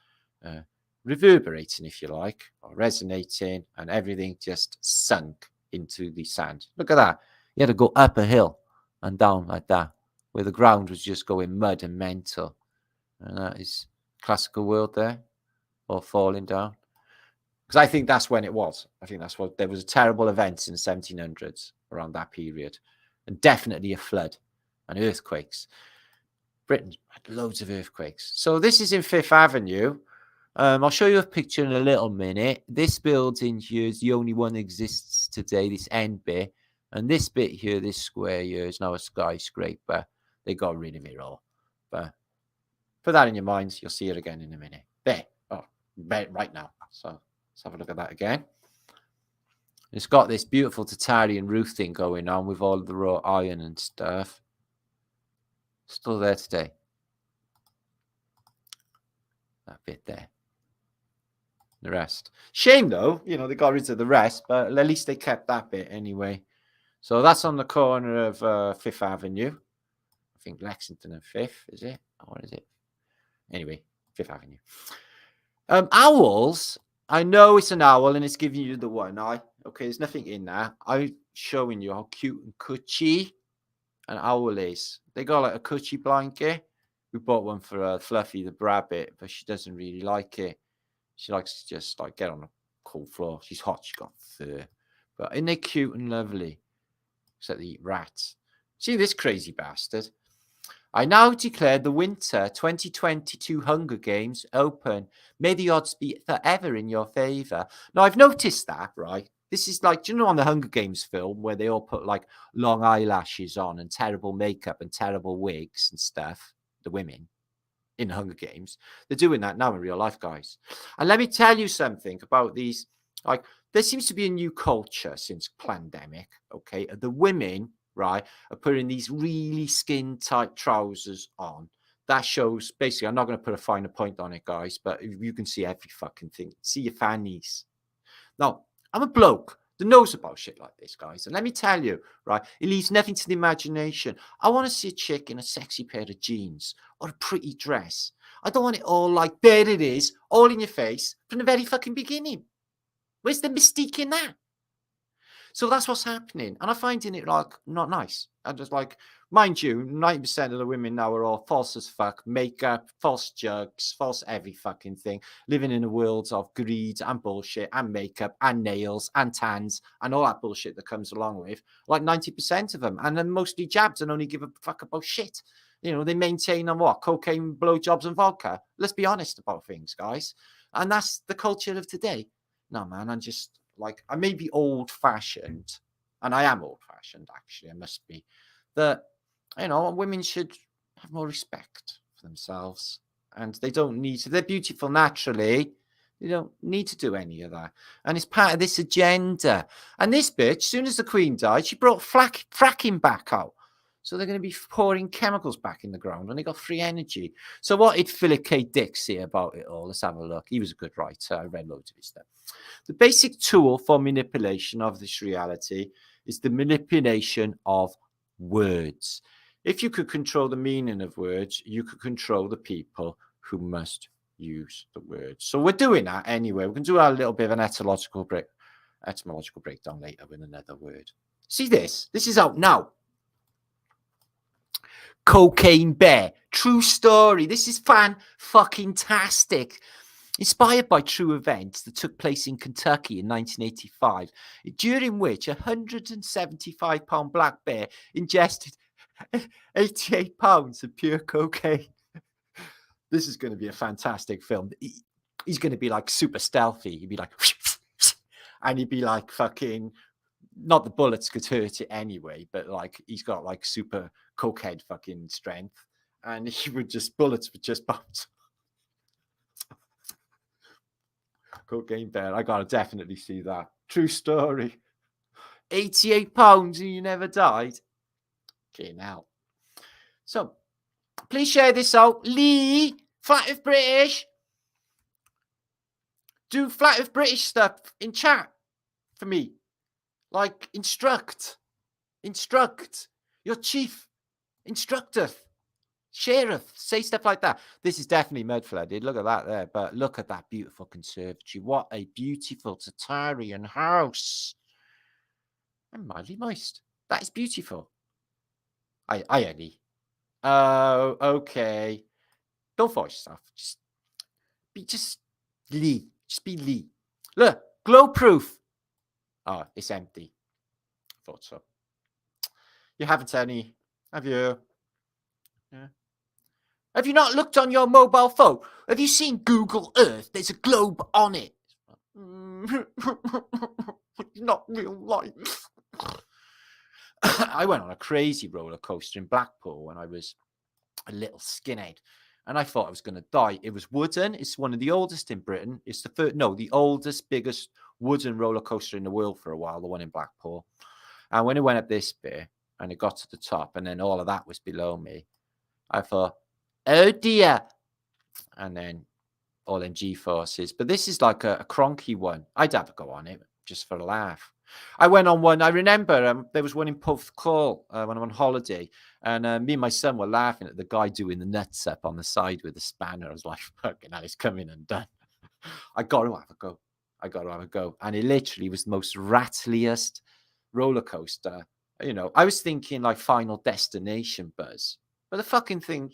reverberating, if you like, or resonating, and everything just sunk into the sand. Look at that. You had to go up a hill and down like that, where the ground was just going mud and mental. And that is classical world there, all falling down. Because I think that's when it was. I think that's what, there was a terrible event in the 1700s around that period. And definitely a flood and earthquakes. Britain had loads of earthquakes. So this is in Fifth Avenue. I'll show you a picture in a little minute. This building here is the only one that exists today, this end bit. And this bit here, this square here, is now a skyscraper. They got rid of it all. But put that in your minds. You'll see it again in a minute. There. Oh, right now. So let's have a look at that again. It's got this beautiful Tatarian roof thing going on with all the raw iron and stuff. Still there today. That bit there. The rest. Shame though, they got rid of the rest, but at least they kept that bit anyway. So that's on the corner of Fifth Avenue. I think Lexington and Fifth, is it? Or is it? Anyway, Fifth Avenue. Owls. I know it's an owl and it's giving you the one eye. Okay, there's nothing in there. I'm showing you how cute and cutchy an owl is. They got like a cutchy blanket. We bought one for Fluffy the rabbit, but she doesn't really like it. She likes to just get on a cold floor. She's hot. She's got fur. But isn't they cute and lovely? Except they eat rats. See this crazy bastard. I now declare the winter 2022 Hunger Games open. May the odds be forever in your favour. Now, I've noticed that, right? This is do you know on the Hunger Games film where they all put long eyelashes on and terrible makeup and terrible wigs and stuff, the women? in Hunger Games. They're doing that now in real life, guys. And let me tell you something about these. Like, there seems to be a new culture since pandemic. Okay, the women, right, are putting these really skin tight trousers on. That shows basically. I'm not going to put a finer point on it, guys, but you can see every fucking thing. See your fannies. Now, I'm a bloke that knows about shit like this, guys. And let me tell you, right, it leaves nothing to the imagination. I want to see a chick in a sexy pair of jeans or a pretty dress. I don't want it all like, there it is, all in your face from the very fucking beginning. Where's the mystique in that? So that's what's happening. And I'm finding it like not nice. I'm just like, mind you, 90% of the women now are all false as fuck, makeup, false jugs, false every fucking thing, living in a world of greed and bullshit and makeup and nails and tans and all that bullshit that comes along with like 90% of them. And then mostly jabs and only give a fuck about shit. You know, they maintain on what? Cocaine, blowjobs and vodka. Let's be honest about things, guys. And that's the culture of today. No, man, I'm just like, I may be old fashioned, and I am old fashioned, actually, I must be, that, you know, women should have more respect for themselves, and they don't need to. They're beautiful naturally. They don't need to do any of that. And it's part of this agenda. And this bitch, as soon as the Queen died, she brought fracking back out. So they're going to be pouring chemicals back in the ground, and they got free energy. So what did Philip K. Dick say about it all? Let's have a look. He was a good writer. I read loads of his stuff. The basic tool for manipulation of this reality is the manipulation of words. If you could control the meaning of words, you could control the people who must use the words. So we're doing that anyway. We can do a little bit of an etymological breakdown later with another word. See this? This is out now. Cocaine Bear. True story. This is fan-fucking-tastic. Inspired by true events that took place in Kentucky in 1985, during which a 175-pound black bear ingested 88 pounds of pure cocaine. This is going to be a fantastic film. He's going to be like super stealthy. He'd be like, and he'd be like fucking, not the bullets could hurt it anyway, but like he's got like super cokehead fucking strength, and he would just, bullets would just bounce. Cocaine Bear, I gotta definitely see that. True story. 88 pounds and you never died. Okay, now. So, please share this out. Lee, Flat Earth British. Do Flat Earth British stuff in chat for me. Like, instruct. Your chief instructor. Sheriff, say stuff like that. This is definitely mud flooded. Look at that there. But look at that beautiful conservatory. What a beautiful Tatarian house. And mildly moist. That is beautiful. Eddie. Oh, okay. Don't force yourself. Just Lee. Just be Lee. Look, glow proof. Oh, it's empty. Thought so. You haven't any, have you? Yeah. Have you not looked on your mobile phone? Have you seen Google Earth? There's a globe on it. Not real life. I went on a crazy roller coaster in Blackpool when I was a little skinhead, and I thought I was going to die. It was wooden. It's one of the oldest in Britain. It's the oldest, biggest wooden roller coaster in the world for a while, the one in Blackpool. And when it went up this bit and it got to the top, and then all of that was below me, I thought, oh dear. And then all them G-forces. But this is like a cronky one. I'd have a go on it just for a laugh. I went on one. I remember there was one in Puff Call when I'm on holiday. And me and my son were laughing at the guy doing the nuts up on the side with the spanner. I was like, fucking hell, it's coming undone. I got to have a go. And it literally was the most rattliest roller coaster. You know, I was thinking like Final Destination buzz. But the fucking thing.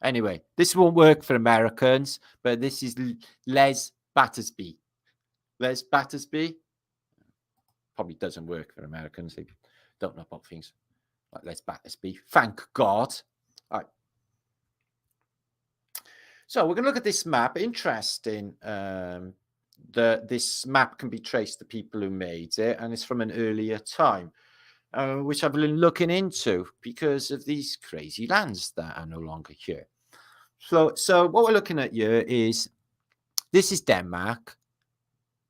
Anyway, this won't work for Americans, but this is Les Battersby. Les Battersby probably doesn't work for Americans. They don't know about things like Les Battersby. Thank God. All right. So we're going to look at this map. Interesting. This map can be traced to people who made it, and it's from an earlier time. which I've been looking into because of these crazy lands that are no longer here. So what we're looking at here is, this is Denmark.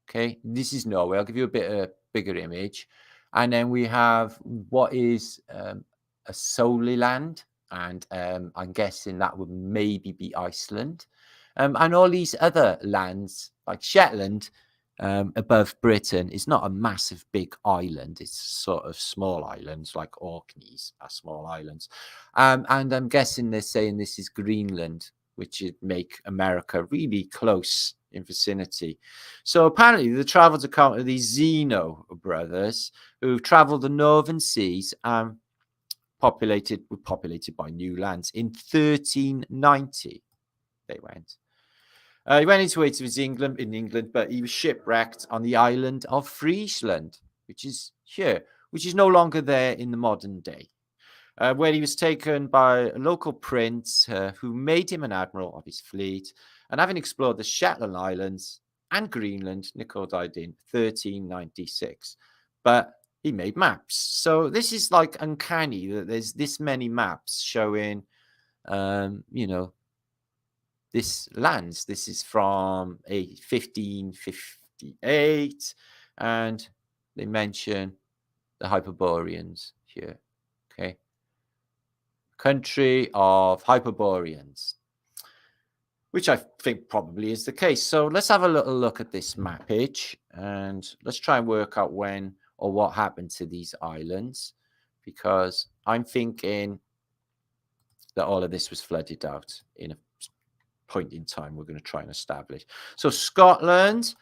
Okay, this is Norway. I'll give you a bit of a bigger image. And then we have what is a solely land. And I'm guessing that would maybe be Iceland. And all these other lands, like Shetland, above Britain, is not a massive big island. It's sort of small islands, like Orkneys are small islands. And I'm guessing they're saying this is Greenland, which would make America really close in vicinity. So apparently the traveled account of these Zeno brothers who traveled the northern seas and were populated by new lands. In 1390, they went. He went into it was in England, but he was shipwrecked on the island of Friesland, which is here, which is no longer there in the modern day, where he was taken by a local prince who made him an admiral of his fleet. And having explored the Shetland Islands and Greenland, Nico died in 1396. But he made maps. So this is like uncanny that there's this many maps showing, this lands. This is from 1558, and they mention the Hyperboreans here. Okay, country of Hyperboreans, which I think probably is the case. So let's have a little look at this mappage, and let's try and work out when or what happened to these islands, because I'm thinking that all of this was flooded out in a point in time we're going to try and establish. So Scotland,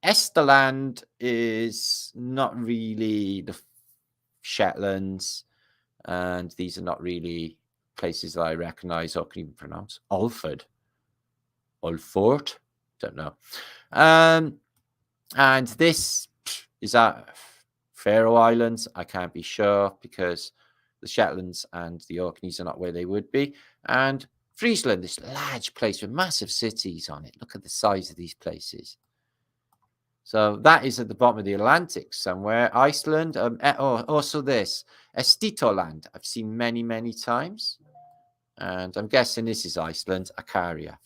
Esterland is not really the Shetlands, and these are not really places that I recognize or can even pronounce. Alford, don't know. And this is at Faroe Islands. I can't be sure because the Shetlands and the Orkneys are not where they would be. And Friesland, this large place with massive cities on it. Look at the size of these places. So that is at the bottom of the Atlantic somewhere. Iceland, also this, Estitoland, I've seen many, many times. And I'm guessing this is Iceland, Ikaria.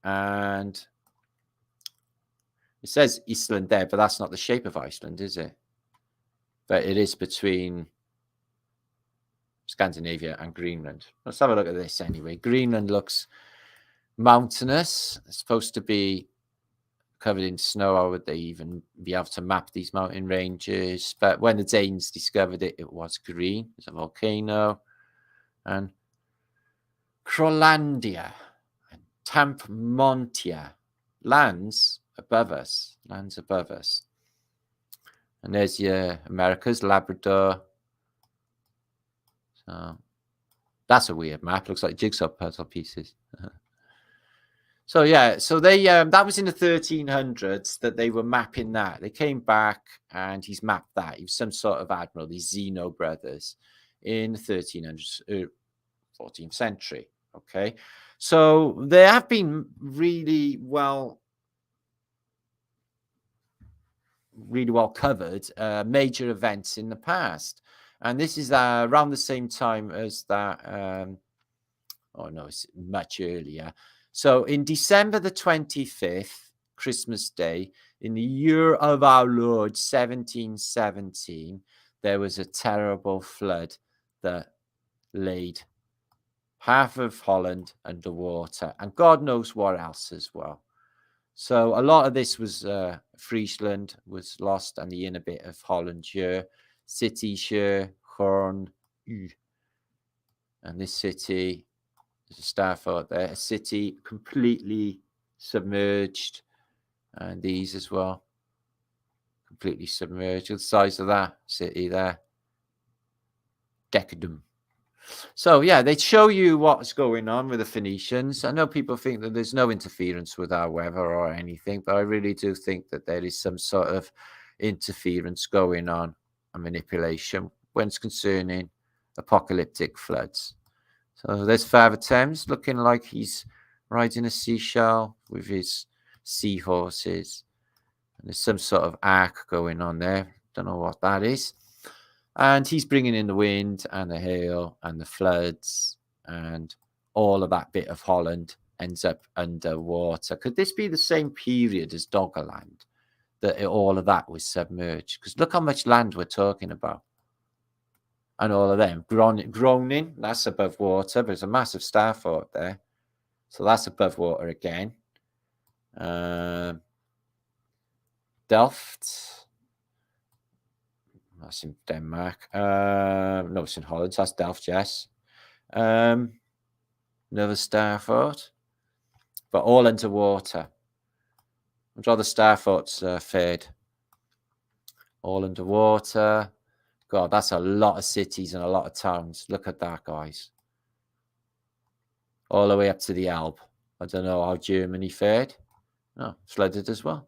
And it says Iceland there, but that's not the shape of Iceland, is it? But it is between Scandinavia and Greenland. Let's have a look at this anyway. Greenland looks mountainous. It's supposed to be covered in snow. How would they even be able to map these mountain ranges? But when the Danes discovered it, it was green. There's a volcano. And Crolandia and Tampmontia, lands above us. And there's your Americas, Labrador. So that's a weird map. Looks like jigsaw puzzle pieces. So yeah, so they that was in the 1300s that they were mapping that. They came back and he's mapped that. He was some sort of admiral, these Zeno brothers, in the 1300s, 14th century. Okay, so they have been really well covered major events in the past. And this is around the same time as that. It's much earlier. So in December the 25th, Christmas Day, in the year of our Lord, 1717, there was a terrible flood that laid half of Holland underwater, and God knows what else as well. So a lot of this was Friesland was lost, and the inner bit of Holland here. City here, Horn, and this city, there's a star fort there, a city completely submerged, and these as well, completely submerged. The size of that city there, Decadum. So yeah, they show you what's going on with the Phoenicians. I know people think that there's no interference with our weather or anything, but I really do think that there is some sort of interference going on and manipulation when it's concerning apocalyptic floods. So there's Father Thames looking like he's riding a seashell with his seahorses. There's some sort of arc going on there. Don't know what that is. And he's bringing in the wind and the hail and the floods, and all of that bit of Holland ends up underwater. Could this be the same period as Doggerland, that all of that was submerged? Because look how much land we're talking about. And all of them. Groningen, that's above water. There's a massive star fort there. So that's above water again. Delft. That's in Denmark. No, it's in Holland. So that's Delft, yes. Another star fort. But all underwater. I'm sure the star forts fared. All underwater. God, that's a lot of cities and a lot of towns. Look at that, guys. All the way up to the Elbe. I don't know how Germany fared. No, flooded as well.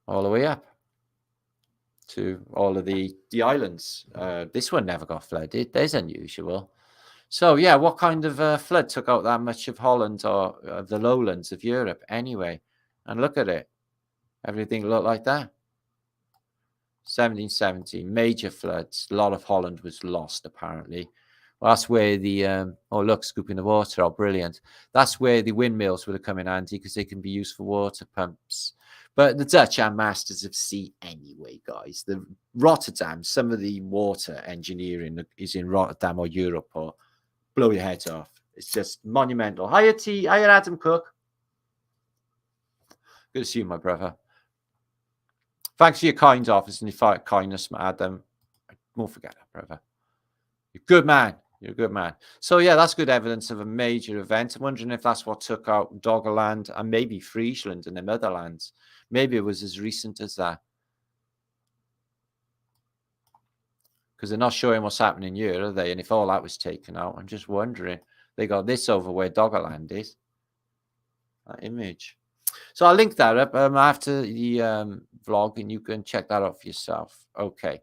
All the way up to all of the islands. This one never got flooded. There's unusual. So, yeah, what kind of flood took out that much of Holland or the lowlands of Europe anyway? And look at it. Everything looked like that. 1770, major floods. A lot of Holland was lost, apparently. Well, that's where the, oh, look, scooping the water. Oh, brilliant. That's where the windmills would have come in handy, because they can be used for water pumps. But the Dutch are masters of sea anyway, guys. The Rotterdam, some of the water engineering is in Rotterdam or Europe, or blow your heads off. It's just monumental. Hiya, T. Hiya, Adam Cook. Good to see you, my brother. Thanks for your kind offers and your kindness, Adam. I won't forget that, brother. You're a good man. You're a good man. So, yeah, that's good evidence of a major event. I'm wondering if that's what took out Doggerland and maybe Friesland and the Netherlands. Maybe it was as recent as that. Because they're not showing what's happening here, are they? And if all that was taken out, I'm just wondering. They got this over where Doggerland is. That image. So I'll link that up after the vlog, and you can check that out for yourself. Okay.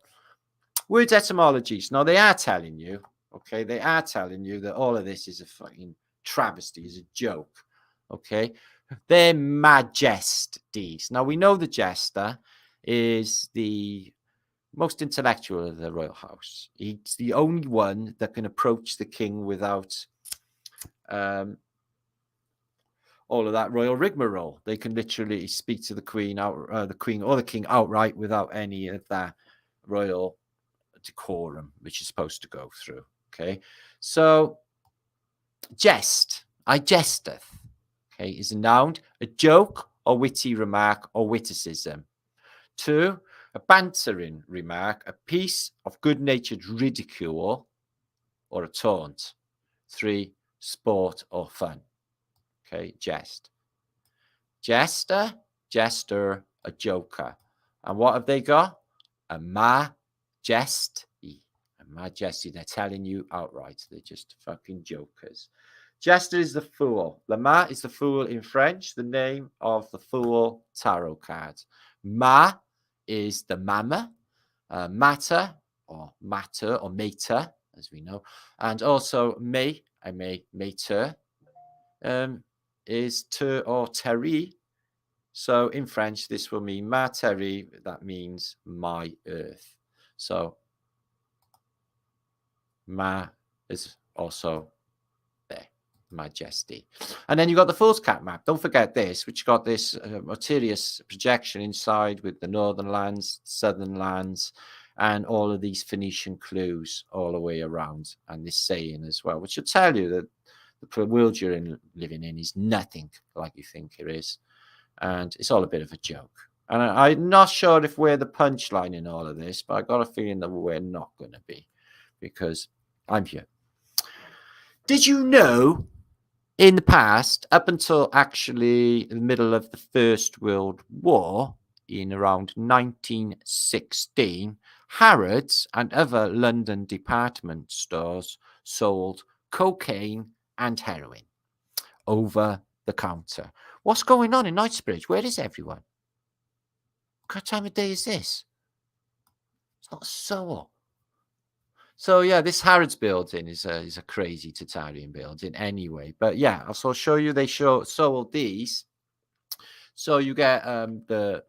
Words etymologies. Now, they are telling you, okay, they are telling you that all of this is a fucking travesty, is a joke, okay? They're majesties. Now, we know the jester is the most intellectual of the royal house. He's the only one that can approach the king without all of that royal rigmarole. They can literally speak to the queen or the king outright without any of that royal decorum which is supposed to go through. Okay, so jest, I jesteth, okay, is a noun, a joke or witty remark or witticism. 2, a bantering remark, a piece of good-natured ridicule or a taunt. 3, sport or fun. Okay, jest. Jester, a joker. And what have they got? A majesty. A majesty. They're telling you outright. They're just fucking jokers. Jester is the fool. Ma is the fool in French, the name of the fool tarot card. Ma is the mama, matter or mater, as we know. And also mater, is ter or terri. So in French, this will mean ma terri, that means my earth. So ma is also there, Majesty. And then you got the Fool's Cap map. Don't forget this, which got this mysterious projection inside with the northern lands, southern lands, and all of these Phoenician clues all the way around, and this saying as well, which will tell you that the world you're living in is nothing like you think it is. And it's all a bit of a joke. And I'm not sure if we're the punchline in all of this, but I got a feeling that we're not going to be, because I'm here. Did you know in the past, up until actually the middle of the First World War, in around 1916, Harrods and other London department stores sold cocaine and heroin over the counter? What's going on in Knightsbridge? Where is everyone? What time of day is this? It's not so. So yeah, this Harrods building is a crazy Tatarian building anyway. But yeah, I'll show you. They sold these So you get the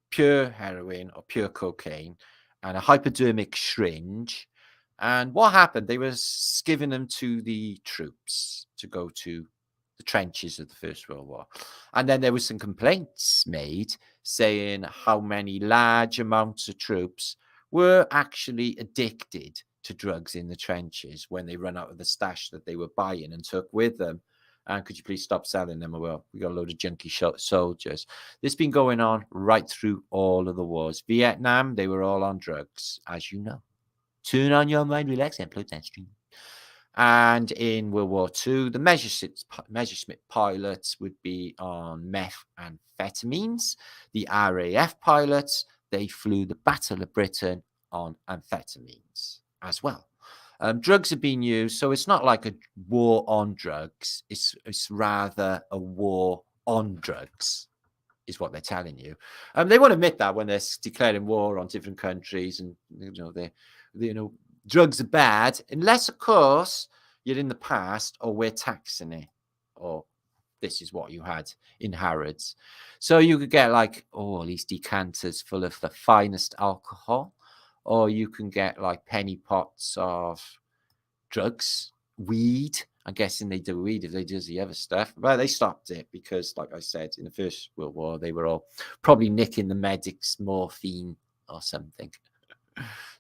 pure heroin or pure cocaine and a hypodermic syringe. And what happened? They were giving them to the troops to go to the trenches of the First World War. And then there was some complaints made saying how many large amounts of troops were actually addicted to drugs in the trenches when they run out of the stash that they were buying and took with them. And could you please stop selling them? Well, we got a load of junkie soldiers. This has been going on right through all of the wars. Vietnam, they were all on drugs, as you know. Turn on your mind, relax, and plug that stream. And in World War II, the Messerschmitt pilots would be on methamphetamines. The RAF pilots, they flew the Battle of Britain on amphetamines as well. Drugs have been used, so it's not like a war on drugs. It's rather a war on drugs, is what they're telling you. They won't admit that when they're declaring war on different countries, and drugs are bad, unless, of course, you're in the past, or we're taxing it, or this is what you had in Harrods. So you could get like, all these decanters full of the finest alcohol, or you can get like penny pots of drugs, weed. I'm guessing they do weed if they do the other stuff. But they stopped it because, like I said, in the First World War, they were all probably nicking the medics' morphine or something.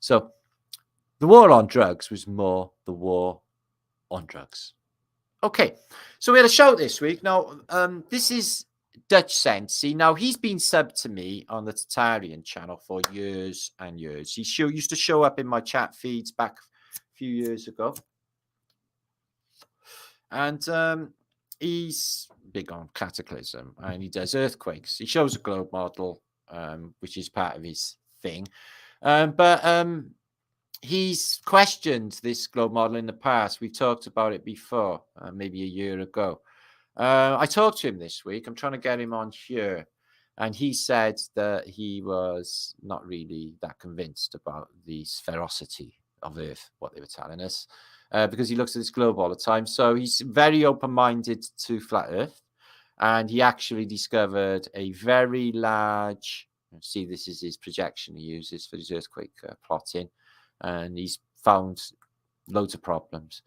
So the war on drugs was more the war on drugs. Okay, so we had a show this week. Now, this is Dutch Sensi. Now, he's been subbed to me on the Tatarian channel for years and years. He used to show up in my chat feeds back a few years ago. And he's big on cataclysm, and he does earthquakes. He shows a globe model, which is part of his thing. But he's questioned this globe model in the past. We've talked about it before, maybe a year ago. I talked to him this week. I'm trying to get him on here. And he said that he was not really that convinced about the sphericity of Earth, what they were telling us, because he looks at this globe all the time. So he's very open-minded to flat Earth. And he actually discovered a very large, see, this is his projection he uses for his earthquake plotting. And he's found loads of problems.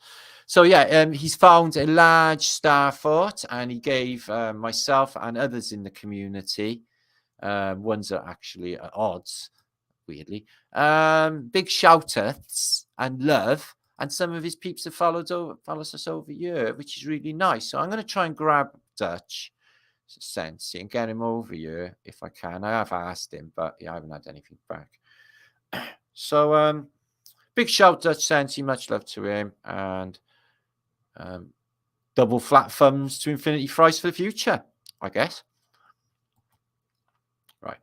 So yeah, he's found a large star fort, and he gave myself and others in the community, ones that are actually at odds, weirdly, big shout-outs and love. And some of his peeps have follows us over here, which is really nice. So I'm going to try and grab Dutch Sensi and get him over here if I can. I have asked him, but yeah, I haven't had anything back. So big shout, Dutch Sensi, much love to him, and double flat thumbs to Infinity Fries for the future, I guess. Right.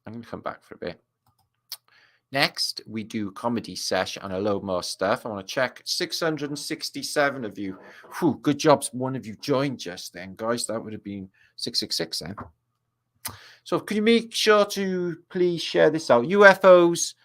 I'm going to come back for a bit. Next, we do comedy sesh and a load more stuff. I want to check 667 of you. Whew, good jobs. One of you joined just then, guys. That would have been 666 then. So can you make sure to please share this out? UFOs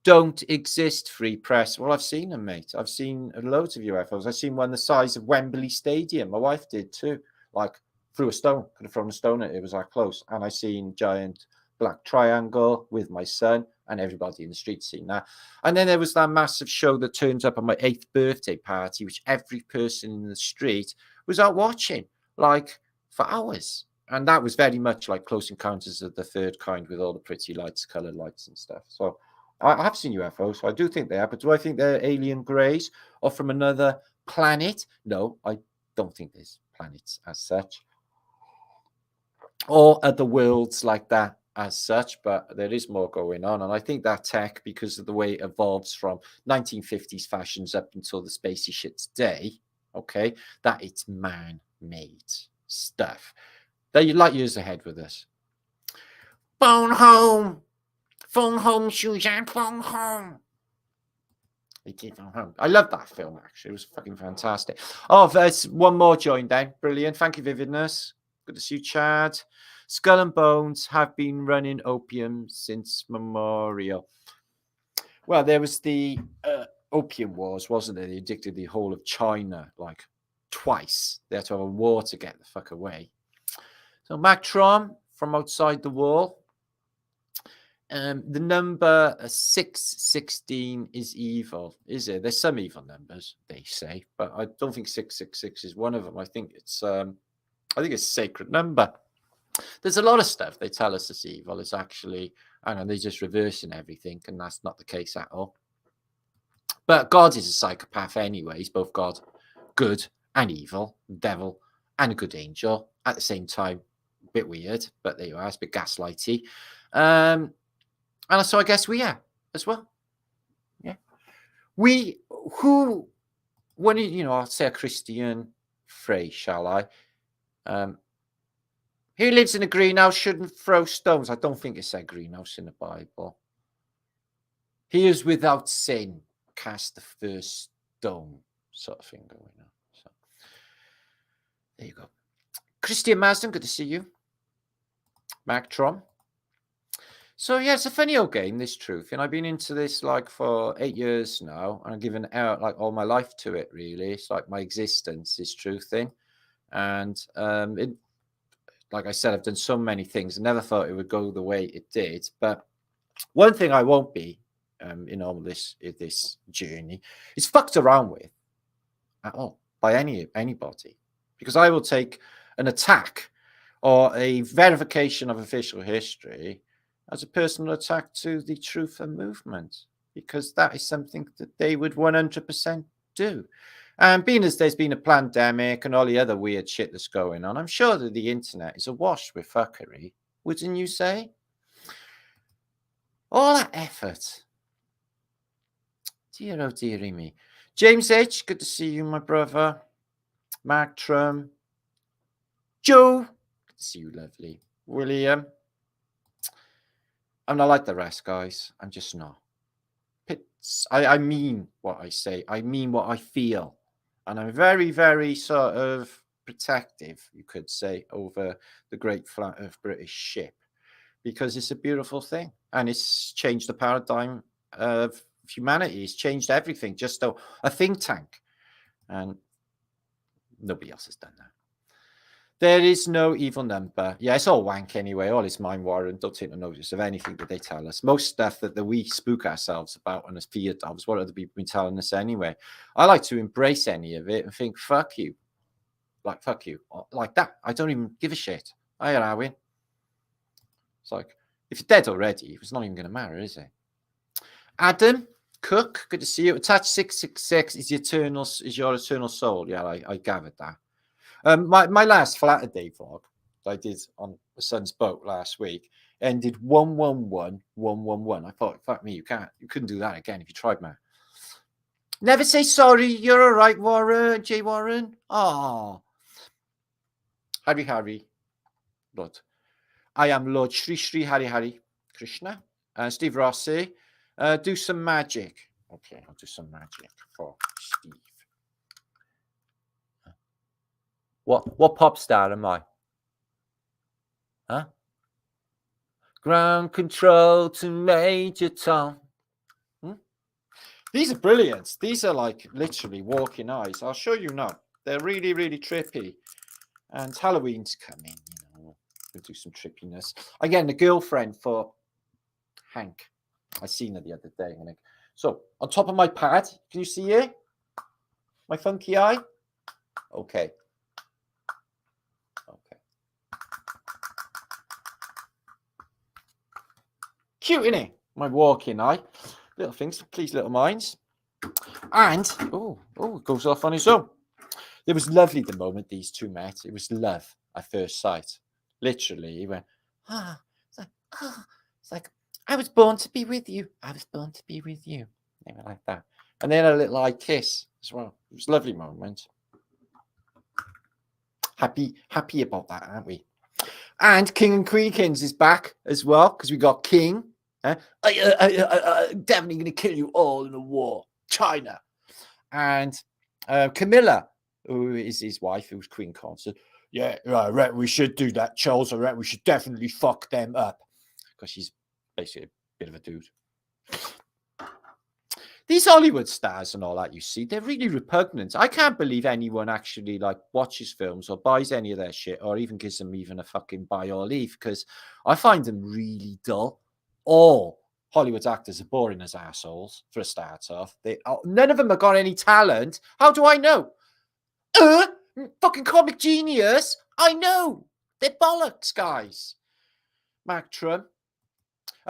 don't exist, free press. Well, I've seen them, mate. I've seen loads of UFOs. I've seen one the size of Wembley Stadium. My wife did too. Like, threw a stone. Could have thrown a stone at it. It was that close. And I've seen giant black triangle with my son, and everybody in the street seen that. And then there was that massive show that turns up on my 8th birthday party, which every person in the street was out watching, like, for hours. And that was very much like Close Encounters of the Third Kind, with all the pretty lights, colored lights and stuff. So I have seen UFOs, so I do think they are. But do I think they're alien greys or from another planet? No, I don't think there's planets as such, or other worlds like that as such, but there is more going on. And I think that tech, because of the way it evolves from 1950s fashions up until the spacey shit today, okay, that it's man-made stuff. They're light years ahead with us. Phone home, Suzanne, phone home. I love that film, actually. It was fucking fantastic. Oh, there's one more joined then. Brilliant. Thank you, Vividness. Good to see you, Chad. Skull and Bones have been running opium since memorial. Well, there was the opium wars, wasn't there? They addicted the whole of China like twice. They had to have a war to get the fuck away. So Mactron from outside the wall. The number 616 is evil, is it? There's some evil numbers, they say, but I don't think 666 is one of them. I think it's a sacred number. There's a lot of stuff they tell us is evil. It's actually, I don't know, they're just reversing everything, and that's not the case at all. But God is a psychopath anyway. He's both God, good and evil, devil and a good angel at the same time. A bit weird, but there you are. It's a bit gaslighty. And so I guess we are as well. Yeah. When I'll say a Christian phrase, shall I? Who lives in a greenhouse shouldn't throw stones. I don't think it said greenhouse in the Bible. He is without sin. Cast the first stone, sort of thing going on. So there you go. Christian Marsden, good to see you. Mactron. So yeah, it's a funny old game, this Truth. And I've been into this like for 8 years now, and I've given out like all my life to it, really. It's like my existence, this Truth thing. And like I said, I've done so many things. I never thought it would go the way it did. But one thing I won't be in all this journey is fucked around with at all by anybody, because I will take an attack or a verification of official history as a personal attack to the truth and movement, because that is something that they would 100% do. And being as there's been a pandemic and all the other weird shit that's going on, I'm sure that the internet is awash with fuckery, wouldn't you say? All that effort. Dear, oh dearie me. James H., good to see you, my brother. Mark Trum. Joe, good to see you, lovely. William. I'm not like the rest, guys. I'm just not. I mean what I say. I mean what I feel. And I'm very, very sort of protective, you could say, over the great flat earth British ship, because it's a beautiful thing. And it's changed the paradigm of humanity. It's changed everything. Just a think tank. And nobody else has done that. There is no evil number. Yeah, it's all wank anyway. All is mind warrant. Don't take no notice of anything that they tell us. Most stuff that we spook ourselves about and as feared of is what other people have been telling us anyway. I like to embrace any of it and think, fuck you. Like, fuck you. Like that. I don't even give a shit. Hi, Arwin. It's like, if you're dead already, it's not even going to matter, is it? Adam Cook, good to see you. Attached 666 is your eternal soul. Yeah, I gathered that. My last Flatter Day vlog that I did on the son's boat last week ended 111. I thought, fuck me, you couldn't do that again if you tried, man. Never say sorry. You're all right, Warren. J. Warren. Oh, Hari, Lord. I am Lord Shri Hari Krishna. Steve Rossi. Do some magic. Okay, I'll do some magic for Steve. What pop star am I? Huh? Ground control to Major Tom. These are brilliant. These are like literally walking eyes. I'll show you now. They're really, really trippy. And Halloween's coming, we'll do some trippiness. Again, the girlfriend for Hank. I seen her the other day. So on top of my pad, can you see it? My funky eye? Okay. Cute, innit? My walking eye. Little things, please, little minds. And, it goes off on its own. It was lovely the moment these two met. It was love at first sight. Literally, he went, it's like, I was born to be with you. I was born to be with you. They went like that. And then a little eye kiss as well. It was a lovely moment. Happy about that, aren't we? And King and Queekins is back as well, because we got King. I'm definitely going to kill you all in a war. China. And Camilla, who is his wife, who's Queen Consort. Yeah, I reckon we should do that, Charles. I reckon we should definitely fuck them up. Because she's basically a bit of a dude. these Hollywood stars and all that, you see, they're really repugnant. I can't believe anyone actually like watches films or buys any of their shit or even gives them even a fucking buy or leave, because I find them really dull. All Hollywood actors are boring as assholes for a start off. None of them have got any talent. How do I know? Fucking comic genius. I know. They're bollocks, guys. Mark Trump.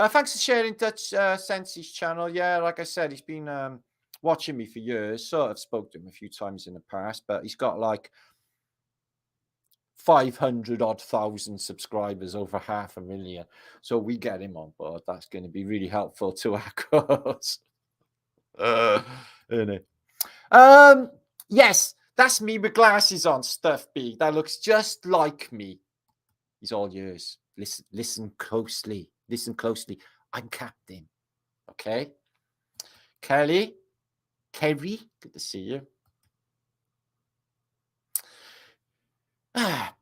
Thanks for sharing Dutch Sensei's channel. Yeah, like I said, he's been watching me for years. Sort of spoke to him a few times in the past, but he's got like 500,000 subscribers, over 500,000. So we get him on board. That's going to be really helpful to our cause. Isn't it? Yes, that's me with glasses on, Stuff B. That looks just like me. He's all yours. Listen closely. Listen closely. I'm Captain. Okay? Kerry, good to see you.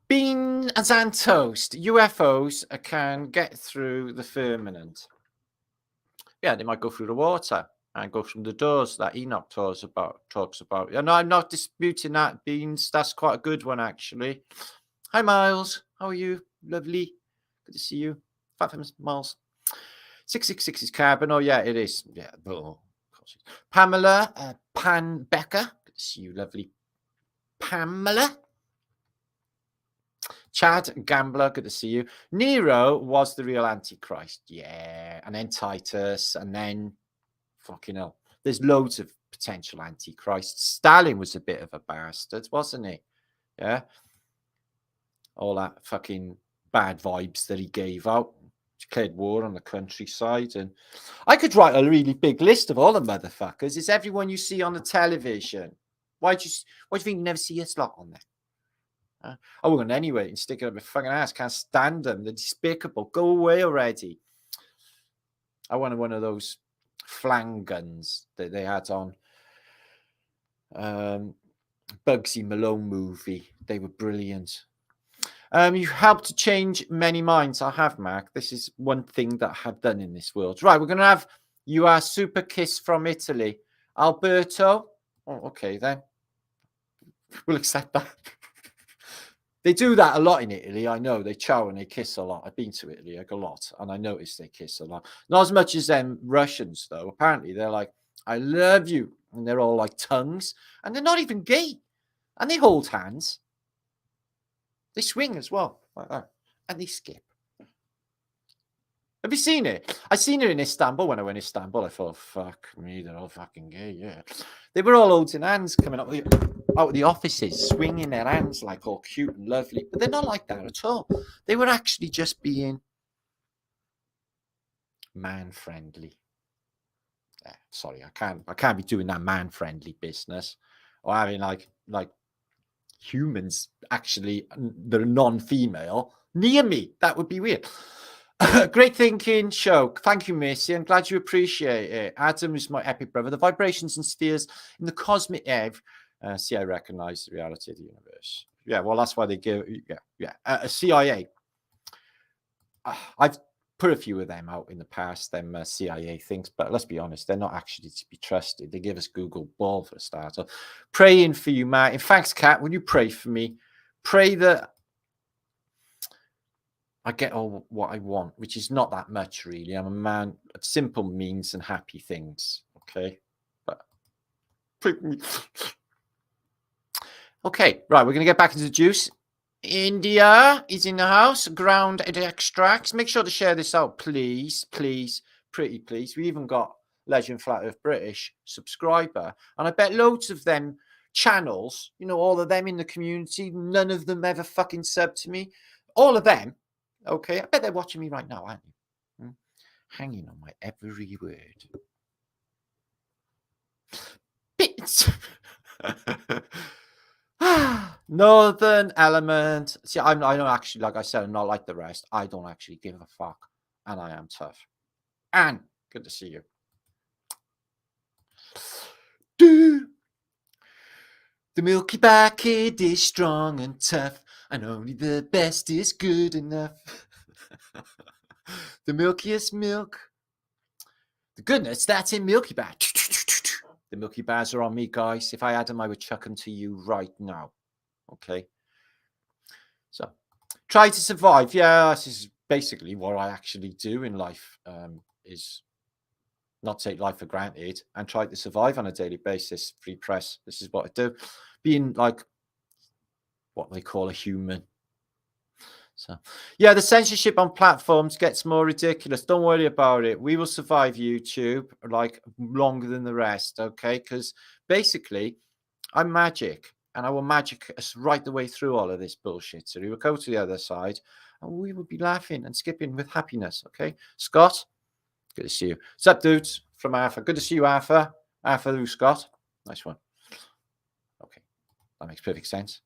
Beans and toast. UFOs can get through the firmament. Yeah, they might go through the water and go from the doors that Enoch talks about. No, I'm not disputing that, Beans. That's quite a good one, actually. Hi, Miles. How are you? Lovely. Good to see you. 5 miles. 666 is carbon. Oh, yeah, it is. Yeah. Oh, Pamela Pan Becker. Good to see you, lovely Pamela. Chad Gambler, good to see you. Nero was the real Antichrist. Yeah. And then Titus, and then fucking hell. There's loads of potential Antichrists. Stalin was a bit of a bastard, wasn't he? Yeah. All that fucking bad vibes that he gave out. Declared war on the countryside. And I could write a really big list of all the motherfuckers. It's everyone you see on the television. Why do you think you never see a slot on there? I wouldn't anyway and stick it up my fucking ass. Can't stand them. They're despicable. Go away already. I wanted one of those flang guns that they had on Bugsy Malone movie. They were brilliant. You helped to change many minds. I have, Mark. This is one thing that I have done in this world. Right, we're going to have you are super kiss from Italy. Alberto. Oh, okay, then. We'll accept that. They do that a lot in Italy. I know they chow and they kiss a lot. I've been to Italy like a lot, and I noticed they kiss a lot. Not as much as them Russians, though. Apparently, they're like, "I love you," and they're all like tongues, and they're not even gay, and they hold hands. They swing as well, like that, and they skip. Have you seen it? I seen it in Istanbul when I went to Istanbul. I thought, fuck me, they're all fucking gay, yeah. They were all holding hands coming out of the offices, swinging their hands like all cute and lovely. But they're not like that at all. They were actually just being man-friendly. Sorry, I can't be doing that man-friendly business. Or having like humans actually that are non-female near me. That would be weird. Great thinking show. Thank you, Missy. I'm glad you appreciate it. Adam is my epic brother. The vibrations and spheres in the cosmic Ev. See, I recognize the reality of the universe. Yeah, well, that's why they give. Yeah. CIA. I've put a few of them out in the past, them CIA things, but let's be honest, they're not actually to be trusted. They give us Google Ball for a starter. Praying for you, Matt. In fact, Kat, will you pray for me? Pray that I get all what I want, which is not that much, really. I'm a man of simple means and happy things. Okay, but okay, right. We're gonna get back into the juice. India is in the house. Ground extracts. Make sure to share this out, please, please, pretty please. We even got Legend Flat Earth British subscriber, and I bet loads of them channels. You know, all of them in the community. None of them ever fucking sub to me. All of them. Okay, I bet they're watching me right now, aren't you? Hanging on my every word. Bits. Northern element. See, I don't actually, like I said, I'm not like the rest. I don't actually give a fuck, and I am tough. And good to see you. The Milky Bar Kid is strong and tough, and only the best is good enough. The milkiest milk. The goodness that's in Milky Bar. The Milky Bars are on me, guys. If I had them, I would chuck them to you right now. Okay. So, try to survive. Yeah, this is basically what I actually do in life, is not take life for granted and try to survive on a daily basis. Free press. This is what I do. Being like what they call a human. So, yeah, the censorship on platforms gets more ridiculous. Don't worry about it. We will survive YouTube like longer than the rest, okay? Because basically, I'm magic, and I will magic us right the way through all of this bullshit. So we will go to the other side, and we will be laughing and skipping with happiness, okay? Scott, good to see you. What's up, dudes? From Arthur. Good to see you, Arthur. Arthur, who's Scott? Nice one. Okay, that makes perfect sense.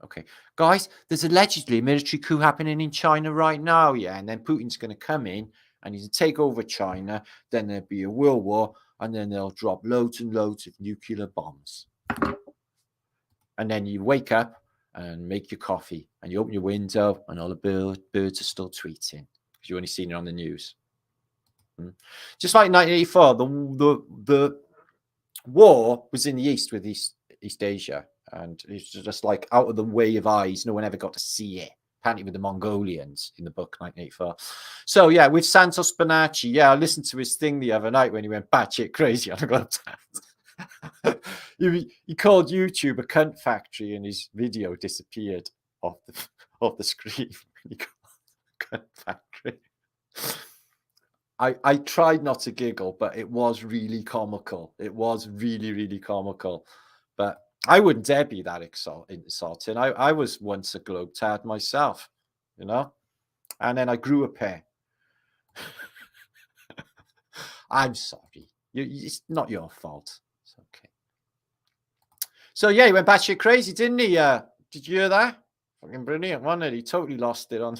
Okay, guys, there's allegedly a military coup happening in China right now, yeah, and then Putin's going to come in and he's going to take over China, then there'll be a world war, and then they'll drop loads and loads of nuclear bombs. And then you wake up and make your coffee, and you open your window, and all the birds are still tweeting, because you've only seen it on the news. Just like 1984, the war was in the east with East Asia. And it's just like out of the way of eyes. No one ever got to see it. Apparently with the Mongolians in the book 1984. So yeah, with Santos Bonacci, yeah, I listened to his thing the other night when he went batshit crazy on the globe. He called YouTube a cunt factory, and his video disappeared off the screen. He called cunt factory. I tried not to giggle, but it was really comical. It was really, really comical. But I wouldn't dare be that insulting. I was once a globetard myself, you know, and then I grew a pair. I'm sorry. It's not your fault. It's okay. So, yeah, he went batshit crazy, didn't he? Did you hear that? Fucking brilliant, wasn't it? He totally lost it on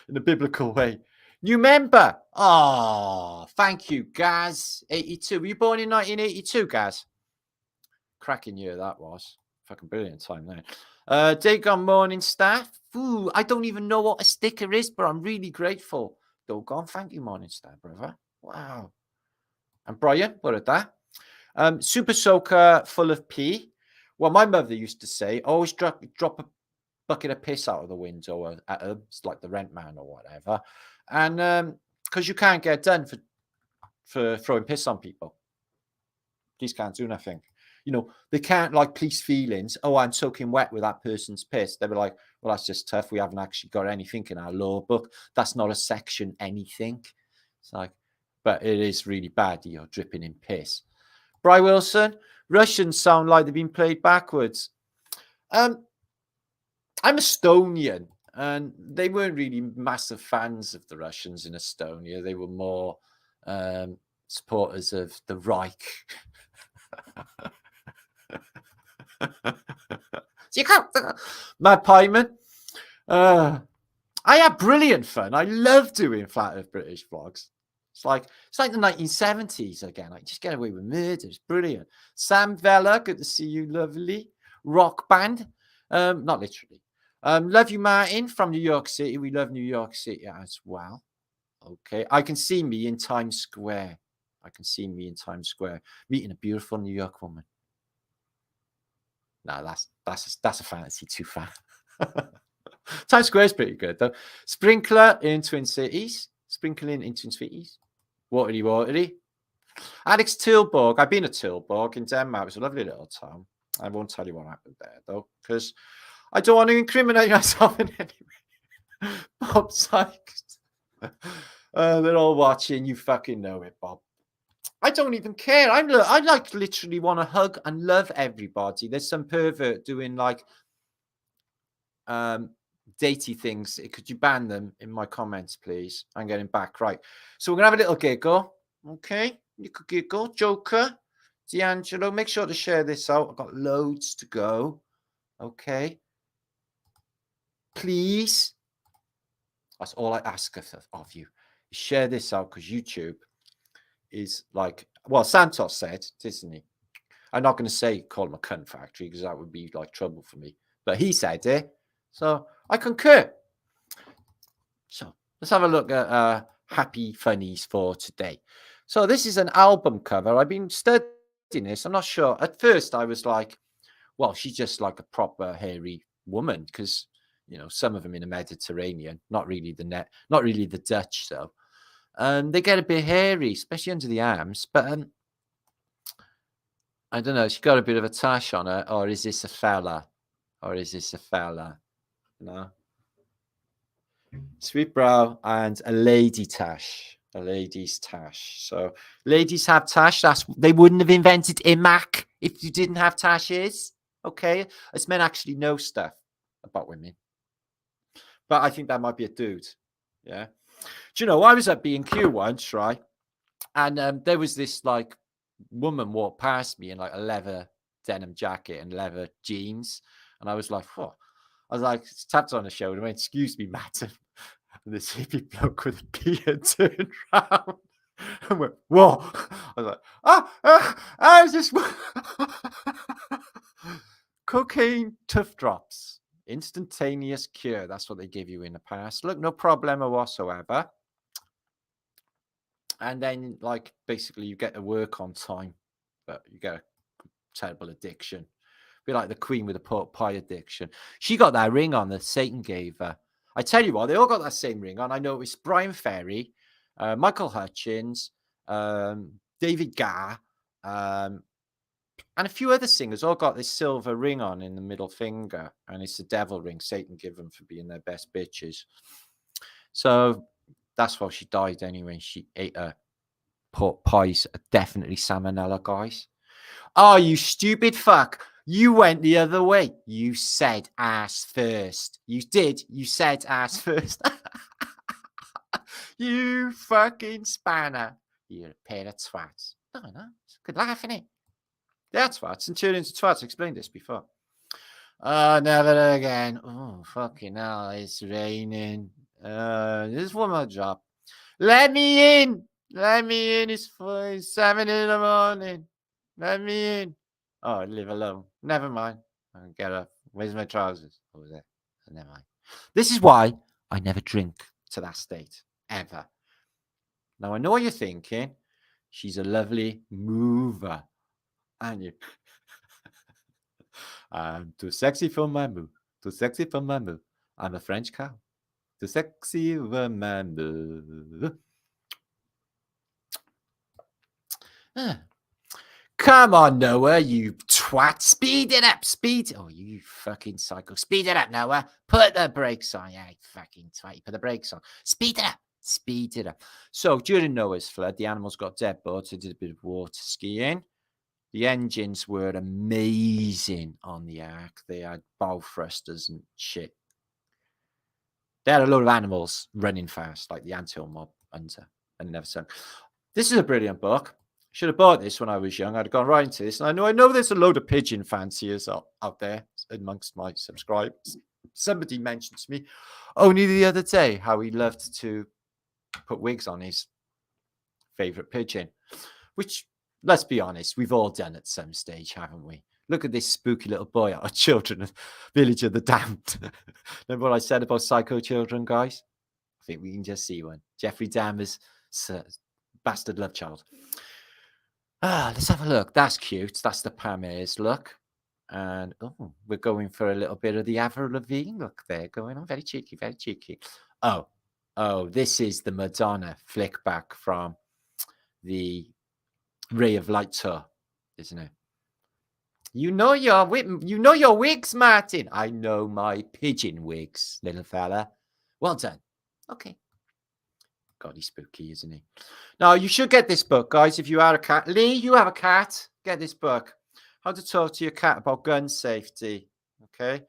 in a biblical way. New member. Oh, thank you, Gaz. 82. Were you born in 1982, Gaz? Cracking year that was. Fucking brilliant time there. Day gone morning, staff. Ooh, I don't even know what a sticker is, but I'm really grateful. Doggone, thank you, morning star, brother. Wow. And Brian, what at that? Super soaker full of pee. Well, my mother used to say, always drop a bucket of piss out of the window at her, like the rent man or whatever. And because you can't get done for throwing piss on people. Police can't do nothing. You know, they can't like police feelings. Oh, I'm soaking wet with that person's piss. They were like, well, that's just tough. We haven't actually got anything in our law book. That's not a section anything. It's like, but it is really bad. You're dripping in piss. Bry Wilson, Russians sound like they've been played backwards. I'm Estonian, and they weren't really massive fans of the Russians in Estonia. They were more supporters of the Reich. Mad Pieman. I had brilliant fun. I love doing Flat Earth British vlogs. It's like the 1970s again. I just get away with murder. It's brilliant. Sam Vella, good to see you, lovely. Rock band. Not literally. Love you, Martin, from New York City. We love New York City as well. Okay. I can see me in Times Square. Meeting a beautiful New York woman. No, that's a fantasy too far. Times Square is pretty good though. Sprinkler in Twin Cities. Sprinkling in Twin Cities. Watery. Alex Tilburg. I've been to Tilburg in Denmark. It was a lovely little town. I won't tell you what happened there though, because I don't want to incriminate myself in any way. Bob Sykes. They're all watching. You fucking know it, Bob. I don't even care. I like literally want to hug and love everybody. There's some pervert doing like datey things. Could you ban them in my comments, please? I'm getting back. Right. So we're going to have a little giggle. Okay. You could giggle. Joker. D'Angelo. Make sure to share this out. I've got loads to go. Okay. Please. That's all I ask of you. Share this out because YouTube is like, well, Santos said, isn't he? I'm not going to say call him a cunt factory because that would be like trouble for me. But he said it. So I concur. So let's have a look at happy funnies for today. So this is an album cover. I've been studying this, I'm not sure. At first, I was like, well, she's just like a proper hairy woman because, you know, some of them in the Mediterranean, not really the Dutch, though. They get a bit hairy, especially under the arms. But I don't know. She got a bit of a tash on her, or is this a fella? No. Sweet brow and a lady tash. A lady's tash. So ladies have tash. They wouldn't have invented imac if you didn't have tashes. Okay, as men actually know stuff about women. But I think that might be a dude. Yeah. Do you know, I was at B&Q once, right? And there was this like woman walked past me in like a leather denim jacket and leather jeans. And I was like, what? I was like, tapped on the shoulder and went, excuse me, madam. And this hippie bloke with a beard turned around and went, whoa. I was like, I was just cocaine tough drops. Instantaneous cure. That's what they give you in the past. Look, no problemo whatsoever. And then, like, basically you get to work on time, but you get a terrible addiction. Be like the queen with the pork pie addiction. She got that ring on that Satan gave her. I tell you what, they all got that same ring on. I know it was Brian Ferry, Michael Hutchins, David Garr, and a few other singers all got this silver ring on in the middle finger. And it's the devil ring Satan gave them for being their best bitches. So that's why she died anyway. She ate her pork pies, definitely salmonella, guys. Oh, you stupid fuck. You went the other way. You said ass first. You did. You said ass first. You fucking spanner. You're a pair of twats. I don't know. It's a good laugh, innit? Yeah, twats. And turn into twats. I explained this before. Never again. Oh, fucking hell. It's raining. This one more job. Let me in. Let me in. It's 7 in the morning. Let me in. Oh, live alone. Never mind. I'll get up. Where's my trousers? Oh, there. Never mind. This is why I never drink to that state. Ever. Now, I know what you're thinking. She's a lovely mover. And you. I'm too sexy for my move. Too sexy for my move. I'm a French cow. Too sexy for my move. Come on, Noah, you twat. Speed it up. Speed. Oh, you fucking psycho. Speed it up, Noah. Put the brakes on. Yeah, fucking twat. Put the brakes on. Speed it up. Speed it up. So during Noah's flood, the animals got dead boats. They did a bit of water skiing. The engines were amazing on the ark. They had bow thrusters and shit. They had a lot of animals running fast, like the anthill mob under, and never sunk. This is a brilliant book. Should have bought this when I was young. I'd have gone right into this. And I know there's a load of pigeon fanciers out there amongst my subscribers. Somebody mentioned to me only the other day how he loved to put wigs on his favorite pigeon, which, let's be honest, we've all done at some stage, haven't we? Look at this spooky little boy out of Children of Village of the Damned. Remember what I said about psycho children, guys? I think we can just see one. Jeffrey Dahmer's bastard love child. Let's have a look. That's cute. That's the Pamela's look. And we're going for a little bit of the Avril Lavigne look there going on. Very cheeky, very cheeky. Oh, this is the Madonna flick back from the Ray of Light tour, isn't it? You know your wigs, Martin. I know my pigeon wigs, little fella. Well done. Okay. God, he's spooky, isn't he? Now, you should get this book, guys, if you are a cat. Lee, you have a cat. Get this book. How to talk to your cat about gun safety. Okay.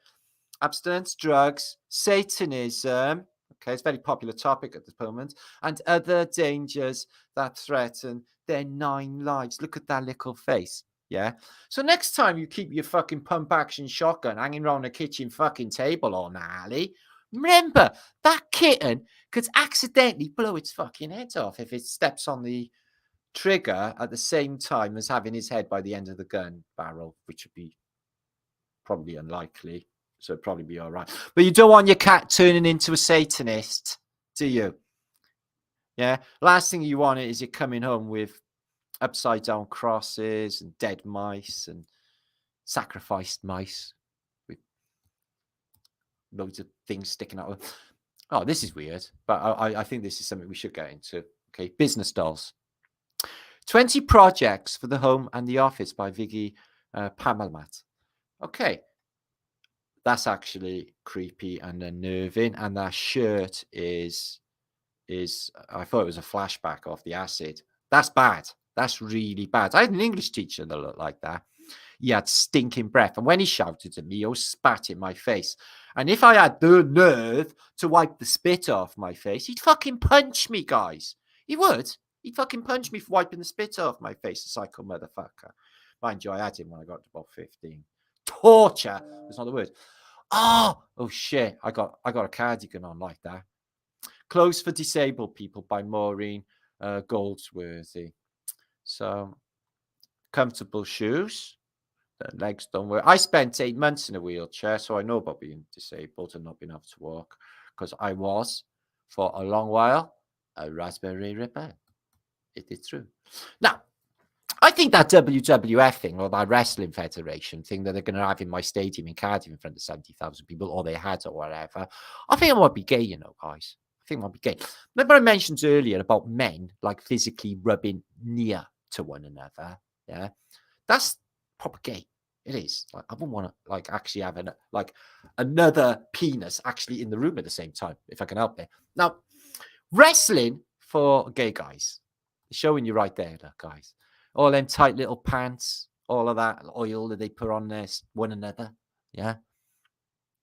Abstinence, drugs, Satanism. Okay, it's a very popular topic at the moment. And other dangers that threaten their 9 lives. Look at that little face. Yeah. So next time you keep your fucking pump action shotgun hanging around the kitchen fucking table all gnarly, remember that kitten could accidentally blow its fucking head off if it steps on the trigger at the same time as having his head by the end of the gun barrel, which would be probably unlikely. So it'd probably be all right. But you don't want your cat turning into a Satanist, do you? Yeah. Last thing you want is it coming home with upside down crosses and dead mice and sacrificed mice with loads of things sticking out. Oh, this is weird, but I think this is something we should get into. Okay, business dolls. 20 projects for the home and the office by Viggy Pamelmat. Okay, that's actually creepy and unnerving. And that shirt is I thought it was a flashback of the acid. That's bad. That's really bad. I had an English teacher that looked like that. He had stinking breath. And when he shouted at me, he always spat in my face. And if I had the nerve to wipe the spit off my face, he'd fucking punch me, guys. He would. He'd fucking punch me for wiping the spit off my face, a psycho motherfucker. Mind you, I had him when I got to about 15. Torture. That's not the word. Oh shit. I got a cardigan on like that. Clothes for Disabled People by Maureen Goldsworthy. So, comfortable shoes. The legs don't work. I spent 8 months in a wheelchair, so I know about being disabled and not being able to walk, because I was, for a long while, a raspberry ripper. It is true. Now, I think that WWF thing, or that Wrestling Federation thing that they're going to have in my stadium in Cardiff in front of 70,000 people, or they had, or whatever, I think it might be gay, you know, guys. I think it might be gay. Remember I mentioned earlier about men, like, physically rubbing near to one another? Yeah? That's proper gay. It is. Like, I wouldn't want to, like, actually have another penis actually in the room at the same time, if I can help it. Now, wrestling for gay guys. Showing you right there, look, guys. All them tight little pants, all of that oil that they put on there, one another. Yeah?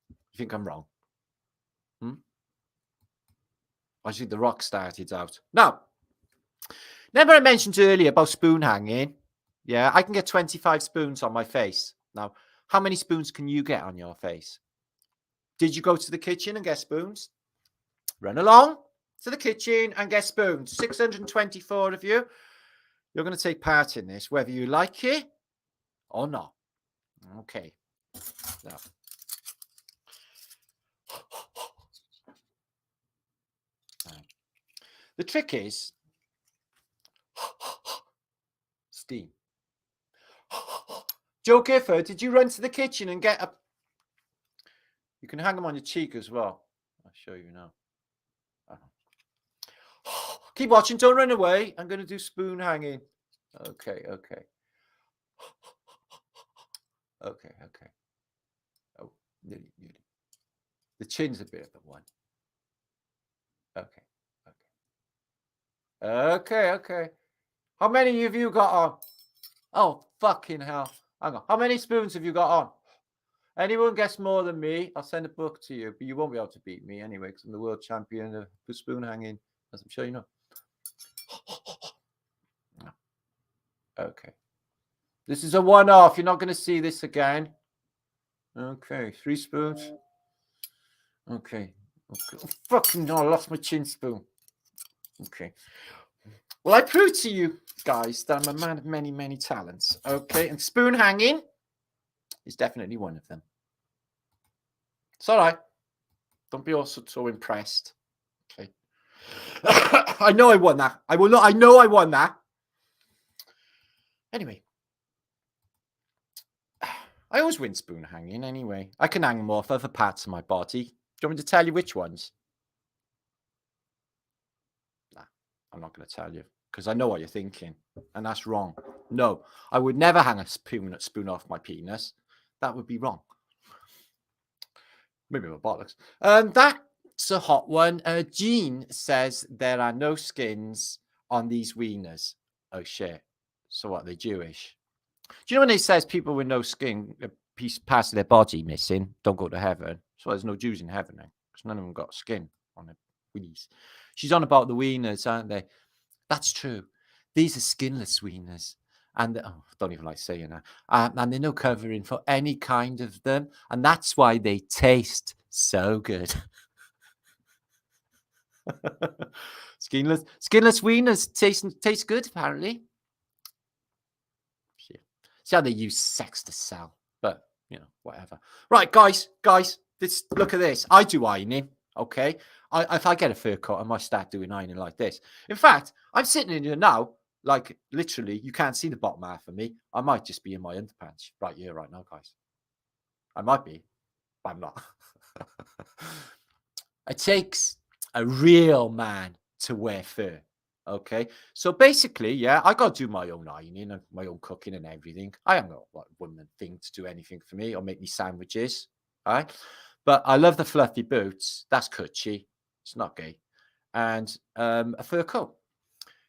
You think I'm wrong? I think The Rock started out. Now, remember I mentioned earlier about spoon hanging? Yeah, I can get 25 spoons on my face. Now, how many spoons can you get on your face? Did you go to the kitchen and get spoons? Run along to the kitchen and get spoons. 624 of you. You're going to take part in this, whether you like it or not. Okay. Now. The trick is steam. Joe Gifford, did you run to the kitchen and get a... You can hang them on your cheek as well. I'll show you now. Keep watching. Don't run away. I'm going to do spoon hanging. Okay. Okay. Oh, nearly. The chin's a bit of a one. Okay. How many of you got on? Oh, fucking hell. Hang on. How many spoons have you got on? Anyone gets more than me, I'll send a book to you. But you won't be able to beat me anyway, because I'm the world champion of spoon hanging, as I'm sure you know. Okay. This is a one-off. You're not going to see this again. Okay. 3 spoons. Okay. Oh, fucking no, I lost my chin spoon. Okay. Well, I proved to you guys that I'm a man of many, many talents. Okay. And spoon hanging is definitely one of them. It's all right. Don't be also so impressed. Okay. I know I won that. I know I won that. Anyway. I always win spoon hanging anyway. I can hang them off other parts of my body. Do you want me to tell you which ones? Nah, I'm not going to tell you, because I know what you're thinking, and that's wrong. No, I would never hang a spoon off my penis. That would be wrong. Maybe my bollocks. That's a hot one. Jean says there are no skins on these wieners. Oh, shit. So what, they're Jewish? Do you know when it says people with no skin, a part of their body missing, don't go to heaven? So there's no Jews in heaven then, because none of them got skin on their willies. She's on about the wieners, aren't they? That's true. These are skinless wieners. And I don't even like saying that. And they're no covering for any kind of them. And that's why they taste so good. Skinless wieners taste good, apparently. See how they use sex to sell. But, you know, whatever. Right, guys, look at this. I do ironing, okay? If I get a fur coat, I might start doing ironing like this. In fact, I'm sitting in here now Like, literally, you can't see the bottom half of me. I might just be in my underpants right here, right now, guys. I might be, but I'm not. It takes a real man to wear fur. Okay, so basically, yeah, I got to do my own ironing and my own cooking and everything. I am not a woman thing to do anything for me or make me sandwiches. All right, but I love the fluffy boots. That's cutchy. It's not gay. And a fur coat.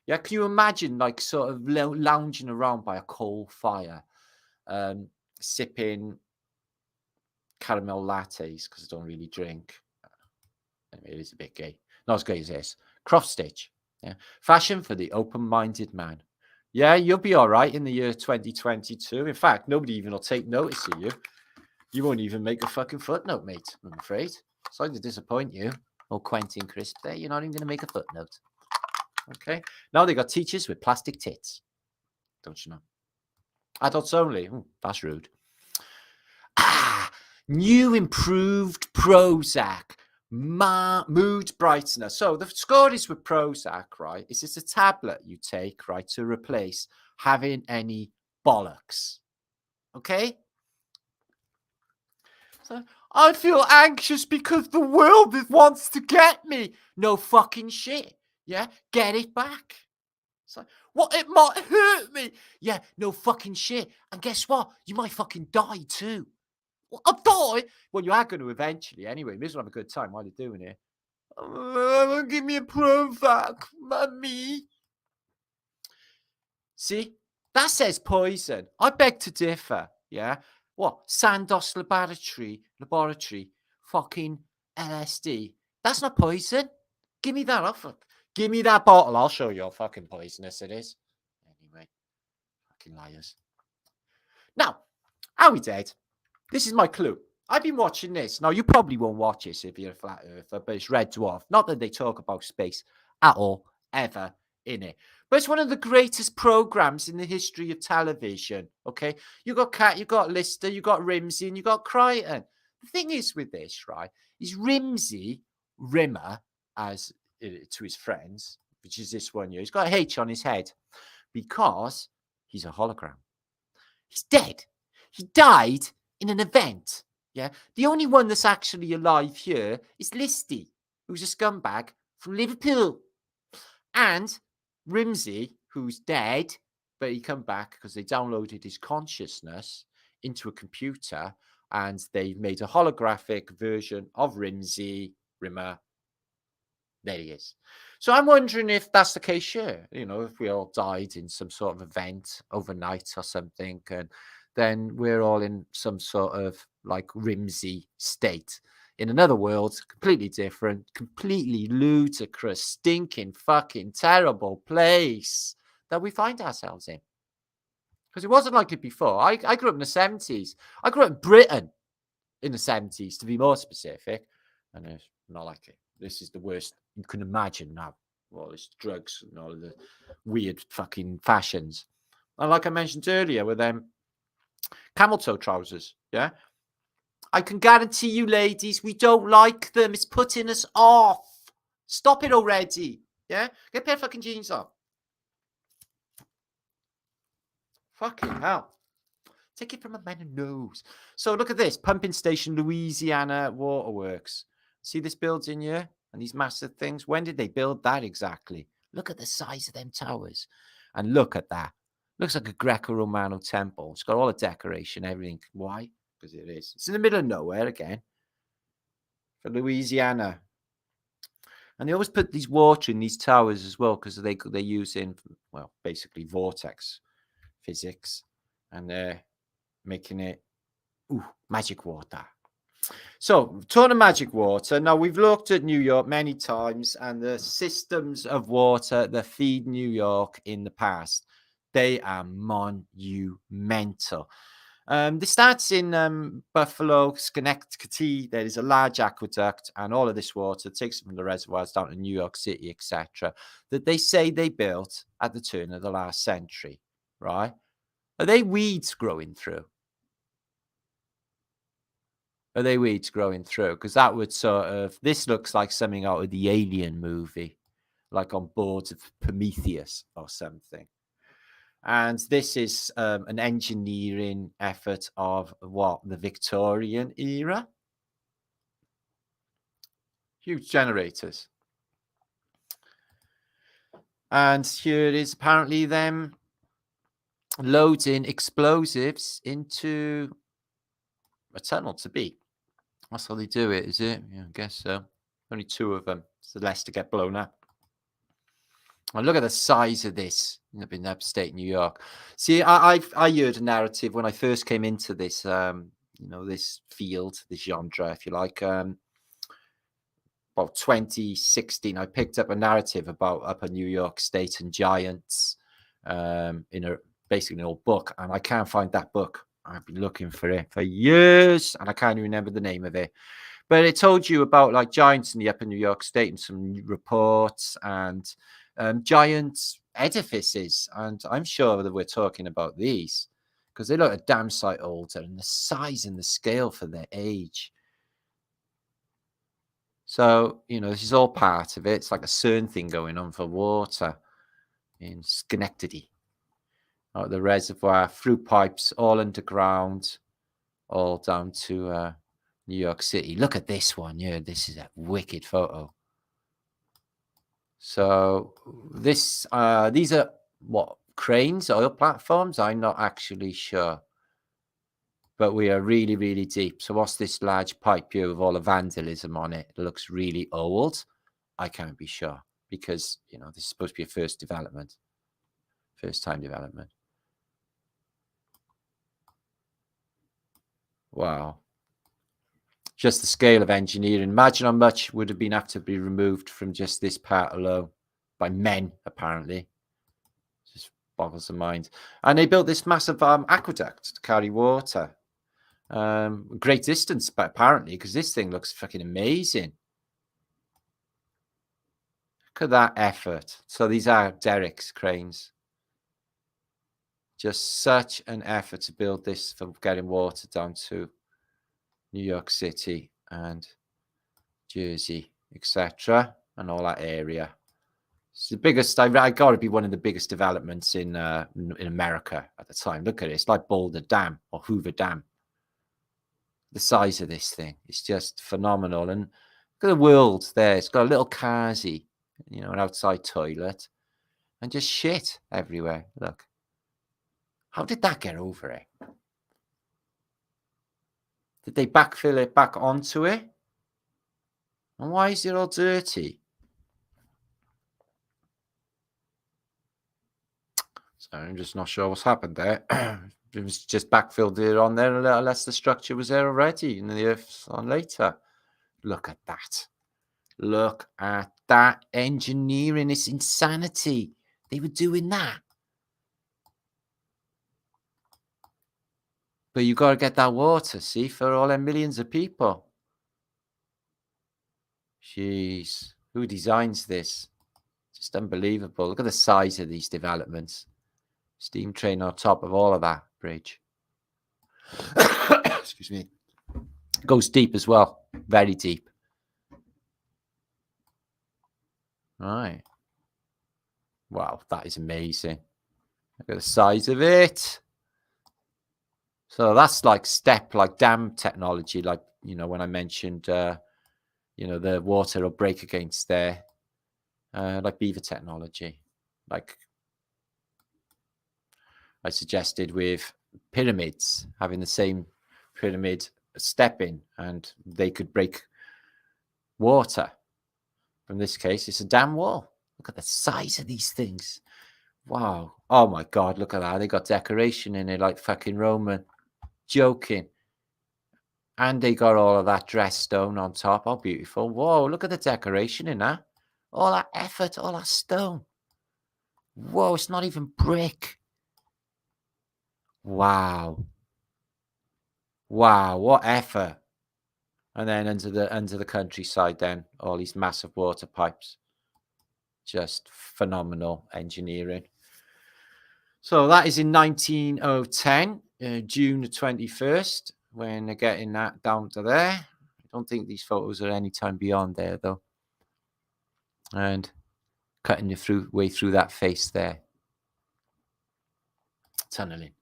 Yeah, can you imagine like sort of lounging around by a coal fire, sipping caramel lattes because I don't really drink. It is a bit gay. Not as gay as this. Cross stitch. Yeah. Fashion for the open-minded man. Yeah, you'll be all right in the year 2022. In fact, nobody even will take notice of you. You won't even make a fucking footnote, mate, I'm afraid. Sorry to disappoint you. Oh, Quentin Crisp there. You're not even going to make a footnote. Okay. Now they got teachers with plastic tits. Don't you know? Adults only. Ooh, that's rude. New improved Prozac. Mood brightener. So the score is with Prozac, right? It's just a tablet you take, right, to replace having any bollocks. Okay? So I feel anxious because the world wants to get me. No fucking shit. Yeah? Get it back. So what? It might hurt me. Yeah, no fucking shit. And guess what? You might fucking die too. Well, I'll die. Well, you are going to eventually anyway. May as well have a good time while you're doing it. Give me a Prozac, mummy. See, that says poison. I beg to differ. Yeah. What? Sandoz laboratory, fucking LSD. That's not poison. Give me that offer. Give me that bottle. I'll show you how fucking poisonous it is. Anyway, fucking liars. Now, are we dead? This is my clue. I've been watching this. Now, you probably won't watch this if you're a flat earther, but it's Red Dwarf. Not that they talk about space at all, ever in it. But it's one of the greatest programs in the history of television. Okay? You got Cat, you got Lister, you got Rimsey, and you got Crichton. The thing is with this, right, is Rimmer, as to his friends, which is this one here, he's got a H on his head because he's a hologram. He's dead. He died in an event. Yeah. The only one that's actually alive here is Listy, who's a scumbag from Liverpool. And Rimsey, who's dead, but he come back because they downloaded his consciousness into a computer and they made a holographic version of Rimmer. There he is. So I'm wondering if that's the case here. You know, if we all died in some sort of event overnight or something, and then we're all in some sort of like Rimsey state in another world, completely different, completely ludicrous, stinking, fucking terrible place that we find ourselves in. Because it wasn't like it before. I grew up in the 70s. I grew up in Britain in the 70s, to be more specific. And it's not like it. This is the worst you can imagine now. All this drugs and all of the weird fucking fashions. And like I mentioned earlier with them camel toe trousers, yeah? I can guarantee you, ladies, we don't like them. It's putting us off. Stop it already, yeah? Get a pair of fucking jeans on. Fucking hell. Take it from a man who knows. So look at this. Pumping Station, Louisiana Waterworks. See this building here? And these massive things? When did they build that exactly? Look at the size of them towers. And look at that. Looks like a Greco-Romano temple. It's got all the decoration, everything. Why? Because it is. It's in the middle of nowhere again. For Louisiana. And they always put these water in these towers as well because they're using, well, basically vortex physics. And they're making it, magic water. So, ton of magic water. Now, we've looked at New York many times and the systems of water that feed New York in the past. They are monumental. This starts in Buffalo, Schenectady. There is a large aqueduct, and all of this water takes it from the reservoirs down to New York City, etc. That they say they built at the turn of the last century, right? Are they weeds growing through? Are they weeds growing through? Because that would sort of, this looks like something out of the Alien movie, like on board of Prometheus or something. And this is an engineering effort of what? The Victorian era. Huge generators. And here is apparently them loading explosives into a tunnel to be. That's how they do it, is it? Yeah, I guess so. Only 2 of them. So less to get blown up. And look at the size of this up in upstate New York. See, I heard a narrative when I first came into this, this field, this genre, if you like. About 2016, I picked up a narrative about Upper New York State and giants in basically an old book, and I can't find that book. I've been looking for it for years, and I can't even remember the name of it. But it told you about like giants in the Upper New York State and some reports and giant edifices. And I'm sure that we're talking about these because they look a damn sight older and the size and the scale for their age. So, this is all part of it. It's like a CERN thing going on for water in Schenectady. Out the reservoir, through pipes, all underground, all down to New York City. Look at this one. Yeah, this is a wicked photo. So these are what, cranes, oil platforms? I'm not actually sure. But we are really, really deep. So what's this large pipe here with all the vandalism on it? It looks really old. I can't be sure because, this is supposed to be a first time development. Wow. Just the scale of engineering. Imagine how much would have been have to be removed from just this part alone by men, apparently. Just boggles the mind. And they built this massive aqueduct to carry water. Great distance, but apparently, because this thing looks fucking amazing. Look at that effort. So these are derricks, cranes. Just such an effort to build this for getting water down to New York City and Jersey, etc., and all that area. It's the biggest. I got to be one of the biggest developments in America at the time. Look at it. It's like Boulder Dam or Hoover Dam. The size of this thing is just phenomenal. And look at the world there. It's got a little carsy, an outside toilet, and just shit everywhere. Look. How did that get over it? Did they backfill it back onto it? And why is it all dirty? So I'm just not sure what's happened there. It was just backfilled it on there unless the structure was there already and the earth's on later. Look at that. Look at that engineering. It's insanity. They were doing that. But you got to get that water, see, for all them millions of people. Jeez. Who designs this? Just unbelievable. Look at the size of these developments. Steam train on top of all of that bridge. Excuse me. Goes deep as well. Very deep. Right. Wow, that is amazing. Look at the size of it. So that's like dam technology, like, when I mentioned, the water will break against there, like beaver technology, like I suggested with pyramids, having the same pyramid stepping, and they could break water. From this case, it's a dam wall. Look at the size of these things. Wow. Oh my God, look at that. They got decoration in it like fucking Roman. Joking. And they got all of that dressed stone on top. Oh, beautiful. Whoa, look at the decoration in that. All that effort, all that stone. Whoa, it's not even brick. Wow. Wow, what effort. And then under the countryside then, all these massive water pipes. Just phenomenal engineering. So that is in 1910, June the 21st, when they're getting that down to there. I don't think these photos are any time beyond there, though. And cutting your way through that face there. tunneling.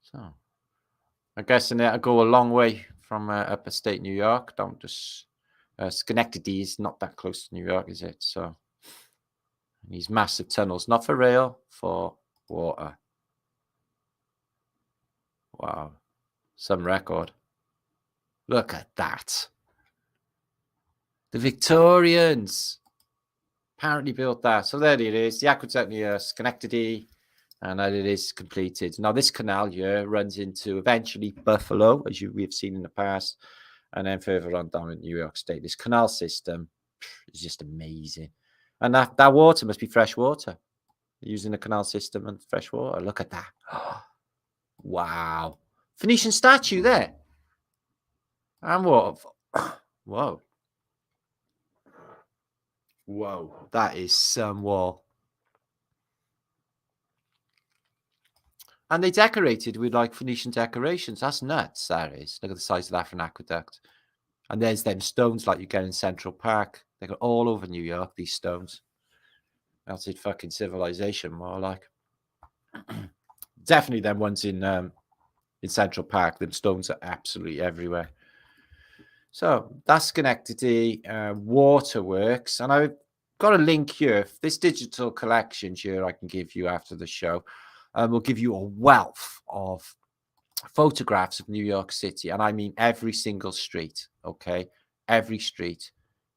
So I'm guessing that'll go a long way from upstate New York down to Schenectady. Is not that close to New York, is it? So these massive tunnels, not for rail, for water. Wow, some record. Look at that. The Victorians apparently built that. So there it is, the aqueduct near Schenectady, and it is completed. Now this canal here runs into eventually Buffalo, as we've seen in the past, and then further on down in New York State. This canal system is just amazing. And that water must be fresh water. Using the canal system and fresh water. Look at that. Wow. Phoenician statue there. And what? Whoa. Whoa. That is some wall. And they decorated with like Phoenician decorations. That's nuts, that is. Look at the size of that for an aqueduct. And there's them stones like you get in Central Park. They got all over New York, these stones. Melted fucking civilization, more like. Definitely them ones in Central Park. Them stones are absolutely everywhere. So that's Schenectady Waterworks. And I've got a link here. This digital collection here I can give you after the show. Will give you a wealth of photographs of New York City. And I mean every single street, okay? Every street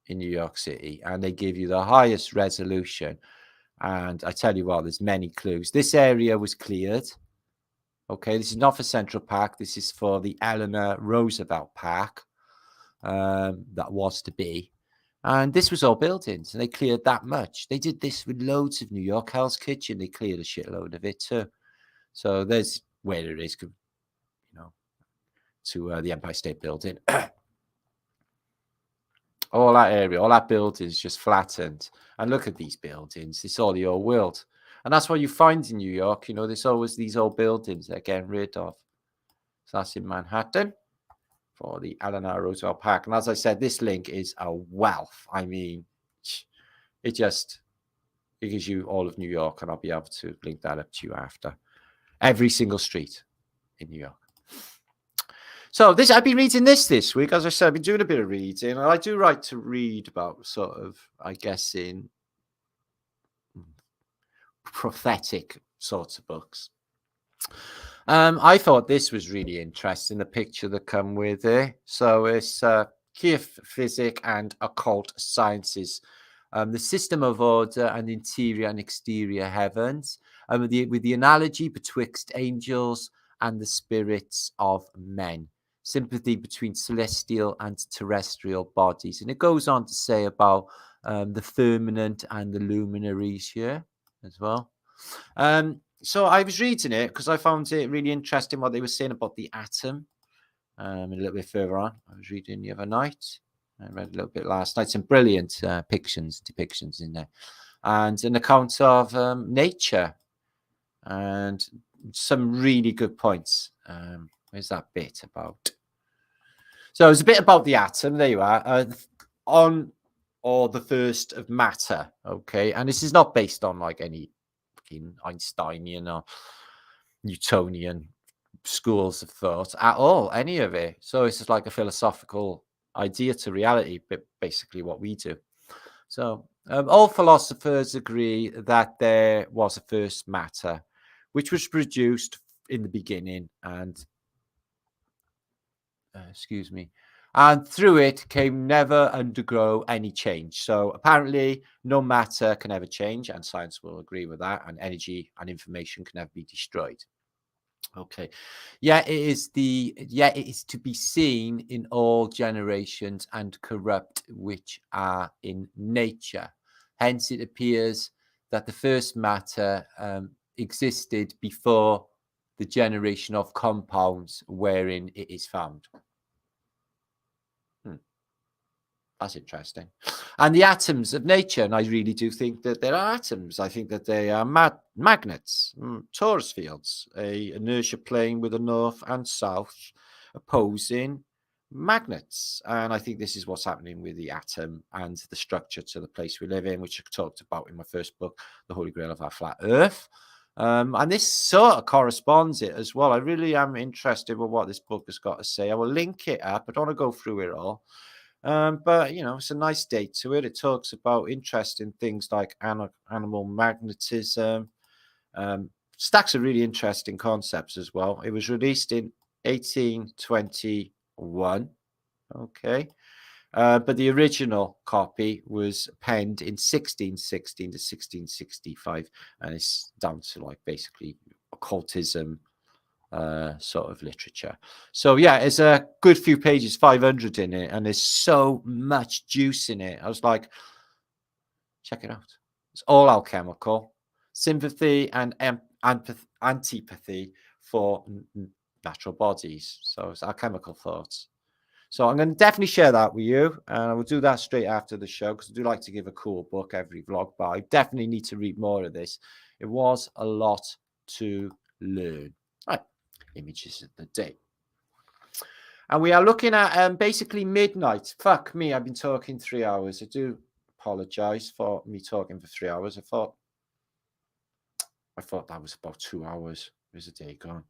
in New York City. And they give you the highest resolution. And I tell you what, there's many clues. This area was cleared. Okay, this is not for Central Park. This is for the Eleanor Roosevelt Park that was to be. And this was all buildings, and they cleared that much. They did this with loads of New York. Hell's Kitchen, they cleared a shitload of it too. So there's where it is, you know, to the Empire State Building. All that area, all that building is just flattened. And look at these buildings. It's all the old world. And that's what you find in New York. You know, there's always these old buildings they're getting rid of. So that's in Manhattan for the Eleanor Roosevelt Park. And as I said, this link is a wealth. I mean, it gives you all of New York, and I'll be able to link that up to you after. Every single street in New York. So I've been reading this week. As I said, I've been doing a bit of reading. And I do like to read about sort of, I guess, in prophetic sorts of books. I thought this was really interesting, the picture that come with it. So it's Kiev Physic and Occult Sciences, the system of order and interior and exterior heavens, with the analogy betwixt angels and the spirits of men, sympathy between celestial and terrestrial bodies. And it goes on to say about the firmament and the luminaries here as well. So I was reading it because I found it really interesting what they were saying about the atom. A little bit further on, I was reading the other night. I read a little bit last night. Some brilliant depictions in there, and an account of nature, and some really good points. Where's that bit about? So it's a bit about the atom. There you are. On or the first of matter. Okay, and this is not based on like any Einsteinian or Newtonian schools of thought at all, any of it. So it's just like a philosophical idea to reality, but basically what we do. So all philosophers agree that there was a first matter, which was produced in the beginning, and and through it came never undergo any change. So apparently no matter can ever change, and science will agree with that, and energy and information can never be destroyed. Okay. It is to be seen in all generations and corrupt which are in nature. Hence it appears that the first matter existed before the generation of compounds wherein it is found. That's interesting. And the atoms of nature, and I really do think that there are atoms. I think that they are magnets, torus fields, a inertia plane with a north and south opposing magnets. And I think this is what's happening with the atom and the structure to the place we live in, which I talked about in my first book, The Holy Grail of Our Flat Earth. And this sort of corresponds it as well. I really am interested with what this book has got to say. I will link it up. I don't want to go through it all. But, you know, it's a nice date to it. It talks about interesting things like animal magnetism. Stacks of really interesting concepts as well. It was released in 1821. Okay. But the original copy was penned in 1616 to 1665, and it's down to like basically occultism sort of literature. So yeah, it's a good few pages, 500 in it, and there's so much juice in it. I was like, check it out. It's all alchemical, sympathy and antipathy for natural bodies. So it's alchemical thoughts. So I'm going to definitely share that with you, and I will do that straight after the show because I do like to give a cool book every vlog, but I definitely need to read more of this. It was a lot to learn. Right, images of the day. And we are looking at basically midnight. Fuck me, I've been talking 3 hours. I do apologize for me talking for 3 hours. I thought that was about 2 hours. Where's the day gone?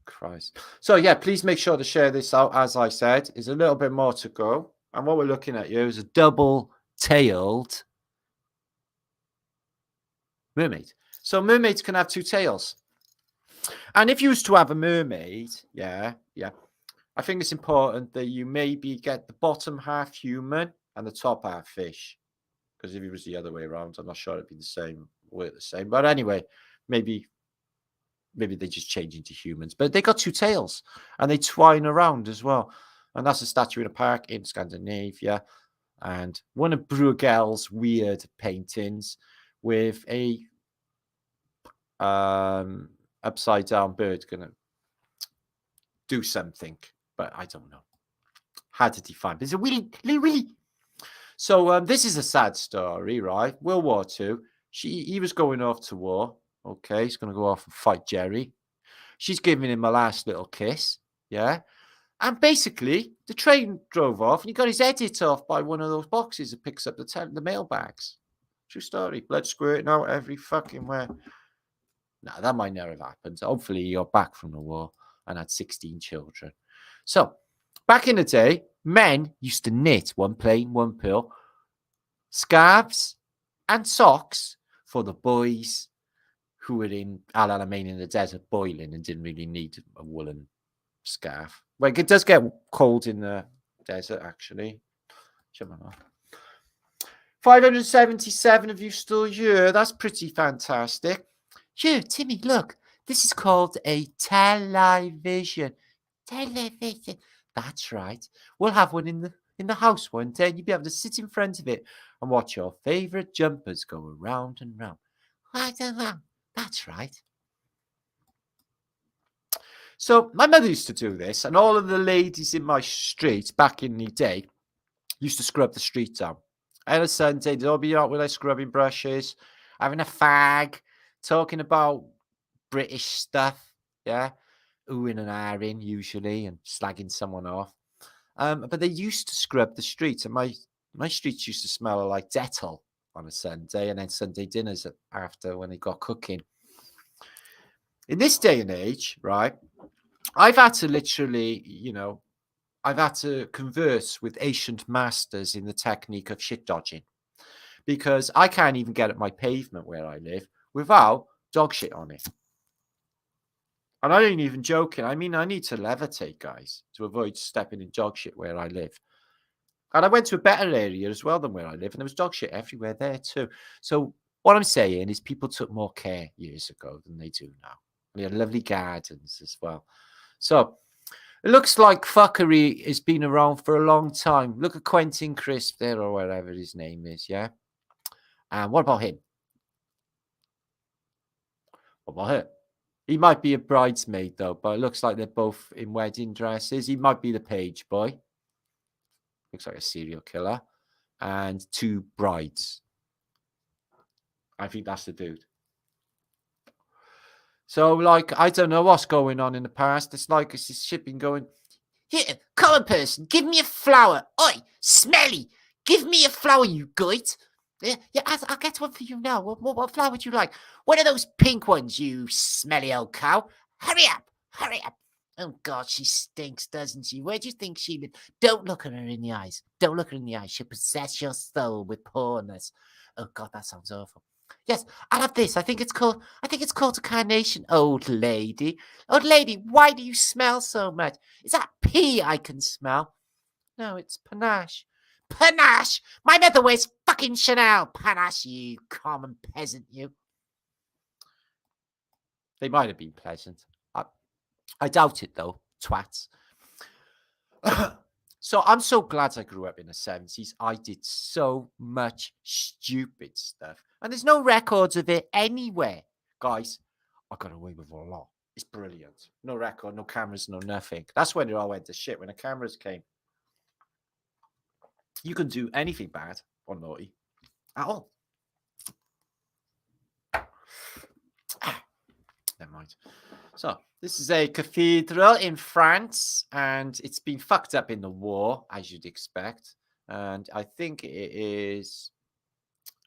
Christ. So yeah, please make sure to share this out. As I said, there's a little bit more to go, and what we're looking at here is a double-tailed mermaid. So mermaids can have two tails, and if you was to have a mermaid, yeah, I think it's important that you maybe get the bottom half human and the top half fish, because if it was the other way around, I'm not sure it'd be the same, work the same. But anyway, maybe they just change into humans, but they got two tails and they twine around as well. And that's a statue in a park in Scandinavia. And one of Bruegel's weird paintings with a upside down bird gonna do something, but I don't know how to define. But it's a really. So this is a sad story, right? World War II. He was going off to war. Okay, he's going to go off and fight Jerry. She's giving him a last little kiss, yeah? And basically, the train drove off, and he got his head hit off by one of those boxes that picks up the mail bags. True story. Blood squirting out every fucking where. Now, that might never have happened. Hopefully, you're back from the war and had 16 children. So, back in the day, men used to knit one plain, one pill, scarves and socks for the boys who were in Al Alamein in the desert boiling and didn't really need a woolen scarf. Well, it does get cold in the desert, actually. 577 of you still here. That's pretty fantastic. Here, Timmy, look. This is called a television. Television. That's right. We'll have one in the house one day. You'll be able to sit in front of it and watch your favourite jumpers go around and round. I don't know. That's right. So my mother used to do this, and all of the ladies in my street back in the day used to scrub the street down. On a Sunday, they'd all be out with their scrubbing brushes, having a fag, talking about British stuff, yeah, oohing and ahhing usually, and slagging someone off. But they used to scrub the streets, and my streets used to smell like Dettol on a Sunday, and then Sunday dinners after when they got cooking. In this day and age, right, I've had to literally, I've had to converse with ancient masters in the technique of shit dodging, because I can't even get at my pavement where I live without dog shit on it. And I ain't even joking. I mean, I need to levitate, guys, to avoid stepping in dog shit where I live. And I went to a better area as well than where I live, and there was dog shit everywhere there too. So what I'm saying is people took more care years ago than they do now. We had lovely gardens as well. So it looks like fuckery has been around for a long time. Look at Quentin Crisp there, or whatever his name is, yeah? And what about him? What about her? He might be a bridesmaid, though, but it looks like they're both in wedding dresses. He might be the page boy. Looks like a serial killer. And two brides. I think that's the dude. So, like, I don't know what's going on in the past. It's like it's this shipping going, here, common person, give me a flower. Oi, smelly, give me a flower, you goit. Yeah, I'll get one for you now. What flower would you like? One of those pink ones, you smelly old cow. Hurry up, hurry up. Oh, God, she stinks, doesn't she? Where do you think she lives? Don't look at her in the eyes. Don't look at her in the eyes. She'll possess your soul with poorness. Oh, God, that sounds awful. Yes, I'll have this. I think it's called a carnation, old lady. Old lady, why do you smell so much? Is that pee I can smell? No, it's panache. Panache! My mother wears fucking Chanel. Panache, you common peasant, you. They might have been pleasant. I doubt it, though, twats. So I'm so glad I grew up in the 70s. I did so much stupid stuff. And there's no records of it anywhere. Guys, I got away with a lot. It's brilliant. No record, no cameras, no nothing. That's when it all went to shit, when the cameras came. You can do anything bad or naughty at all. Never mind. So, this is a cathedral in France, and it's been fucked up in the war, as you'd expect. And I think it is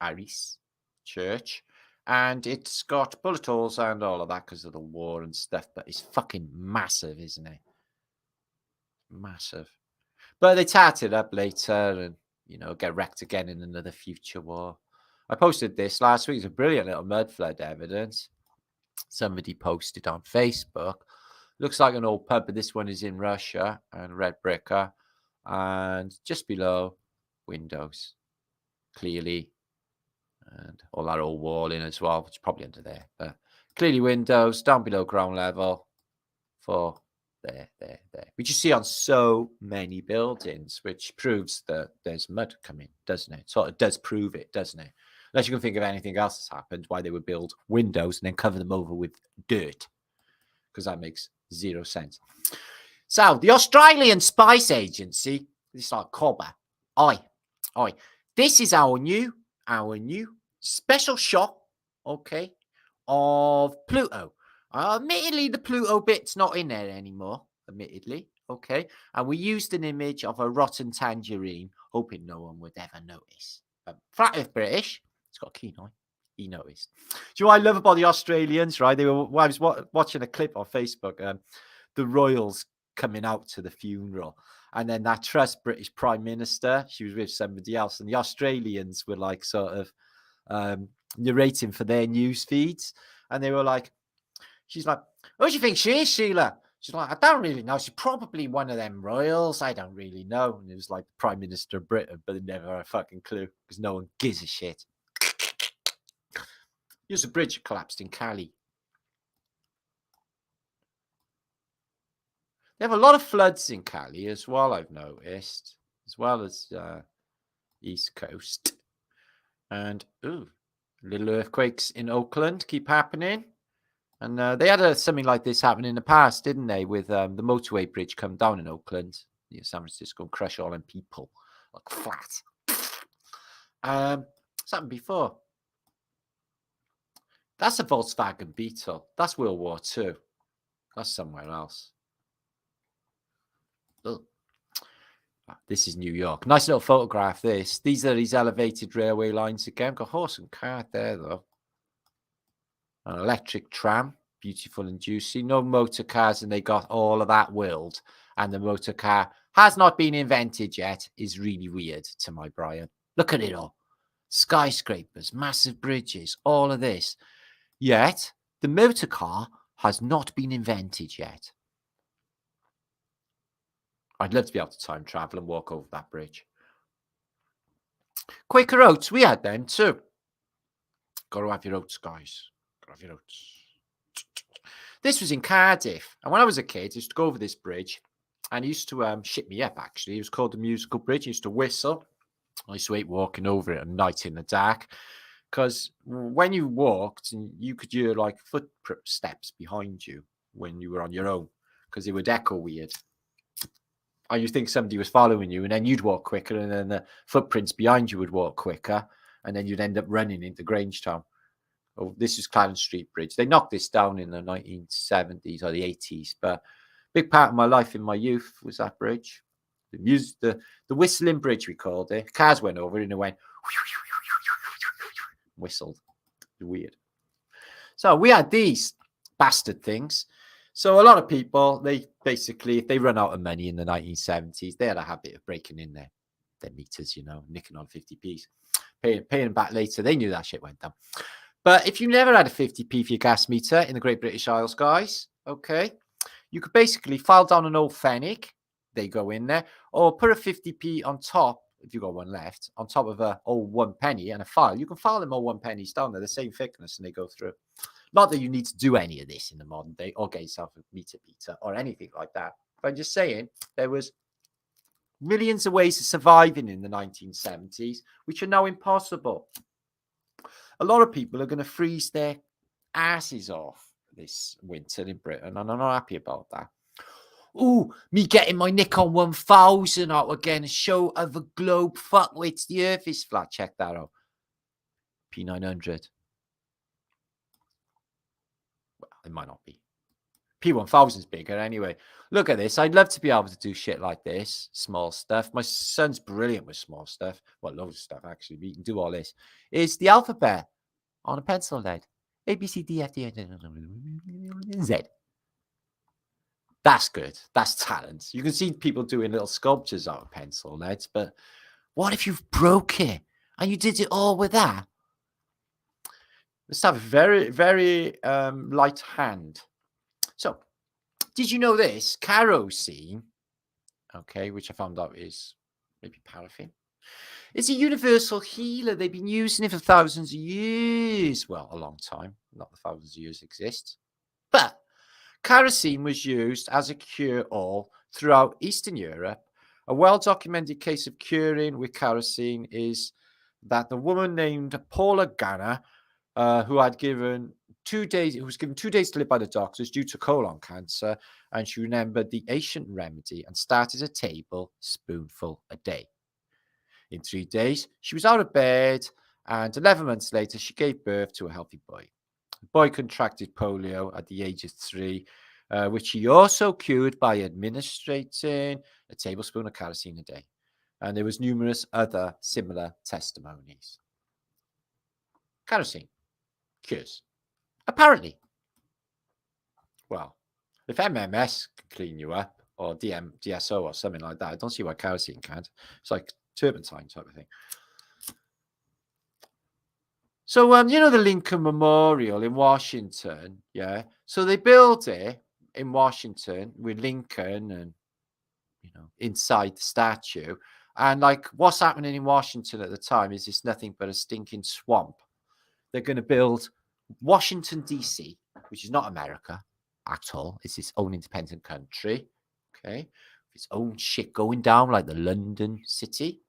Aris Church. And it's got bullet holes and all of that because of the war and stuff. But it's fucking massive, isn't it? Massive. But they tat it up later and, you know, get wrecked again in another future war. I posted this last week. It's a brilliant little mudflood evidence. Somebody posted on Facebook. Looks like an old pub, but this one is in Russia and red bricker. And just below, windows. Clearly. And all that old wall in as well, which is probably under there. But clearly windows down below ground level for there. Which you see on so many buildings, which proves that there's mud coming, doesn't it? Sort of does prove it, doesn't it? Unless you can think of anything else that's happened, why they would build windows and then cover them over with dirt. Because that makes zero sense. So, the Australian Spice Agency, this is like Cobber. Oi. This is our new special shot, okay, of Pluto. Admittedly, the Pluto bit's not in there anymore, admittedly, okay. And we used an image of a rotten tangerine, hoping no one would ever notice. Flat Earth British, it's got a keen eye. He noticed. Do you know what I love about the Australians, right? I was watching a clip on Facebook, the royals coming out to the funeral. And then that trust British Prime Minister, she was with somebody else. And the Australians were like sort of narrating for their news feeds. And they were like, she's like, who do you think she is, Sheila? She's like, I don't really know. She's probably one of them royals. I don't really know. And it was like the Prime Minister of Britain, but they never had a fucking clue because no one gives a shit. Here's a bridge collapsed in Cali. They have a lot of floods in Cali as well, I've noticed, as well as East Coast. And, little earthquakes in Oakland keep happening. And they had something like this happen in the past, didn't they, with the motorway bridge come down in Oakland, San Francisco, and crush all them people like flat. It's happened before. That's a Volkswagen Beetle. That's World War II. That's somewhere else. Oh. This is New York. Nice little photograph, this. These are these elevated railway lines again. Got horse and cart there, though. An electric tram. Beautiful and juicy. No motor cars, and they got all of that world. And the motor car has not been invented yet. Is really weird to my Brian. Look at it all. Skyscrapers, massive bridges, all of this. Yet, the motor car has not been invented yet. I'd love to be able to time travel and walk over that bridge. Quaker oats, we had them too. Got to have your oats, guys. Got to have your oats. This was in Cardiff. And when I was a kid, I used to go over this bridge. And he used to shit me up, actually. It was called the Musical Bridge. He used to whistle. I used to hate walking over it at night in the dark. Because when you walked, you could hear like footsteps behind you when you were on your own. Because it would echo weird. And you think somebody was following you, and then you'd walk quicker, and then the footprints behind you would walk quicker, and then you'd end up running into Grangetown. Oh, this is Clarence Street Bridge. They knocked this down in the 1970s or the 80s, but a big part of my life in my youth was that bridge. The whistling bridge, we called it. Cars went over it, and it went whistled. Weird. So we had these bastard things. So a lot of people, they basically, if they run out of money in the 1970s, they had a habit of breaking in their meters, you know, nicking on 50p's, paying them back later. They knew that shit went down. But if you never had a 50p for your gas meter in the Great British Isles, guys, okay, you could basically file down an old Fenwick. They go in there, or put a 50p on top, if you've got one left, on top of a old 1 penny and a file. You can file them all 1 pennies down there, the same thickness, and they go through. Not that you need to do any of this in the modern day or get yourself a meter beater or anything like that. But I'm just saying there was millions of ways of surviving in the 1970s, which are now impossible. A lot of people are going to freeze their asses off this winter in Britain, and I'm not happy about that. Oh, me getting my Nikon 1000 out again, a show of the globe. Fuckwits, the earth is flat. Check that out. P900. Well, it might not be. P1000 is bigger anyway. Look at this. I'd love to be able to do shit like this. Small stuff. My son's brilliant with small stuff. Well, loads of stuff, actually. We can do all this. It's the alphabet on a pencil lead. A, B, C, D, F, G, Z. That's good. That's talent. You can see people doing little sculptures out of pencil leads, but what if you've broke it and you did it all with that? Let's have a very, very light hand. So, did you know this? Kerosene, okay, which I found out is maybe paraffin. It's a universal healer. They've been using it for thousands of years. Well, a long time. Not the thousands of years exists. But kerosene was used as a cure-all throughout Eastern Europe. A well-documented case of curing with kerosene is that the woman named Paula Ganner, who was given 2 days to live by the doctors due to colon cancer, and she remembered the ancient remedy and started a tablespoonful a day. In 3 days, she was out of bed, and 11 months later, she gave birth to a healthy boy. The boy contracted polio at the age of 3, which he also cured by administering a tablespoon of kerosene a day. And there was numerous other similar testimonies. Kerosene cures. Apparently. Well, if MMS can clean you up, or DSO or something like that, I don't see why kerosene can't. It's like turpentine type of thing. So, you know the Lincoln Memorial in Washington, yeah? So they built it in Washington with Lincoln and, you know, inside the statue. And, like, what's happening in Washington at the time is it's nothing but a stinking swamp. They're going to build Washington, D.C., which is not America at all. It's its own independent country, okay? Its own shit going down like the London city.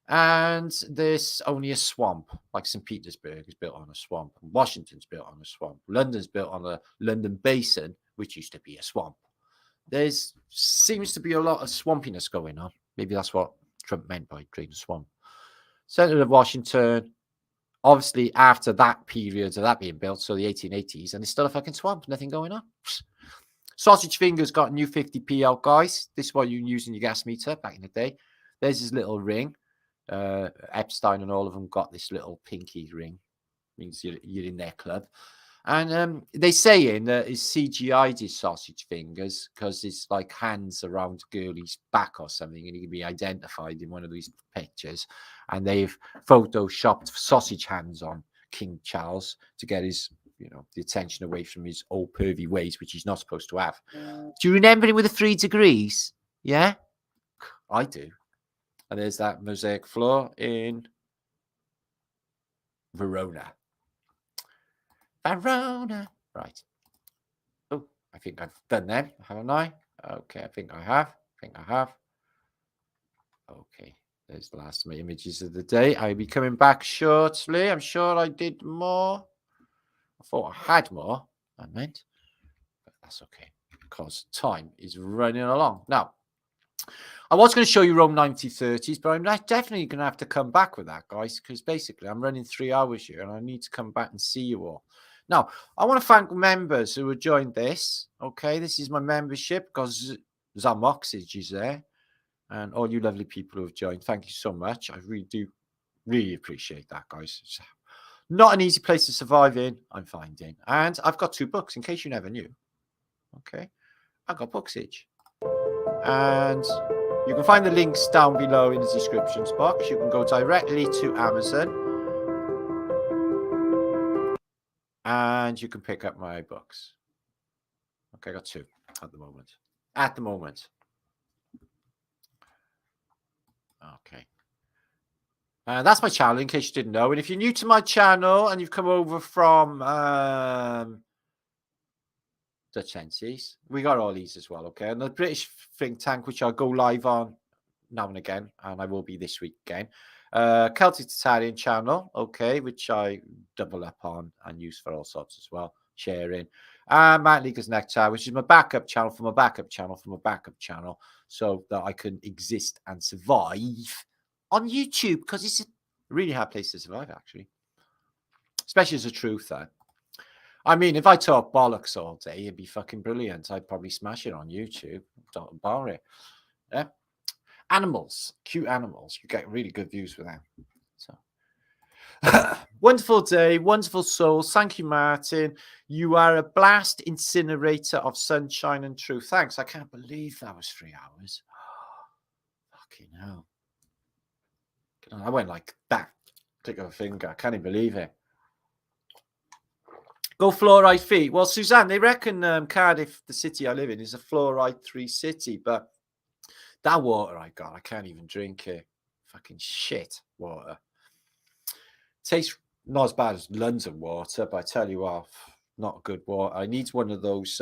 And there's only a swamp, like St. Petersburg is built on a swamp. Washington's built on a swamp. London's built on a London basin, which used to be a swamp. There seems to be a lot of swampiness going on. Maybe that's what Trump meant by creating a swamp. Center of Washington, obviously after that period of that being built, so the 1880s, and it's still a fucking swamp, nothing going on. Sausage Fingers got a new 50p out, guys. This is what you use in your gas meter back in the day. There's his little ring. Epstein and all of them got this little pinky ring. Means you're in their club. And they saying that it's CGI'd his sausage fingers because it's like hands around Gurley's back or something, and he can be identified in one of these pictures. And they've photoshopped sausage hands on King Charles to get his, you know, the attention away from his old pervy ways, which he's not supposed to have. Do you remember him with the 3 degrees? Yeah, I do. And there's that mosaic floor in Verona. Verona. Right. Oh, I think I've done them, haven't I? Okay, I think I have. Okay, there's the last of my images of the day. I'll be coming back shortly. I'm sure I did more. I thought I had more, I meant. But that's okay, because time is running along. Now, I was going to show you Rome 1930s, but I'm definitely going to have to come back with that, guys, because basically I'm running 3 hours here and I need to come back and see you all. Now, I want to thank members who have joined this. Okay, this is my membership because Zamoxage is there. And all you lovely people who have joined, thank you so much. I really do really appreciate that, guys. It's Not an easy place to survive in, I'm finding. And I've got 2 books, in case you never knew. Okay. I've got books each. And you can find the links down below in the descriptions box. You can go directly to Amazon. And you can pick up my books. Okay, I got 2 at the moment. At the moment. Okay. That's my channel, in case you didn't know. And if you're new to my channel and you've come over from Dutch entities, we got all these as well, okay? And the British think tank, which I'll go live on now and again, and I will be this week again. Celtic Italian channel, okay, which I double up on and use for all sorts as well, sharing. And Martinliedtke's Necktie, which is my backup channel for my backup channel for my backup channel, so that I can exist and survive on YouTube, because it's a really hard place to survive, actually. Especially as a truther. I mean, if I talk bollocks all day, it'd be fucking brilliant. I'd probably smash it on YouTube. Don't bar it. Yeah. Animals. Cute animals. You get really good views with them. So wonderful day, wonderful soul. Thank you, Martin. You are a blast incinerator of sunshine and truth. Thanks. I can't believe that was 3 hours. Fucking hell. I went like that. Click of a finger. I can't even believe it. Go fluoride free. Well, Suzanne, they reckon Cardiff, the city I live in, is a fluoride-free city, but that water I got, I can't even drink it. Fucking shit water. Tastes not as bad as London water, but I tell you what, not good water. I need one of those.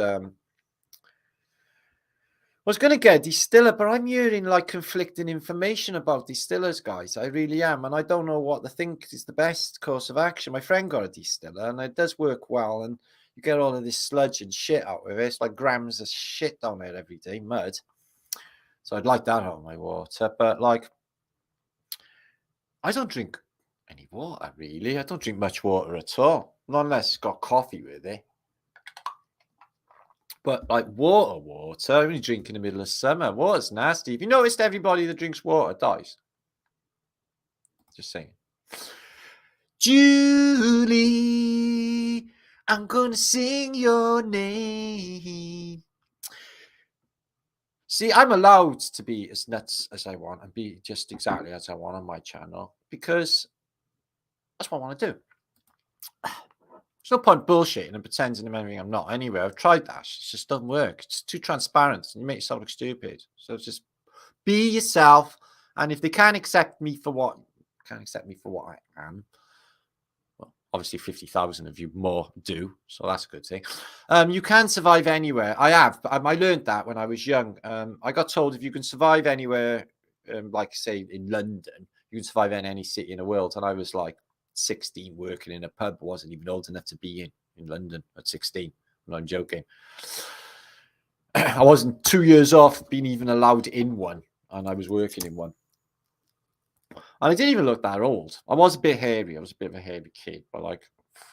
I was going to get a distiller, but I'm hearing like conflicting information about distillers, guys. I really am. And I don't know what to think is the best course of action. My friend got a distiller and it does work well. And you get all of this sludge and shit out of it. It's like grams of shit down there every day, mud. So I'd like that out of my water. But like, I don't drink any water, really. I don't drink much water at all. Not unless it's got coffee with it. But like water, I only drink in the middle of summer. Water's nasty. Have you noticed everybody that drinks water dies? Just saying. Julie, I'm gonna sing your name. See, I'm allowed to be as nuts as I want and be just exactly as I want on my channel because that's what I want to do. There's no point bullshitting and pretending I'm anything I'm not. Anyway, I've tried that. It just doesn't work. It's too transparent and you make yourself look stupid. So just be yourself. And if they can't accept me for what I am, well, obviously 50,000 of you more do. So that's a good thing. You can survive anywhere. I have. But I learned that when I was young. I got told if you can survive anywhere, like say in London, you can survive in any city in the world. And I was like 16 working in a pub. I wasn't even old enough to be in London at 16. I'm not joking. I wasn't 2 years off being even allowed in one, and I was working in one. And I didn't even look that old. I was a bit hairy. I was a bit of a hairy kid, but like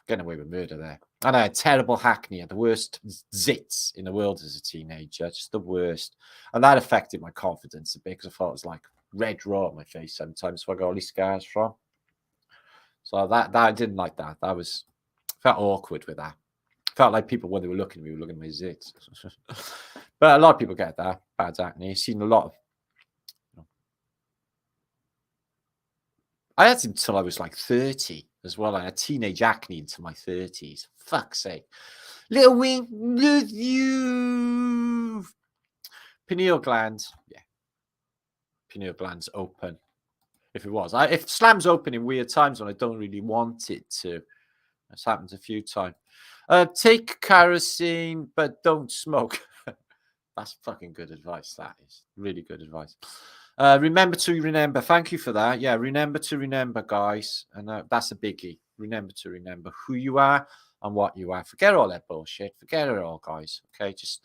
getting away with murder there. And I had terrible acne, the worst zits in the world as a teenager, just the worst. And that affected my confidence a bit because I thought it was like red raw on my face sometimes. So I got all these scars from. So that I didn't like that. Felt awkward with that. Felt like people, when they were looking at me, were looking at my zits. But a lot of people get that, bad acne. I've seen a lot of... I had it until I was like 30 as well. I had teenage acne into my 30s. Fuck's sake. Little wing, love you. Pineal gland. Yeah. Pineal gland's open. If it was. If slam's open in weird times when I don't really want it to. That's happened a few times. Take kerosene, but don't smoke. That's fucking good advice. That is really good advice. Remember to remember. Thank you for that. Yeah, remember to remember, guys. And that's a biggie. Remember to remember who you are and what you are. Forget all that bullshit. Forget it all, guys. Okay, just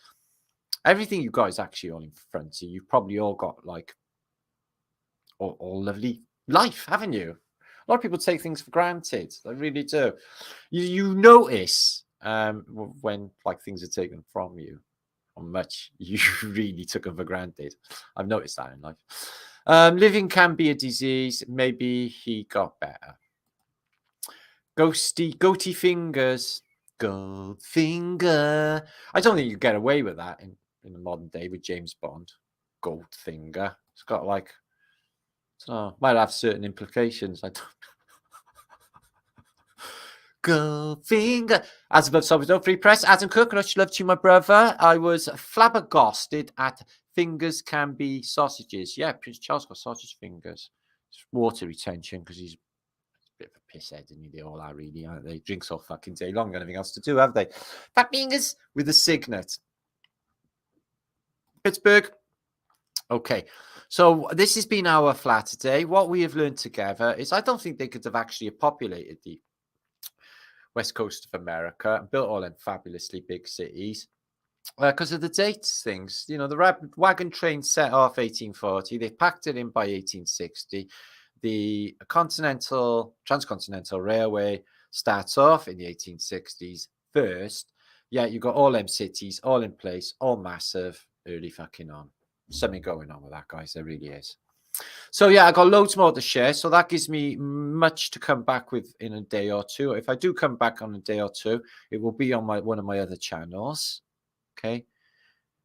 everything you guys actually all in front of you. You've probably all got like all lovely life, haven't you? A lot of people take things for granted. They really do. You notice when like things are taken from you, how much you really took them for granted. I've noticed that in life. Living can be a disease. Maybe he got better. Goatee fingers. Goldfinger. I don't think you get away with that in the modern day with James Bond. Goldfinger. It's got like, I don't know, might have certain implications. I don't. Goldfinger. As above, so below. Free press. Adam Cook, much love to you, my brother. I was flabbergasted at fingers can be sausages. Yeah, Prince Charles got sausage fingers. It's water retention because he's a bit of a pisshead, and they all are really, aren't they? Drinks all fucking day long, got anything else to do, have they? Fat fingers with a signet. Pittsburgh. Okay, so this has been our flat today. What we have learned together is I don't think they could have actually populated the west coast of America and built all in fabulously big cities because of the dates things. You know, the wagon train set off 1840. They packed it in by 1860. The Transcontinental Railway starts off in the 1860s first. Yeah, you got all them cities, all in place, all massive, early fucking on. Something going on with that, guys. There really is. So yeah, I got loads more to share. So that gives me much to come back with in a day or two. If I do come back on a day or two, it will be on one of my other channels. Okay.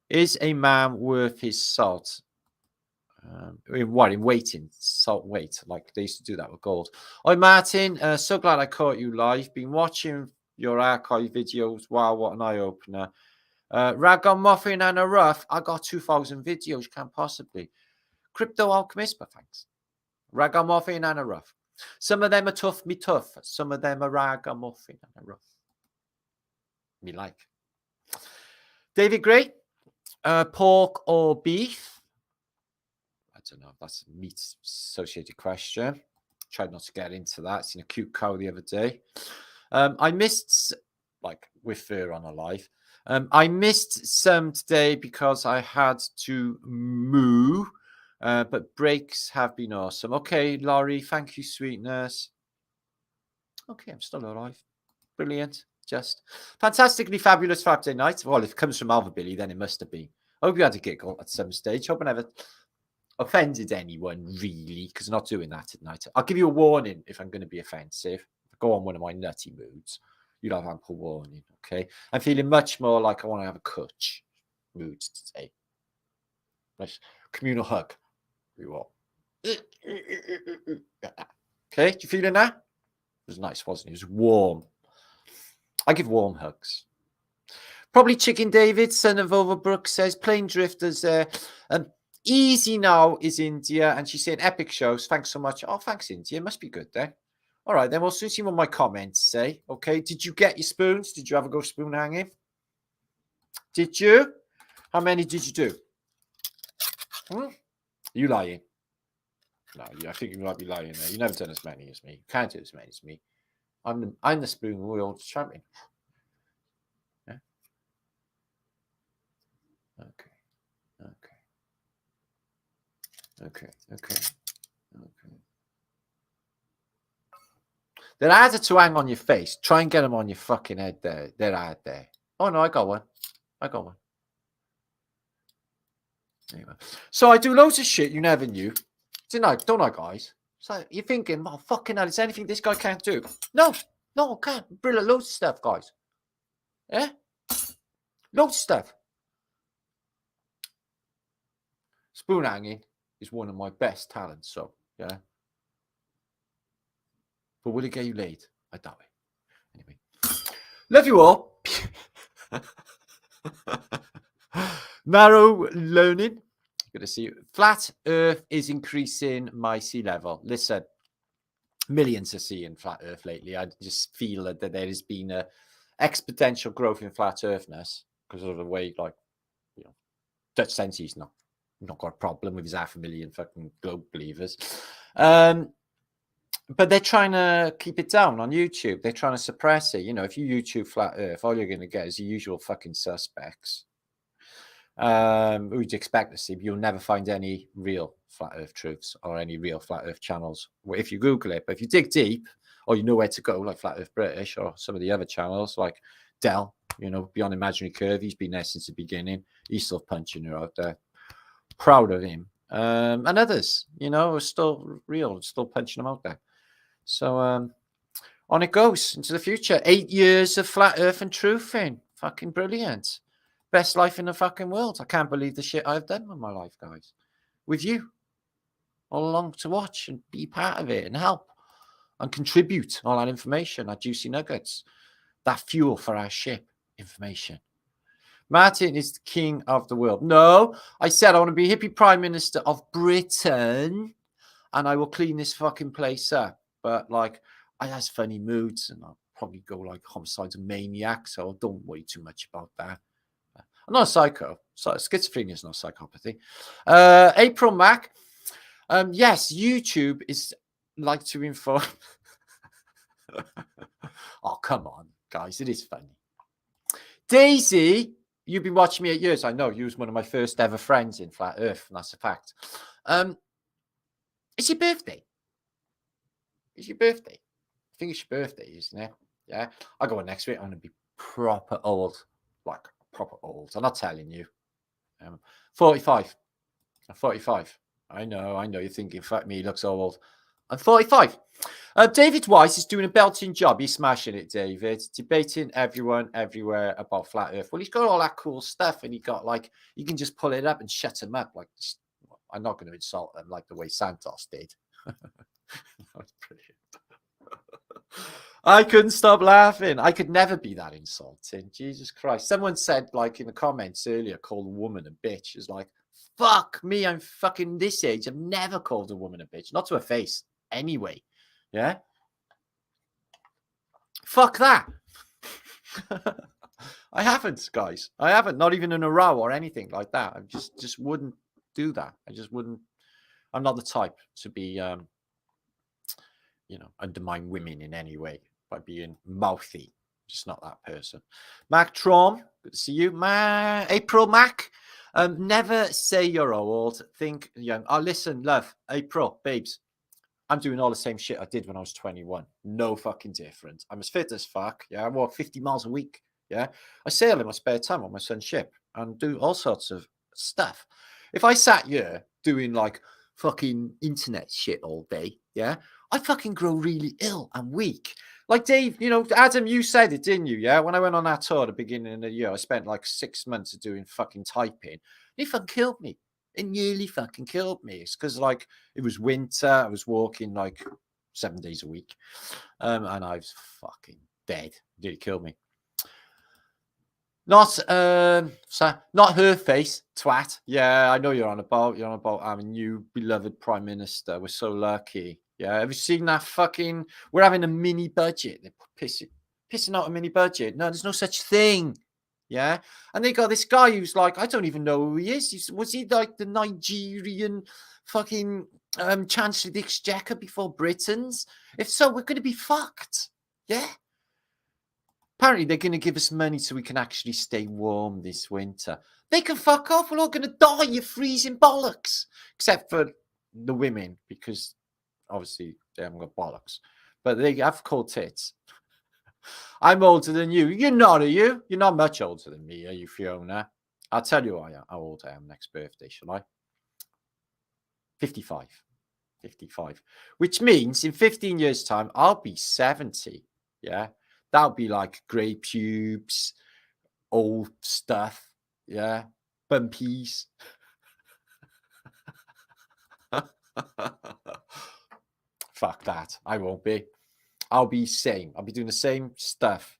Is a man worth his salt? In weighting, salt weight, like they used to do that with gold. Hi Martin, so glad I caught you live. Been watching your archive videos. Wow, what an eye opener. Ragamuffin and a rough. I got 2,000 videos. Can't possibly. Crypto alchemist, but thanks. Ragamuffin and a rough. Some of them are tough, me tough. Some of them are ragamuffin and a rough. Me like. David Gray, pork or beef? I don't know if that's a meat associated question. Tried not to get into that. Seen a cute cow the other day. I missed, like with fur on alive. I missed some today because I had to moo. But breaks have been awesome. Okay, Laurie, thank you, sweetness. Okay, I'm still alive. Brilliant. Just fantastically fabulous Friday night. Well, if it comes from Alva Billy, then it must have been. I hope you had a giggle at some stage. Hope I never offended anyone, really, because I'm not doing that at night. I'll give you a warning if I'm going to be offensive. If I go on one of my nutty moods, you'll have ample warning, okay? I'm feeling much more like I want to have a cutch mood today. Nice communal hug. We will. Okay, do you feel that? It was nice, wasn't it? It was warm. I give warm hugs. Probably Chicken David, son of Overbrook, says Plain Drifters there. Easy now is India, and she's saying epic shows. Thanks so much. Oh, thanks, India. Must be good then. All right, then we'll soon see what my comments say. Okay, did you get your spoons? Did you have a go spoon hanging? Did you? How many did you do? You lying? No, I think you might be lying there. You've never done as many as me. You can't do as many as me. I'm the spoon wheel champion. Yeah. Okay. They're harder to hang on your face. Try and get them on your fucking head there. They're hard there. Oh no, I got one. Anyway, so I do loads of shit you never knew. Don't I, guys? So you're thinking, well, fucking hell, is there anything this guy can't do? No, I can't. Brilliant, loads of stuff, guys. Yeah? Loads of stuff. Spoon hanging is one of my best talents, so, yeah. But will it get you laid? I doubt it. Anyway. Love you all. Narrow learning. Good to see you. Flat Earth is increasing my sea level. Listen, millions are seeing flat Earth lately. I just feel that there has been a exponential growth in flat Earthness because of the way, like, you know, Dutch Sensei's not got a problem with his 500,000 fucking globe believers. But they're trying to keep it down on YouTube. They're trying to suppress it. You know, if you YouTube flat Earth, all you're going to get is the usual fucking suspects. We'd expect to see, but you'll never find any real flat Earth truths or any real flat Earth channels if you Google it. But if you dig deep, or you know where to go, like Flat Earth British or some of the other channels, like Dell, you know, Beyond Imaginary Curve, he's been there since the beginning. He's still punching her out there. Proud of him. And others, you know, are still real, still punching them out there. So On it goes into the future. 8 years of flat earth and truthing. Fucking brilliant. Best life in the fucking world. I can't believe the shit I've done with my life, guys. With you. All along to watch and be part of it and help and contribute all that information, our juicy nuggets, that fuel for our ship, information. Martin is the king of the world. No, I said I want to be hippie prime minister of Britain and I will clean this fucking place up. But like, I has funny moods and I'll probably go like homicides and maniacs. So don't worry too much about that. I'm not a psycho. So schizophrenia is not psychopathy. April Mac. Yes, YouTube is like to inform. Oh, come on, guys. It is funny. Daisy, you've been watching me 8 years. I know you was one of my first ever friends in Flat Earth, and that's a fact. It's your birthday. It's your birthday. I think it's your birthday, isn't it? Yeah. I go on next week. I'm going to be proper old. Like, proper old. I'm not telling you. 45. I'm 45. I know. You're thinking, fuck me, he looks old. I'm 45. David Weiss is doing a belting job. He's smashing it, David. Debating everyone, everywhere about Flat Earth. Well, he's got all that cool stuff, and he got like, you can just pull it up and shut him up. Like, I'm not going to insult them like the way Santos did. That's brilliant. I couldn't stop laughing. I could never be that insulting. Jesus Christ. Someone said, like, in the comments earlier, called a woman a bitch. It's like, fuck me, I'm fucking this age. I've never called a woman a bitch. Not to her face. Anyway. Yeah? Fuck that. I haven't, guys. I haven't. Not even in a row or anything like that. I just wouldn't do that. I just wouldn't. I'm not the type to be, undermine women in any way by being mouthy. Just not that person. Mac Trom, good to see you. April Mac. Never say you're old. Think young. Oh, listen, love. April, babes. I'm doing all the same shit I did when I was 21. No fucking difference. I'm as fit as fuck. Yeah, I walk 50 miles a week. Yeah, I sail in my spare time on my son's ship and do all sorts of stuff. If I sat here doing like fucking internet shit all day, yeah, I fucking grow really ill and weak. Like Dave, Adam, you said it, didn't you? Yeah, when I went on that tour at the beginning of the year, I spent like 6 months of doing fucking typing. It fucking killed me. It nearly fucking killed me. It's because like it was winter. I was walking like 7 days a week, and I was fucking dead. It really killed me. Not her face, twat. Yeah, I know you're on about having new beloved prime minister. We're so lucky. Yeah, have you seen that fucking? We're having a mini budget. They're pissing out a mini budget. No, there's no such thing. Yeah, and they got this guy who's like, I don't even know who he is. Was he like the Nigerian fucking Chancellor of the Exchequer before Britain's? If so, we're going to be fucked. Yeah. Apparently, they're going to give us money so we can actually stay warm this winter. They can fuck off. We're all going to die. You're freezing bollocks. Except for the women, because obviously they haven't got bollocks. But they have cold tits. I'm older than you. You're not, are you? You're not much older than me, are you, Fiona? I'll tell you how old I am next birthday, shall I? 55. 55. Which means in 15 years' time, I'll be 70. Yeah? That'll be like grey pubes, old stuff. Yeah? Bumpies. Fuck that. I won't be. I'll be same. I'll be doing the same stuff.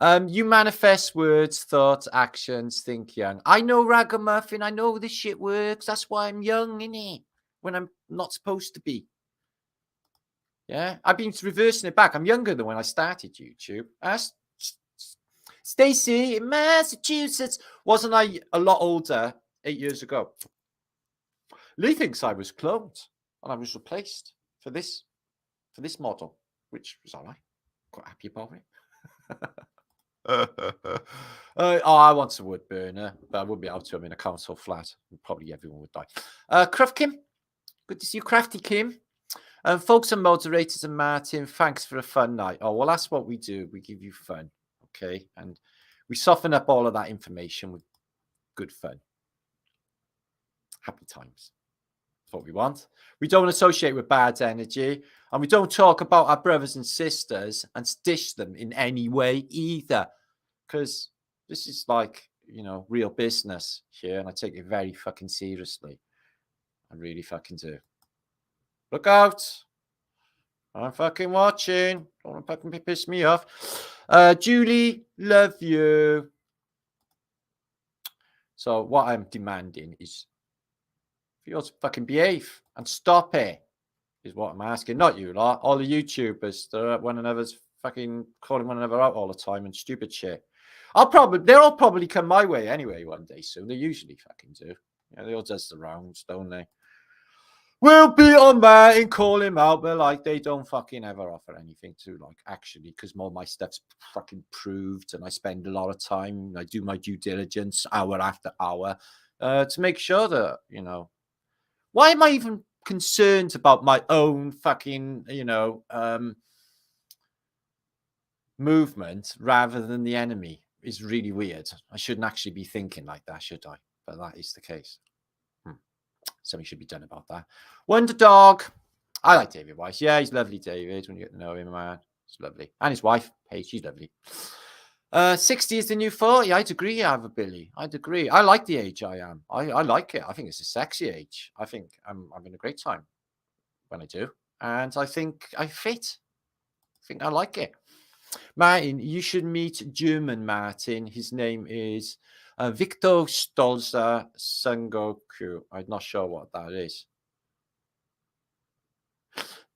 You manifest words, thoughts, actions, think young. I know ragamuffin. I know this shit works. That's why I'm young, innit? When I'm not supposed to be. Yeah, I've been reversing it back. I'm younger than when I started YouTube. Stacey in Massachusetts. Wasn't I a lot older 8 years ago? Lee thinks I was cloned and I was replaced for this model, which was all right. Quite happy about it. I want a wood burner, but I wouldn't be able to. I'm in a council flat. Probably everyone would die. Craft Kim, good to see you, Crafty Kim. Folks and moderators and Martin, thanks for a fun night. Oh, well, that's what we do. We give you fun, okay? And we soften up all of that information with good fun. Happy times. what we want. We don't associate with bad energy, and we don't talk about our brothers and sisters and dish them in any way either, because this is like, you know, real business here, and I take it very fucking seriously. I really fucking do. Look out. I'm fucking watching. Don't want to fucking piss me off. Julie, love you. So what I'm demanding is for you to fucking behave and stop it, is what I'm asking. Not you lot, all the YouTubers that are at one another's fucking calling one another out all the time and stupid shit. They'll all probably come my way anyway one day soon. They usually fucking do. Yeah, they all does the rounds, don't they? We'll be on Martin, call him out, but like they don't fucking ever offer anything to like actually, because all my stuff's fucking proved, and I spend a lot of time. I do my due diligence hour after hour to make sure that, you know, why am I even concerned about my own fucking, you know, movement rather than the enemy? Is really weird. I shouldn't actually be thinking like that, should I? But that is the case. Something should be done about that. Wonder Dog. I like David Weiss. Yeah, he's lovely, David. When you get to know him, man, it's lovely. And his wife, Paige, she's lovely. 60 is the new 40. I'd agree, Billy. I'd agree. I like the age I am. I like it. I think it's a sexy age. I think I'm having a great time when I do. And I think I fit. I think I like it. Martin, you should meet German Martin. His name is Victor Stolzer Sengoku. I'm not sure what that is.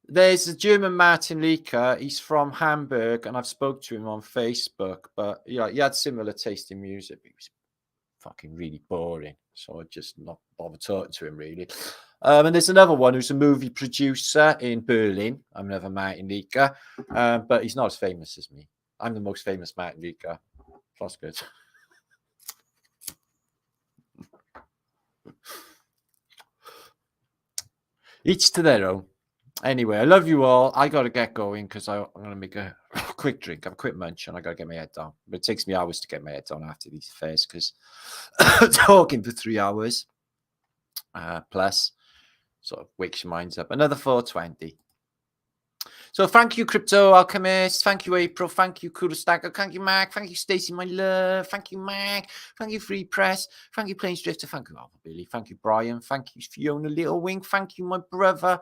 There's a German martinliedtke. He's from Hamburg, and I've spoke to him on Facebook. But yeah, he had similar taste in music. He was fucking really boring, so I just not bothered talking to him really. And there's another one who's a movie producer in Berlin. I'm another martinliedtke, but he's not as famous as me. I'm the most famous martinliedtke. That's good. Each to their own. Anyway, I love you all. I got to get going because I'm going to make a quick drink. I've quit munch and I got to get my head down. But it takes me hours to get my head down after these affairs because talking for 3 hours plus sort of wakes your minds up. Another 420. So thank you, Crypto Alchemist. Thank you, April. Thank you, Kurostacker. Thank you, Mark. Thank you, Stacey, my love. Thank you, Mark. Thank you, Free Press. Thank you, Plains Drifter. Thank you, Alpha Billy. Thank you, Brian. Thank you, Fiona Little Wing. Thank you, my brother,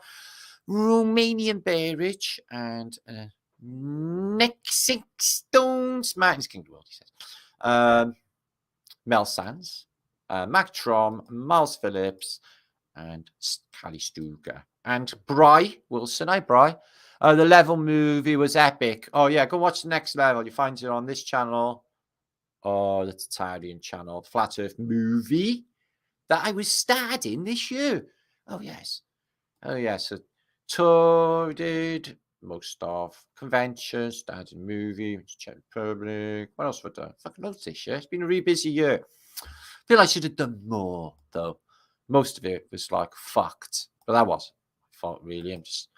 Romanian Bearage. And Nick Six Stones. Martin's King of the World, he says. Mel Sands. Mac Trom. Miles Phillips. And Callie Stuger. And Bry Wilson. Hi, Bry. The level movie was epic. Oh, yeah, go watch the next level. You find it on this channel or the Tatarian channel. The Flat Earth movie that I was starred in this year. Oh, yes. Oh, yes. So, toured most of conventions, starred in movie, Czech Republic. What else have I done? Fucking loads this year. It's been a really busy year. I feel I should have done more, though. Most of it was like fucked. But that was my fault, really. I'm just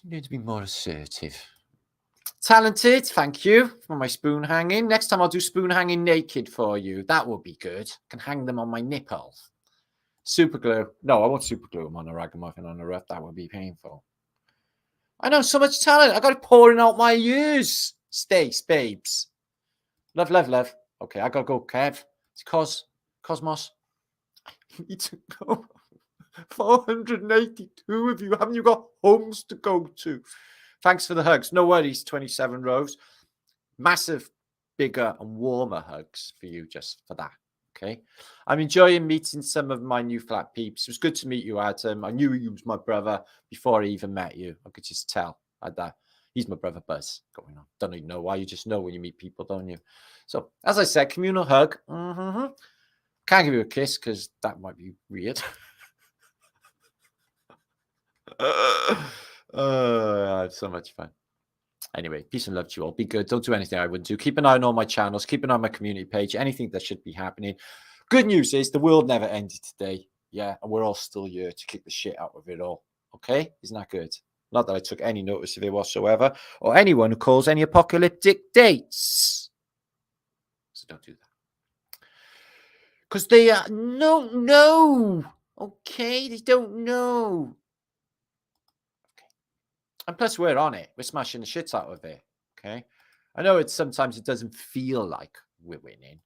need to be more assertive. Talented, thank you for my spoon hanging. Next time I'll do spoon hanging naked for you. That would be good. I can hang them on my nipples. Super glue. No, I won't super glue them on a ragamuffin on a rough. That would be painful. I know, so much talent. I got it pouring out my ears. Stace, babes. Love, love, love. Okay, I gotta go, Kev. It's Cosmos. I need to go. 482 of you. Haven't you got homes to go to? Thanks for the hugs. No worries, 27 rows. Massive, bigger and warmer hugs for you just for that. Okay. I'm enjoying meeting some of my new flat peeps. It was good to meet you, Adam. I knew you was my brother before I even met you. I could just tell. He's my brother Buzz going on. Don't even know why. You just know when you meet people, don't you? So, as I said, communal hug. Can't give you a kiss because that might be weird. I had so much fun. Anyway, peace and love to you all. Be good. Don't do anything I wouldn't do. Keep an eye on all my channels. Keep an eye on my community page. Anything that should be happening. Good news is the world never ended today. Yeah, and we're all still here to kick the shit out of it all. Okay? Isn't that good? Not that I took any notice of it whatsoever, or anyone who calls any apocalyptic dates. So don't do that. Because they are no. Okay, they don't know. Okay. And plus, we're on it. We're smashing the shit out of it. Okay. I know sometimes it doesn't feel like we're winning,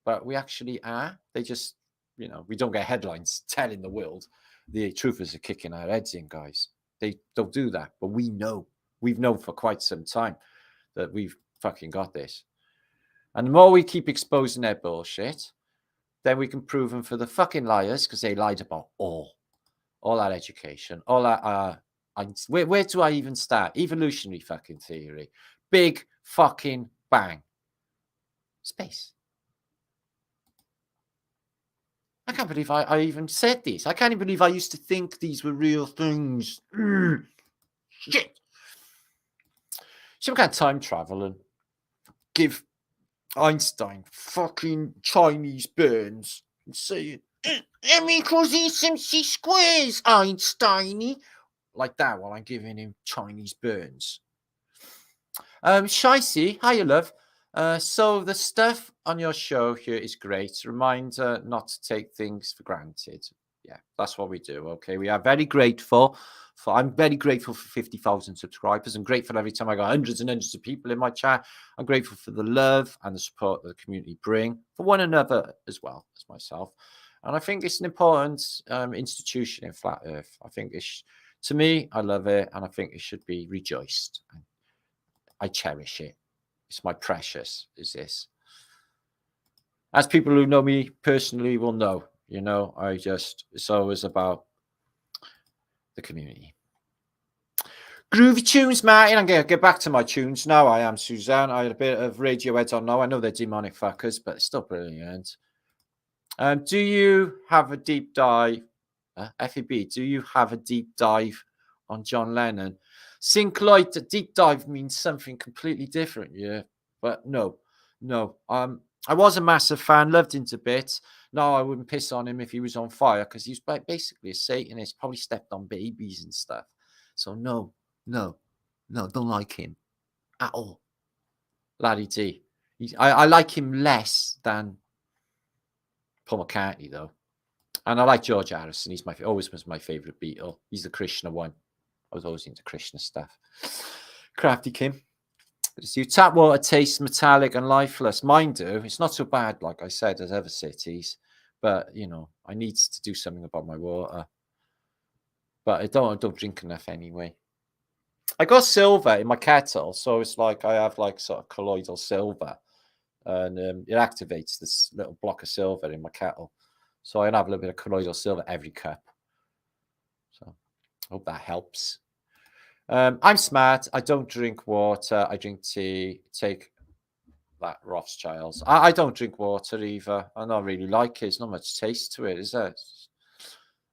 but we actually are. They just, we don't get headlines telling the world the troopers are kicking our heads in, guys. They don't do that, but we know. We've known for quite some time that we've fucking got this. And the more we keep exposing their bullshit, then we can prove them for the fucking liars, because they lied about all our education, all our where do I even start? Evolutionary fucking theory. Big fucking bang. Space. I can't believe I even said this. I can't even believe I used to think these were real things. Shit. Some kind of time travel and give Einstein fucking Chinese burns and say, M equals E MC squares, Einstein. Like that while I'm giving him Chinese burns. Shicey, hiya, love. So the stuff on your show here is great. Reminder not to take things for granted. Yeah, that's what we do. Okay, we are very grateful. I'm very grateful for 50,000 subscribers. I'm grateful every time I got hundreds and hundreds of people in my chat. I'm grateful for the love and the support that the community bring for one another as well as myself. And I think it's an important institution in Flat Earth. I think to me, I love it, and I think it should be rejoiced. I cherish it. It's my precious, is this. As people who know me personally will know, it's always about the community. Groovy tunes, Martin. I'm going to get back to my tunes now. I am Suzanne. I had a bit of Radiohead on now. I know they're demonic fuckers, but it's still brilliant. Do you have a deep dive? FEB, do you have a deep dive on John Lennon? Sync light, deep dive means something completely different, yeah. But no. I was a massive fan, loved him to bits. No, I wouldn't piss on him if he was on fire, because he's basically a Satanist, probably stepped on babies and stuff. So no, don't like him at all. Laddie D. I like him less than Paul McCartney, though. And I like George Harrison. He's always was my favorite Beatle. He's the Krishna one. I was always into Krishna stuff. Crafty Kim. Good to see you. Tap water tastes metallic and lifeless. Mine do. It's not so bad, like I said, as other cities. But, I need to do something about my water. But I don't drink enough anyway. I got silver in my kettle. So it's like I have like sort of colloidal silver. And it activates this little block of silver in my kettle. So I have a little bit of colloidal silver every cup. So I hope that helps. I'm smart. I don't drink water. I drink tea. Take that, Rothschilds. I don't drink water either. I don't really like it. There's not much taste to it, is there?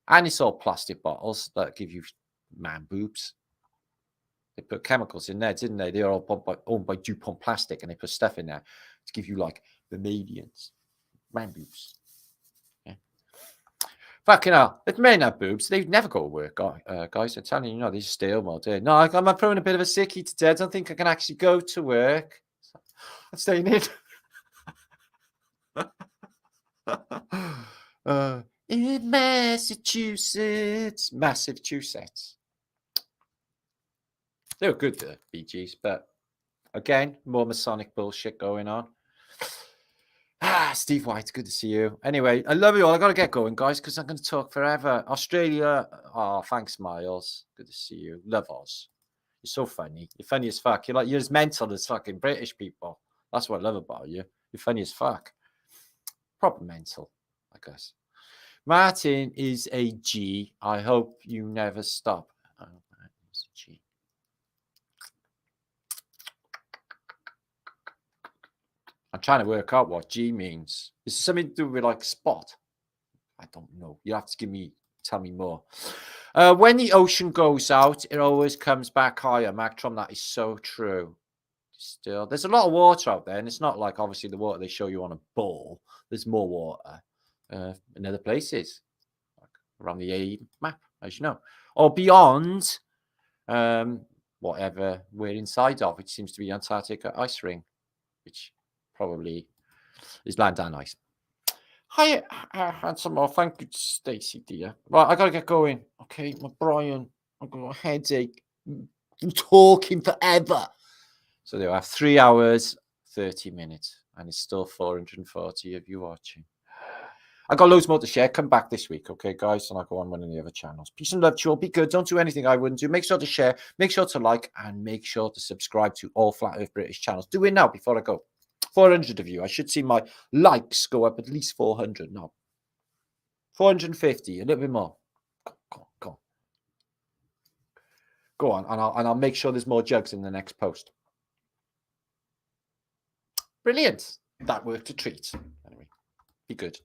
And it's all plastic bottles that give you man boobs. They put chemicals in there, didn't they? They're all owned by DuPont Plastic, and they put stuff in there to give you like Vanadians, man boobs. Fucking hell. If men have boobs, they never go to work, guys. I'm telling you, they just stay home all day. No, I'm throwing a bit of a sickie today. I don't think I can actually go to work. I'm staying in. In Massachusetts. They were good, the Bee Gees, but again, more Masonic bullshit going on. Steve White, good to see you. Anyway, I love you all. I got to get going, guys, because I'm going to talk forever. Australia. Oh, thanks, Miles. Good to see you. Love Oz. You're so funny. You're funny as fuck. You're as mental as fucking British people. That's what I love about you. You're funny as fuck. Proper mental, I guess. Martin is a G. I hope you never stop. Oh, Martin is a G. I'm trying to work out what G means. Is it something to do with like spot? I don't know. You have to tell me more. When the ocean goes out, it always comes back higher. Mactron, that is so true. Still, there's a lot of water out there, and it's not like obviously the water they show you on a ball. There's more water in other places, like around the A map, as you know, or beyond whatever we're inside of, which seems to be Antarctica ice ring, which probably is land and ice. Hi, handsome. Oh, thank you, Stacey, dear. Right, I gotta get going. Okay, my Brian, I've got a headache. I'm talking forever. So there are 3 hours, 30 minutes, and it's still 440 of you watching. I got loads more to share. Come back this week, okay, guys? And I'll go on one of the other channels. Peace and love to you all. Be good. Don't do anything I wouldn't do. Make sure to share, make sure to like, and make sure to subscribe to all Flat Earth British channels. Do it now before I go. 400 of you. I should see my likes go up at least 400. No, 450, a little bit more. Go on, and I'll make sure there's more jugs in the next post. Brilliant. That worked a treat. Anyway, be good.